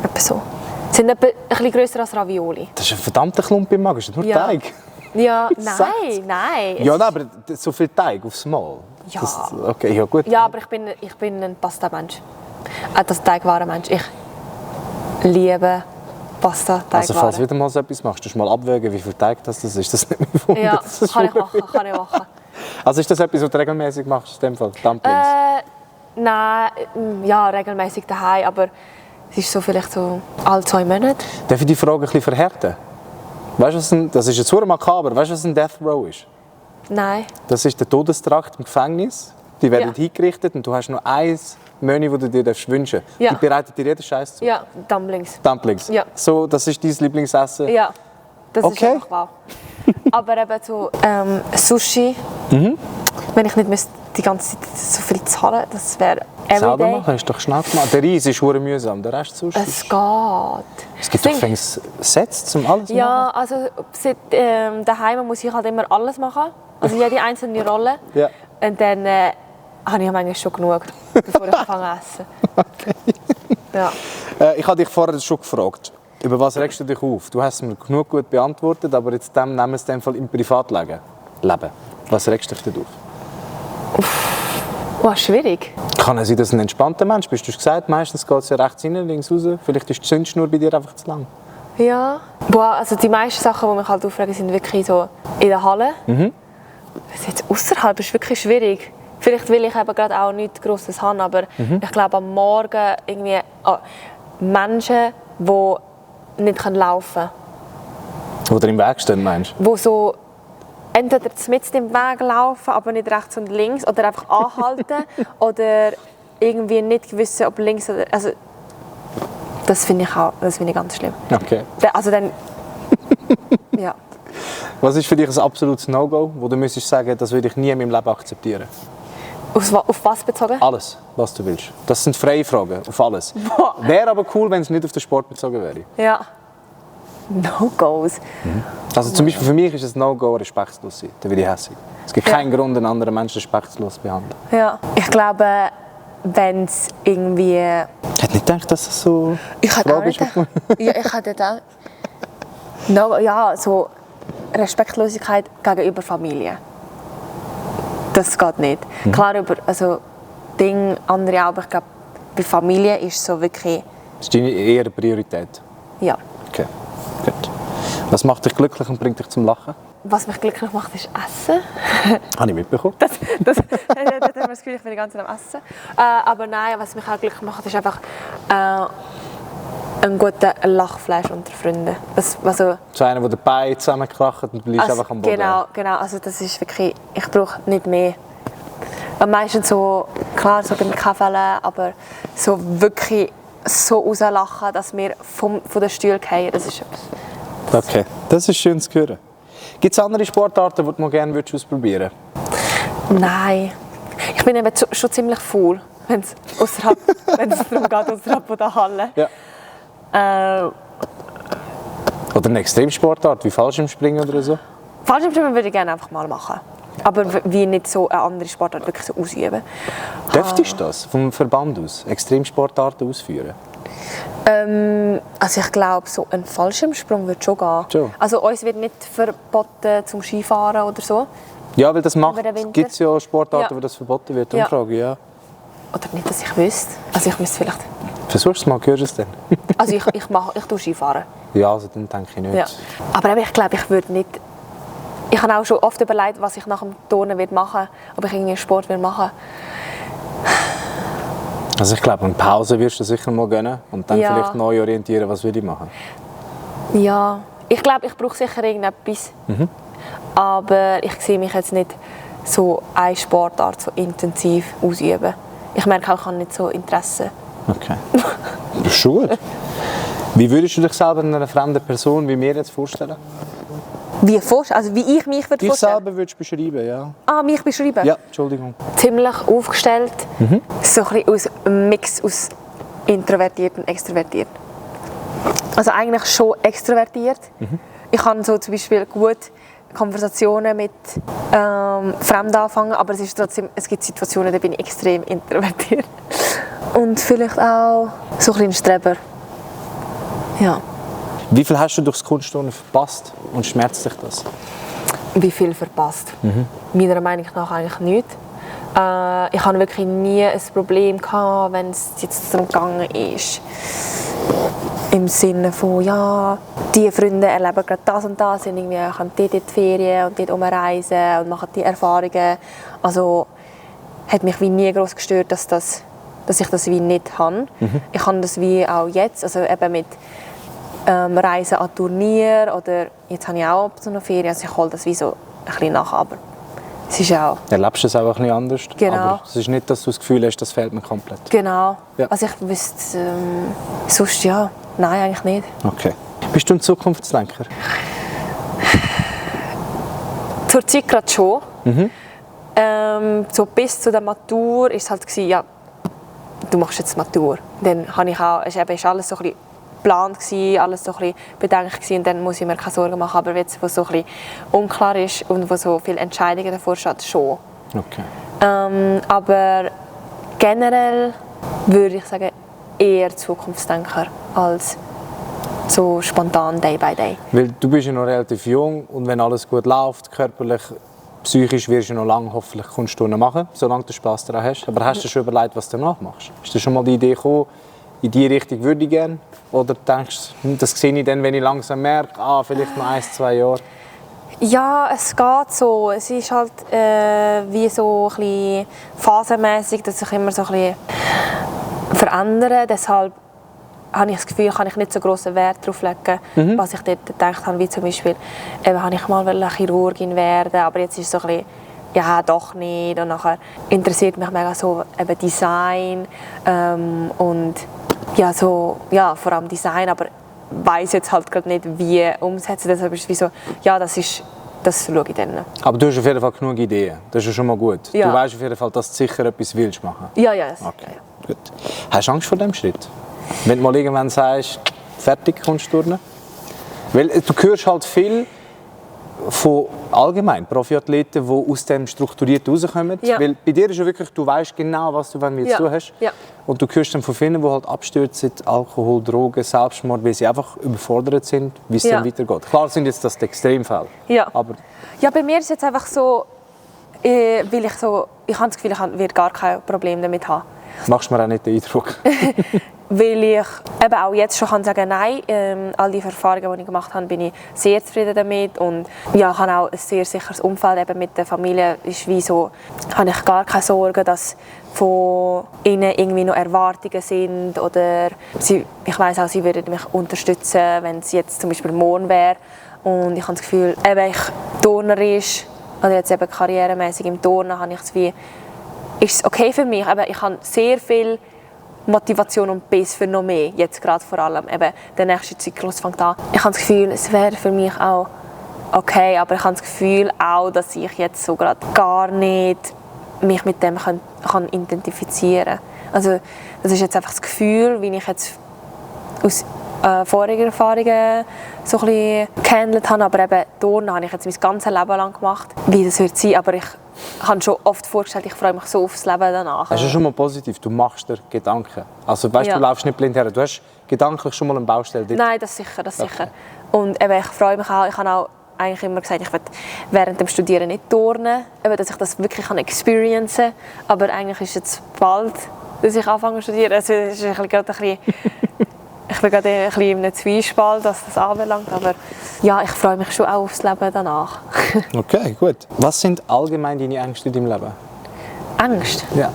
Etwa so. Sie sind etwa ein bisschen grösser als Ravioli. Das ist ein verdammter Klumpen im Magen, das ist nur Ja. Teig. Ja, 60? nein. Ja, nein, aber so viel Teig aufs Mal. Ja. Okay, ja gut. Ja, aber ich bin ein Pasta-Mensch. Das Teigwaren-Mensch. Ich liebe Pasta, Teigwaren. Also falls du wieder mal so etwas machst, du mal abwägen, wie viel Teig das ist. Das nicht mehr wundern. Ja, Das ist kann ich machen. Also ist das etwas, was du regelmäßig machst, in dem Fall? Dumplings? Nein, ja, regelmäßig daheim, aber es ist so vielleicht so alle 2 Monate. Darf ich die Frage ein bisschen verhärten? Weißt du, das ist jetzt sehr makaber, weißt du, was ein Death Row ist? Nein. Das ist der Todestrakt im Gefängnis. Die werden Ja. hingerichtet und du hast nur ein Menü, das du dir wünschen darfst. Ja. Die bereitet dir jeden Scheiß zu. Ja, Dumplings. Dumplings. Ja. So, das ist dein Lieblingsessen. Ja. Das Okay. ist einfach wow. Aber eben so Sushi, wenn ich nicht müsste die ganze Zeit so viel zahlen, das wäre Selber everyday. machen, ist doch schnell gemacht. Der Reis ist verdammt mühsam, der Rest sonst. Es geht. Es gibt doch fängs Sets zum alles machen. Ja, also daheim muss ich halt immer alles machen. Also jede einzelne Rolle. Ja. Und dann habe ich manchmal schon genug, bevor ich anfange zu essen. Ja. Ich habe dich vorher schon gefragt, über was regst du dich auf? Du hast es mir genug gut beantwortet, aber jetzt nehmen wir es in dem Fall im Privatleben. Was regst du dich dort auf? Oh, schwierig. Kann es sein, dass du ein entspannter Mensch bist? Du hast gesagt, meistens geht es ja rechts rein, links raus. Vielleicht ist die Zündschnur bei dir einfach zu lang. Ja. Boah, also die meisten Sachen, die mich halt aufregen, sind wirklich so in der Halle. Jetzt außerhalb ist wirklich schwierig. Vielleicht will ich eben gerade auch nichts Grosses haben, aber ich glaube am Morgen irgendwie Menschen, die nicht laufen können. Oder im Weg stehen, meinst du? Die so entweder mitten im Weg laufen, aber nicht rechts und links, oder einfach anhalten oder irgendwie nicht wissen, ob links oder... Also, das finde ich ganz schlimm. Okay. Also dann... ja. Was ist für dich ein absolutes No-Go, wo du müsstest sagen, das würde ich nie in meinem Leben akzeptieren? Auf was bezogen? Alles, was du willst. Das sind freie Fragen, auf alles. Boah. Wäre aber cool, wenn es nicht auf den Sport bezogen wäre. Ja. No-Gos. Also zum Beispiel für mich ist es No-Go respektlos sein. Da werde ich hässlich. Es gibt keinen Grund, einen anderen Menschen respektlos zu behandeln. Ja. Ich glaube, wenn es irgendwie... Ich hätte nicht gedacht, dass das so... Ich hätte auch Frage ist, nicht... Ja, ich hätte auch... No, ja, so Respektlosigkeit gegenüber Familie. Das geht nicht. Klar, also andere auch, aber ich glaube, bei Familie ist so wirklich... Das ist deine eher eine Priorität? Ja. Okay, gut. Was macht dich glücklich und bringt dich zum Lachen? Was mich glücklich macht, ist Essen. Habe ich mitbekommen. Da haben wir das Gefühl, ich bin die ganze Zeit am Essen. Aber nein, was mich auch glücklich macht, ist einfach ein guter Lachfleisch unter Freunden. Also, So einer, der die Beine zusammenkracht und du bleibst einfach am Boden. Genau. Also das ist wirklich, ich brauche nicht mehr. Am meisten so, klar, so beim Kaffee, aber so wirklich so rauslachen, dass wir von den Stühlen fallen, das ist etwas. Okay, das ist schön zu hören. Gibt es andere Sportarten, die du mal gerne ausprobieren würdest? Nein. Ich bin eben schon ziemlich faul, wenn es darum geht, außerhalb der Halle. Ja. Oder eine Extremsportart, wie Fallschirmspringen oder so? Fallschirmspringen würde ich gerne einfach mal machen. Aber wie nicht so eine andere Sportart wirklich so ausüben. Dürftest du das vom Verband aus, Extremsportarten ausführen? Also ich glaube, so ein Fallschirmsprung würde schon gehen. Schon. Also uns wird nicht verboten zum Skifahren oder so. Ja, weil das macht. Über den Winter. Gibt es ja Sportarten, Ja. wo das verboten wird. Ja. Frage, ja. Oder nicht, dass ich wüsste. Also ich müsste vielleicht... Versuchst du es mal, hörst du es dann? Also ich tue Skifahren. Ja, also dann denke ich nicht. Ja. Aber eben, ich glaube, ich würde nicht... Ich habe auch schon oft überlegt, was ich nach dem Turnen machen würde, ob ich irgendwie Sport machen würde. Also ich glaube, eine Pause wirst du sicher mal gönnen und dann Ja. vielleicht neu orientieren, was will ich machen. Ja, ich glaube, ich brauche sicher irgendetwas. Aber ich sehe mich jetzt nicht so eine Sportart so intensiv ausüben. Ich merke auch, ich habe nicht so Interesse. Okay. Das ist schon gut. Wie würdest du dich selber einer fremden Person wie mir jetzt vorstellen? Wie ich mich würde Dich vorstellen? selber würdest du beschreiben, ja? Ah, mich beschreiben? Ja, Entschuldigung. Ziemlich aufgestellt. So ein bisschen aus einem Mix aus introvertiert und extrovertiert. Also eigentlich schon extrovertiert. Ich kann so zum Beispiel gut Konversationen mit Fremden anfangen, aber es gibt Situationen, da bin ich extrem introvertiert. Und vielleicht auch so ein bisschen ein Streber. Ja. Wie viel hast du durch das Kunstturnen verpasst und schmerzt dich das? Wie viel verpasst? Meiner Meinung nach eigentlich nichts. Ich hatte wirklich nie ein Problem, wenn es jetzt darum gegangen ist. Im Sinne von, ja, die Freunde erleben gerade das und das, sind irgendwie, können dort in die Ferien und dort umreisen und machen die Erfahrungen. Also hat mich wie nie groß gestört, dass ich das wie nicht habe. Ich habe das wie auch jetzt, also eben mit Reisen an Turnier oder jetzt habe ich auch so eine Ferien, also ich hole das wie so ein bisschen nach, aber es ist auch... Erlebst du es auch ein bisschen anders? Genau. Aber es ist nicht, dass du das Gefühl hast, das fehlt mir komplett. Genau. Ja. Also ich wüsste, sonst ja, nein, eigentlich nicht. Okay. Bist du ein Zukunftsdenker? Zur Zeit gerade schon. So bis zu der Matur war es halt, ja, du machst jetzt Matur. Dann habe ich auch, es war alles so ein bisschen geplant, alles so ein bisschen bedenkt und dann muss ich mir keine Sorgen machen. Aber jetzt, wo es so ein bisschen unklar ist und wo so viele Entscheidungen davor stehen, schon. Okay. Aber generell würde ich sagen, eher Zukunftsdenker als so spontan Day by Day. Weil du bist ja noch relativ jung und wenn alles gut läuft, körperlich, psychisch, wirst du noch lange hoffentlich Kunstturnen machen, solange du Spass daran hast. Aber hast du schon überlegt, was du danach machst? Ist dir schon mal die Idee gekommen, in diese Richtung würde ich gerne? Oder denkst du, das sehe ich dann, wenn ich langsam merke, vielleicht noch 1-2 Jahre? Ja, es geht so. Es ist halt wie so ein bisschen phasenmässig, dass sich immer so ein bisschen verändern. Deshalb habe ich das Gefühl, kann ich nicht so grossen Wert darauf legen, was ich dort gedacht habe. Wie zum Beispiel, habe ich mal eine Chirurgin werden, aber jetzt ist es so ein bisschen, ja, doch nicht. Und nachher interessiert mich mega so eben Design und ja, so, ja, vor allem Design, aber weiss jetzt halt gerade nicht, wie umsetzen. Deshalb ist es wie so, ja, das schaue ich dann. Aber du hast auf jeden Fall genug Ideen. Das ist ja schon mal gut. Ja. Du weißt auf jeden Fall, dass du sicher etwas willst machen. Ja, ja. Okay, gut. Hast du Angst vor diesem Schritt? Wenn du mal irgendwann sagst, fertig, Kunstturnen? Weil du hörst halt viel von allgemein Profiathleten, die aus dem Strukturierten rauskommen. Ja. Weil bei dir ist ja wirklich, du weißt genau, was du wenn du jetzt hast. Ja. Und du hörst dann von vielen, die halt abstürzen, Alkohol, Drogen, Selbstmord, weil sie einfach überfordert sind, wie es dann weitergeht. Klar sind jetzt das die Extremfälle. Ja. Aber Ja, bei mir ist es jetzt einfach so, weil ich habe das Gefühl, ich werde gar kein Problem damit haben. machst du mir auch nicht den Eindruck. Weil ich eben auch jetzt schon sagen kann, nein, all die Erfahrungen, die ich gemacht habe, bin ich sehr zufrieden damit und ja, ich habe auch ein sehr sicheres Umfeld eben mit der Familie. Ist wie so, habe ich gar keine Sorgen, dass von ihnen irgendwie noch Erwartungen sind oder ich weiss auch, sie würden mich unterstützen, wenn es jetzt zum Beispiel morgen wäre und ich habe das Gefühl, eben ich turnerisch oder jetzt eben karrieremäßig im Turnen habe ich es wie, ist es okay für mich, aber ich habe sehr viel Motivation und Biss für noch mehr, jetzt gerade vor allem. Eben, der nächste Zyklus fängt an. Ich habe das Gefühl, es wäre für mich auch okay, aber ich habe das Gefühl auch, dass ich jetzt so gerade gar nicht mich mit dem kann identifizieren kann. Also das ist jetzt einfach das Gefühl, wie ich jetzt aus vorigen Erfahrungen so ein bisschen gehandelt habe, aber eben Turnen habe ich jetzt mein ganzes Leben lang gemacht, wie das wird sein, aber ich habe schon oft vorgestellt, ich freue mich so aufs Leben danach. Das ist schon mal positiv, du machst dir Gedanken. Also weißt, Ja. du läufst nicht blind her, du hast gedanklich schon mal eine Baustelle dort. Nein, das sicher, das sicher. Und eben, ich freue mich auch, ich habe auch eigentlich immer gesagt, ich will während dem Studieren nicht turnen, eben, dass ich das wirklich experiencen kann, aber eigentlich ist es jetzt bald, dass ich anfange zu studieren. Also, es ist ich bin gerade ein bisschen in einem Zwiespalt, was das anbelangt, aber ja, ich freue mich schon auch aufs Leben danach. Okay, gut. Was sind allgemein deine Ängste in deinem Leben? Angst? Ja.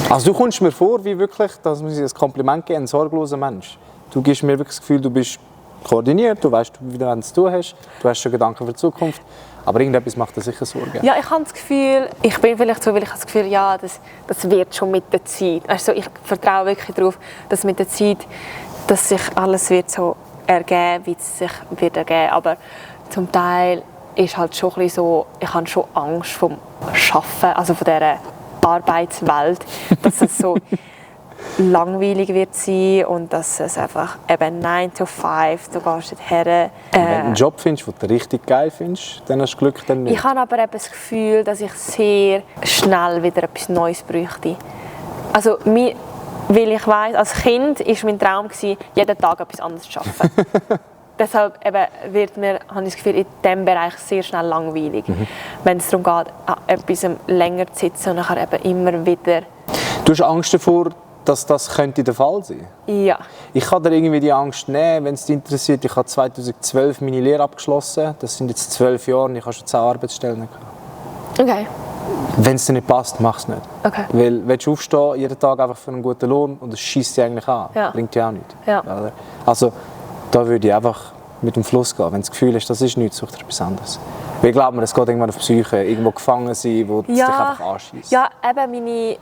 Also du kommst mir vor, wie wirklich, das muss ich als Kompliment geben, ein sorgloser Mensch. Du gibst mir wirklich das Gefühl, du bist koordiniert, du weißt, wie du es zu tun hast, du hast schon Gedanken für die Zukunft, aber irgendetwas macht dir sicher Sorgen. Ja, ich habe das Gefühl, ich bin vielleicht so, weil ich habe das Gefühl, ja, das wird schon mit der Zeit. Also ich vertraue wirklich darauf, dass mit der Zeit, dass sich alles wird so ergeben, wie es sich wird ergeben. Aber zum Teil ist halt schon ein bisschen so, ich habe schon Angst vom Arbeiten, also von dieser Arbeitswelt, dass es so langweilig wird sein und dass es einfach eben 9 to 5, du gehst nicht her. Wenn du einen Job findest, den du richtig geil findest, dann hast du Glück, dann nicht. Ich habe aber eben das Gefühl, dass ich sehr schnell wieder etwas Neues bräuchte. Also, weil ich weiss, als Kind war mein Traum, jeden Tag etwas anderes zu arbeiten. Deshalb eben habe ich das Gefühl, in diesem Bereich sehr schnell langweilig. Wenn es darum geht, an etwas länger zu sitzen und nachher eben immer wieder. Du hast Angst davor, dass das könnte der Fall sein? Ja. Ich kann dir irgendwie die Angst nehmen, wenn es dich interessiert. Ich habe 2012 meine Lehre abgeschlossen. Das sind jetzt 12 Jahre und ich habe schon 10 Arbeitsstellen gehabt. Okay. Wenn es dir nicht passt, mach es nicht. Okay. Weil, willst du aufstehen, jeden Tag einfach für einen guten Lohn und das schießt dich eigentlich an. Ja. Bringt dir auch nichts. Ja. Also, da würde ich einfach mit dem Fluss gehen. Wenn du das Gefühl hast, das ist nichts, such dir etwas anderes. Weil ich glaube, es geht irgendwann auf die Psyche, irgendwo gefangen sein, wo es dich einfach anschießt. Ja, eben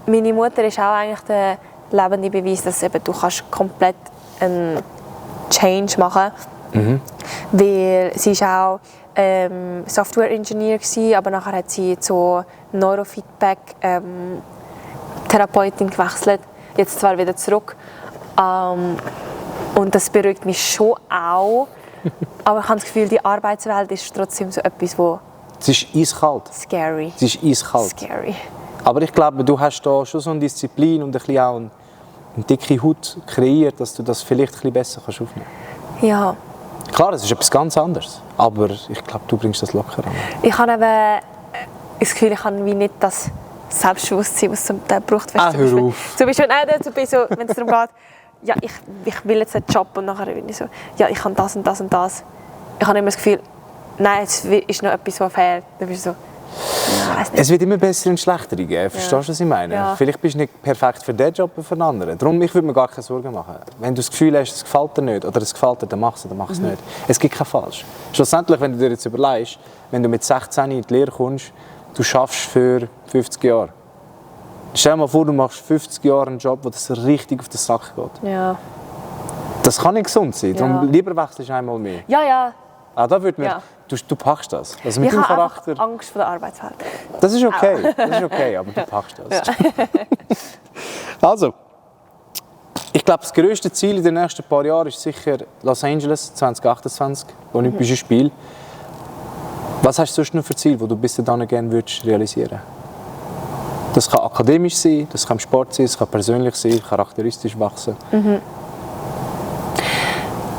meine Mutter ist auch eigentlich der lebende Beweis, dass eben du kannst komplett einen Change machen Weil sie war auch Software-Engineer gewesen, aber nachher hat sie zu Neurofeedback-Therapeutin gewechselt. Jetzt zwar wieder zurück. Und das beruhigt mich schon auch. Aber ich habe das Gefühl, die Arbeitswelt ist trotzdem so etwas, wo Es ist eiskalt. scary. Es ist eiskalt. Scary. Aber ich glaube, du hast da schon so eine Disziplin und ein bisschen auch eine dicke Haut kreiert, dass du das vielleicht ein bisschen besser aufnehmen kannst. Ja. Klar, es ist etwas ganz anderes, aber ich glaube, du bringst das locker an. Ich habe eben das Gefühl, ich habe wie nicht das Selbstbewusstsein, was es zum Teil braucht. Hör auf. Zum Beispiel, wenn es darum geht, ja, ich will jetzt einen Job und nachher bin ich so, ja, ich kann das und das und das. Ich habe immer das Gefühl, nein, es ist noch etwas, was fehlt. Dann bist du so, weiss nicht. Es wird immer besser und schlechter gehen, verstehst du, was ich meine? Ja. Vielleicht bist du nicht perfekt für diesen Job oder für einen anderen. Darum, ich würde mir gar keine Sorgen machen. Wenn du das Gefühl hast, es gefällt dir nicht oder es gefällt dir, dann mach es nicht. Es gibt kein Falsch. Schlussendlich, wenn du dir jetzt überlegst, wenn du mit 16 in die Lehre kommst, du schaffst für 50 Jahre. Stell dir mal vor, du machst 50 Jahre einen Job, wo das richtig auf den Sack geht. Ja. Das kann nicht gesund sein. Darum Ja. lieber wechselst du einmal mehr. Ja. Da würde man, Ja. du packst das. Also mit Ich deinem habe Charakter. einfach Angst vor der Arbeitswelt. Das ist okay. Das ist okay, aber du packst das. Also, ich glaube, das grösste Ziel in den nächsten paar Jahren ist sicher Los Angeles 2028, Olympische Spiele. Was hast du sonst noch für Ziele, die du bis dahin gerne realisieren würdest? Das kann akademisch sein, das kann im Sport sein, das kann persönlich sein, charakteristisch wachsen.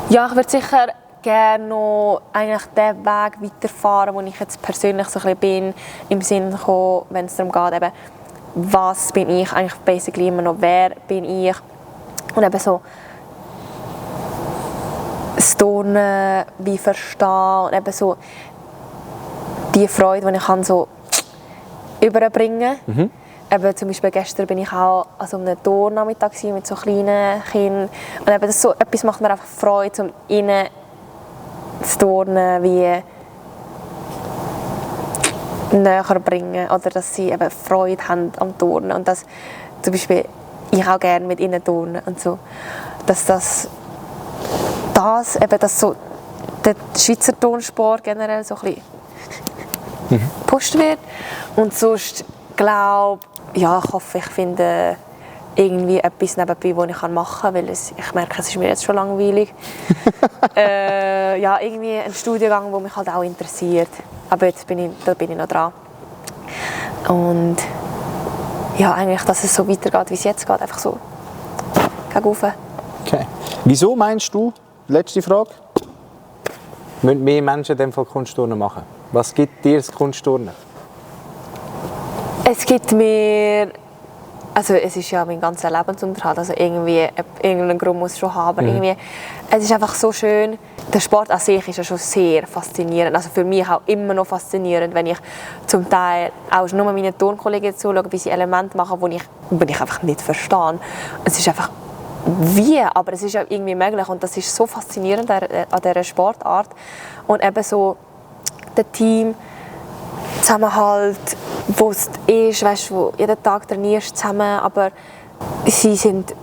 Ja, ich würde sicher gerne noch eigentlich den Weg weiterfahren, wo ich jetzt persönlich so ein bisschen bin, im Sinne von, wenn es darum geht, eben, was bin ich eigentlich basically immer noch, wer bin ich und eben so das Turnen wie verstehen und eben so die Freude, die ich kann, so überbringen. Eben, zum Beispiel gestern bin ich auch an so einem Turnnachmittag mit so kleinen Kindern und eben das so etwas macht mir einfach Freude, um ihnen zu turnen wie näher bringen oder dass sie eben Freude haben am Turnen und dass zum Beispiel ich auch gerne mit ihnen turnen und so, dass das so der Schweizer Turnsport generell so ein bisschen gepusht wird und sonst glaube ja, ich hoffe, ich finde irgendwie etwas nebenbei, das ich machen kann, weil ich merke, es ist mir jetzt schon langweilig. Ja, irgendwie ein Studiengang, der mich halt auch interessiert. Aber jetzt bin ich noch dran. Und ja, eigentlich, dass es so weitergeht, wie es jetzt geht, einfach so gegen rauf. Okay. Wieso meinst du, letzte Frage, müssen mehr Menschen in diesem Fall Kunstturnen machen? Was gibt dir das Kunstturnen? Es gibt mir, also es ist ja mein ganzer Lebensunterhalt, also irgendwie irgendeinen Grund muss es schon haben, aber irgendwie, es ist einfach so schön. Der Sport an sich ist ja schon sehr faszinierend, also für mich auch immer noch faszinierend, wenn ich zum Teil auch nur meinen Turnkollegen zuschaue, wie sie Elemente machen, die ich einfach nicht verstehe. Es ist einfach wie, aber es ist ja irgendwie möglich und das ist so faszinierend an dieser Sportart und eben so der Team Zusammenhalt, wo es ist, weißt, wo jeden Tag trainierst zusammen, aber sie sind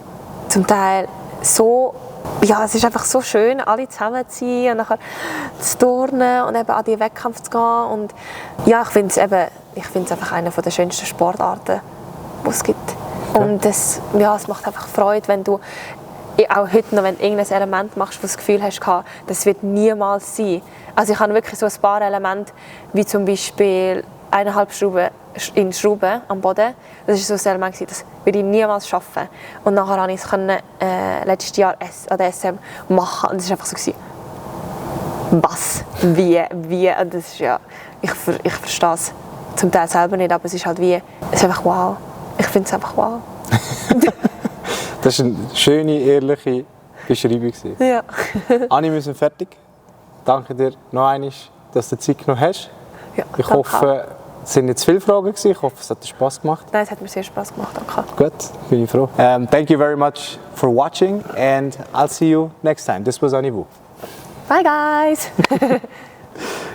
zum Teil so, ja, es ist einfach so schön, alle zusammen zu sein und nachher zu turnen und eben an die Wettkämpfe zu gehen und ja, ich finde es einfach eine der schönsten Sportarten, die es gibt. Okay. Und es macht einfach Freude, wenn du auch heute noch, wenn du irgendein Element machst, wo du das Gefühl hast, das wird niemals sein. Also ich habe wirklich so ein paar Elemente, wie zum Beispiel 1,5 Schrauben in Schrauben am Boden. Das war so ein Element, das würde ich niemals schaffen. Und nachher konnte ich es letztes Jahr an der SM machen. Und es war einfach so, was, wie. Und das ist, ja, ich verstehe es zum Teil selber nicht, aber es ist halt wie, es ist einfach wow. Ich finde es einfach wow. Das war eine schöne, ehrliche Beschreibung. Ja. Anni, wir sind fertig. Danke dir noch einmal, dass du Zeit genommen hast. Ja, ich hoffe, es sind nicht zu viele Fragen gewesen. Ich hoffe, es hat dir Spass gemacht. Nein, es hat mir sehr Spass gemacht. Danke. Gut, bin ich froh. Thank you very much for watching and I'll see you next time. This was Anni Vu. Bye guys!